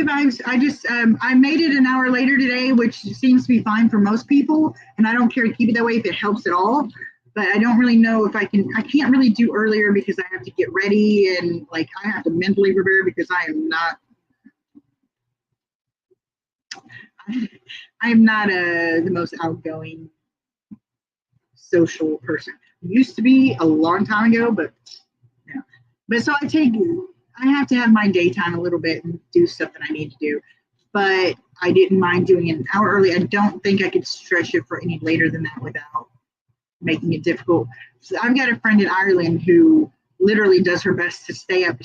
vibes. I just I made it an hour later today, which seems to be fine for most people, and I don't care to keep it that way if it helps at all. But I don't really know if I can't really do earlier because I have to get ready and like I have to mentally prepare because I am not the most outgoing social person. Used to be a long time ago, but yeah. But so I have to have my daytime a little bit and do stuff that I need to do. But I didn't mind doing it an hour early. I don't think I could stretch it for any later than that without making it difficult. So I've got a friend in Ireland who literally does her best to stay up.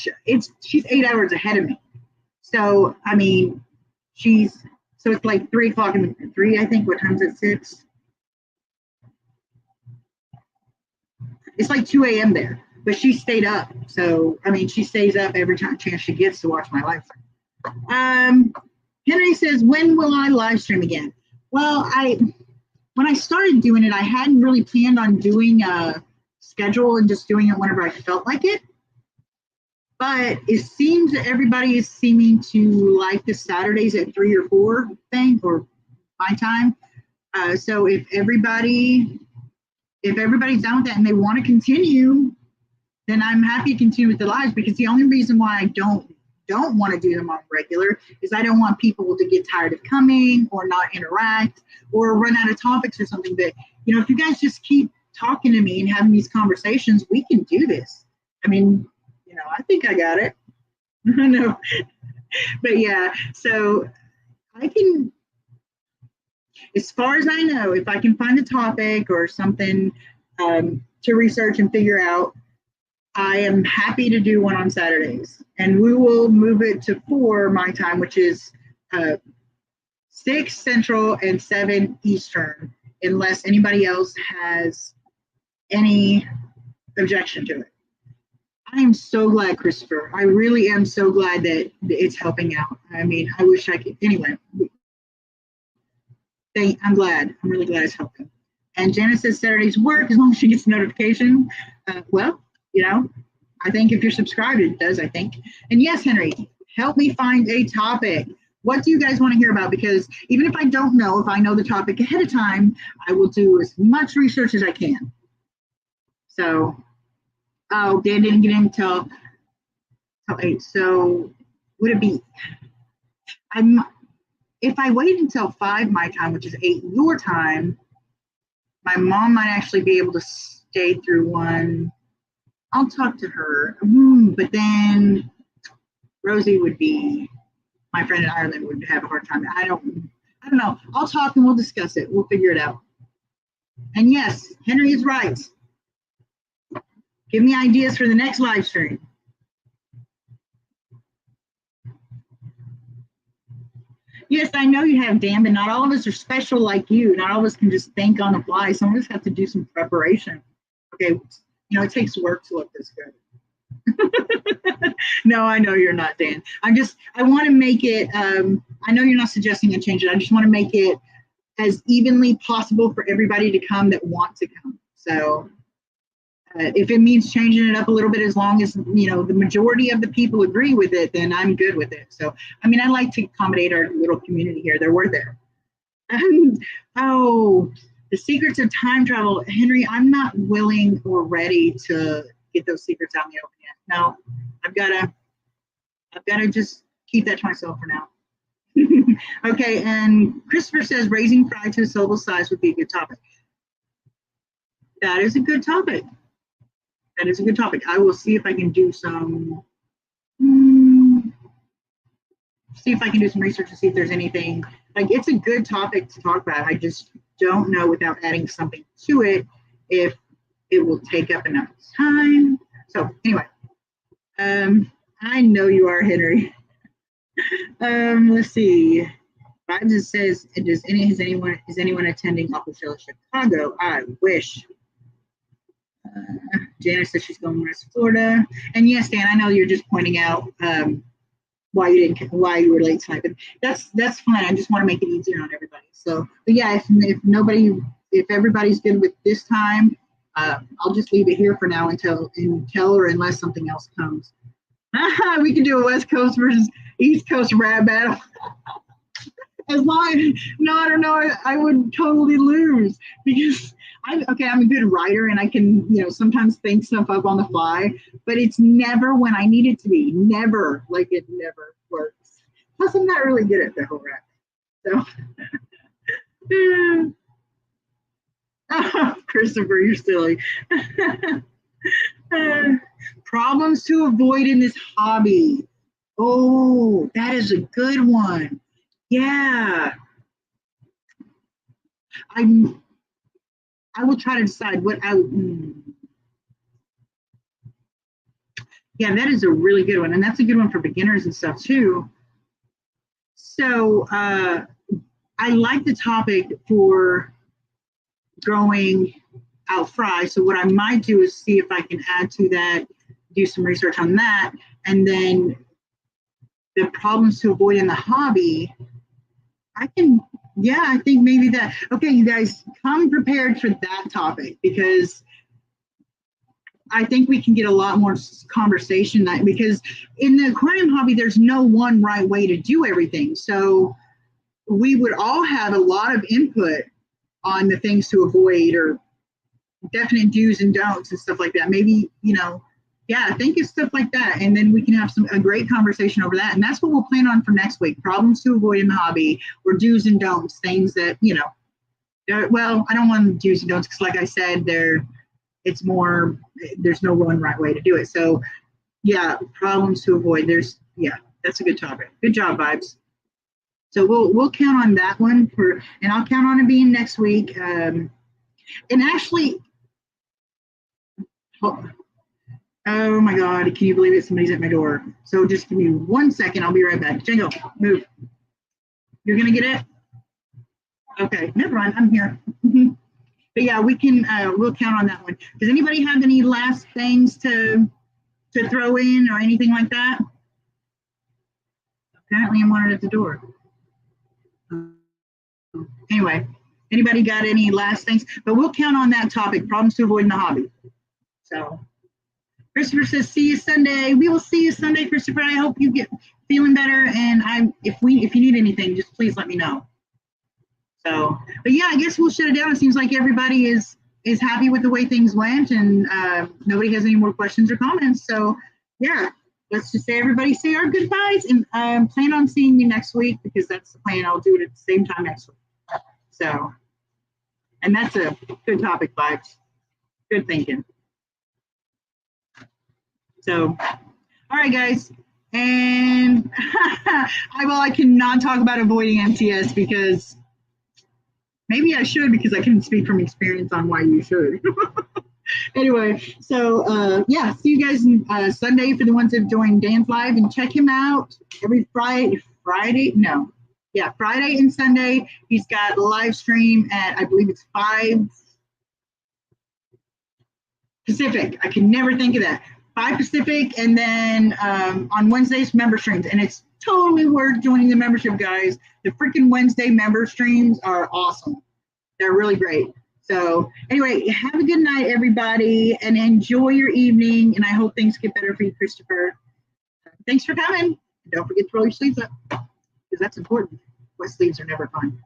She's 8 hours ahead of me. So I mean, so it's like 3 o'clock in the 3. I think what time's it? 6. It's like 2 a.m. there, but she stayed up. So I mean, she stays up every chance she gets to watch my live stream. Henry says, when will I live stream again? Well, when I started doing it, I hadn't really planned on doing a schedule and just doing it whenever I felt like it. But it seems that everybody is seeming to like the Saturdays at 3 or 4 thing, or my time. So if everybody's down with that and they want to continue, then I'm happy to continue with the lives, because the only reason why I don't want to do them on regular is I don't want people to get tired of coming or not interact or run out of topics or something. But if you guys just keep talking to me and having these conversations, we can do this. I mean, I think I got it. No, but yeah, so I can, as far as I know, if I can find a topic or something to research and figure out, I am happy to do one on Saturdays, and we will move it to 4 my time, which is 6 Central and 7 Eastern, unless anybody else has any objection to it. I am so glad, Christopher. I really am so glad that it's helping out. I mean, I wish I could. Anyway, I'm glad. I'm really glad it's helping. And Janice says Saturdays work as long as she gets a notification. Well, I think if you're subscribed, it does, I think. And yes, Henry, help me find a topic. What do you guys want to hear about? Because even if I don't know, if I know the topic ahead of time, I will do as much research as I can. So, oh, Dan didn't get in till 8. So would it be, if I wait until 5 my time, which is 8 your time, my mom might actually be able to stay through one. I'll talk to her, but then Rosie would be, my friend in Ireland would have a hard time. I don't know. I'll talk and we'll discuss it. We'll figure it out. And yes, Henry is right. Give me ideas for the next live stream. Yes, I know you have, Dan, but not all of us are special like you. Not all of us can just think on the fly. Some of us have to do some preparation. Okay, it takes work to look this good. No, I know you're not, Dan. I want to make it, I know you're not suggesting I change it. I just want to make it as evenly possible for everybody to come that want to come. So if it means changing it up a little bit, as long as, the majority of the people agree with it, then I'm good with it. So, I mean, I like to accommodate our little community here. We're there. Oh, the secrets of time travel. Henry, I'm not willing or ready to get those secrets out in the open yet. No, I've got to just keep that to myself for now. Okay, and Christopher says raising pride to a syllable size would be a good topic. That is a good topic. That is a good topic. I will see if I can do some, see if I can do some research to see if there's anything, like it's a good topic to talk about. I just don't know without adding something to it if it will take up enough time. So anyway, I know you are, Henry. Let's see. Bob just says, is anyone attending Aquashella Chicago? I wish. Janice says she's going to West Florida. And yes, Dan, I know you're just pointing out why you were late tonight, but that's fine. I just want to make it easier on everybody. So, but yeah, if everybody's good with this time, I'll just leave it here for now until or unless something else comes. We can do a West Coast versus East Coast rap battle. As long no, I don't know. I would totally lose because I'm a good writer and I can, sometimes think stuff up on the fly, but it's never when I need it to be. Never, like it never works. Plus, I'm not really good at the whole rap. So, Christopher, you're silly. Problems to avoid in this hobby. Oh, that is a good one. Yeah. I will try to decide what yeah, that is a really good one. And that's a good one for beginners and stuff too. So I like the topic for growing out fry. So what I might do is see if I can add to that, do some research on that, and then the problems to avoid in the hobby. I think maybe that. Okay, you guys, come prepared for that topic because I think we can get a lot more conversation because in the aquarium hobby, there's no one right way to do everything. So we would all have a lot of input on the things to avoid or definite do's and don'ts and stuff like that. Maybe, think of stuff like that. And then we can have a great conversation over that. And that's what we'll plan on for next week. Problems to avoid in the hobby or do's and don'ts, things that, well, I don't want do's and don'ts because like I said, there's no one right way to do it. So yeah, problems to avoid. That's a good topic. Good job, Vibes. So we'll count on that one and I'll count on it being next week. And actually, oh my God, can you believe it? Somebody's at my door. So just give me 1 second. I'll be right back. Django, move. You're going to get it? Okay, never mind. I'm here. But yeah, we'll count on that one. Does anybody have any last things to throw in or anything like that? Apparently I'm wanted at the door. Anyway, anybody got any last things? But we'll count on that topic, problems to avoid in the hobby. So Christopher says, see you Sunday. We will see you Sunday, Christopher. I hope you get feeling better. And if you need anything, just please let me know. So, but yeah, I guess we'll shut it down. It seems like everybody is happy with the way things went and nobody has any more questions or comments. So yeah, let's just say everybody say our goodbyes and plan on seeing me next week because that's the plan. I'll do it at the same time next week. So, and that's a good topic, Vibes. Good thinking. So, all right, guys. And I cannot talk about avoiding MTS because maybe I should because I can speak from experience on why you should. Anyway, so yeah, see you guys Sunday for the ones that joined Dan's Live and check him out every Friday and Sunday. He's got a live stream at, I believe it's 5 Pacific. I can never think of that. 5 Pacific, and then on Wednesdays, member streams. And it's totally worth joining the membership, guys. The freaking Wednesday member streams are awesome. They're really great. So anyway, have a good night, everybody, and enjoy your evening. And I hope things get better for you, Christopher. Thanks for coming. Don't forget to roll your sleeves up because that's important. Wet sleeves are never fun.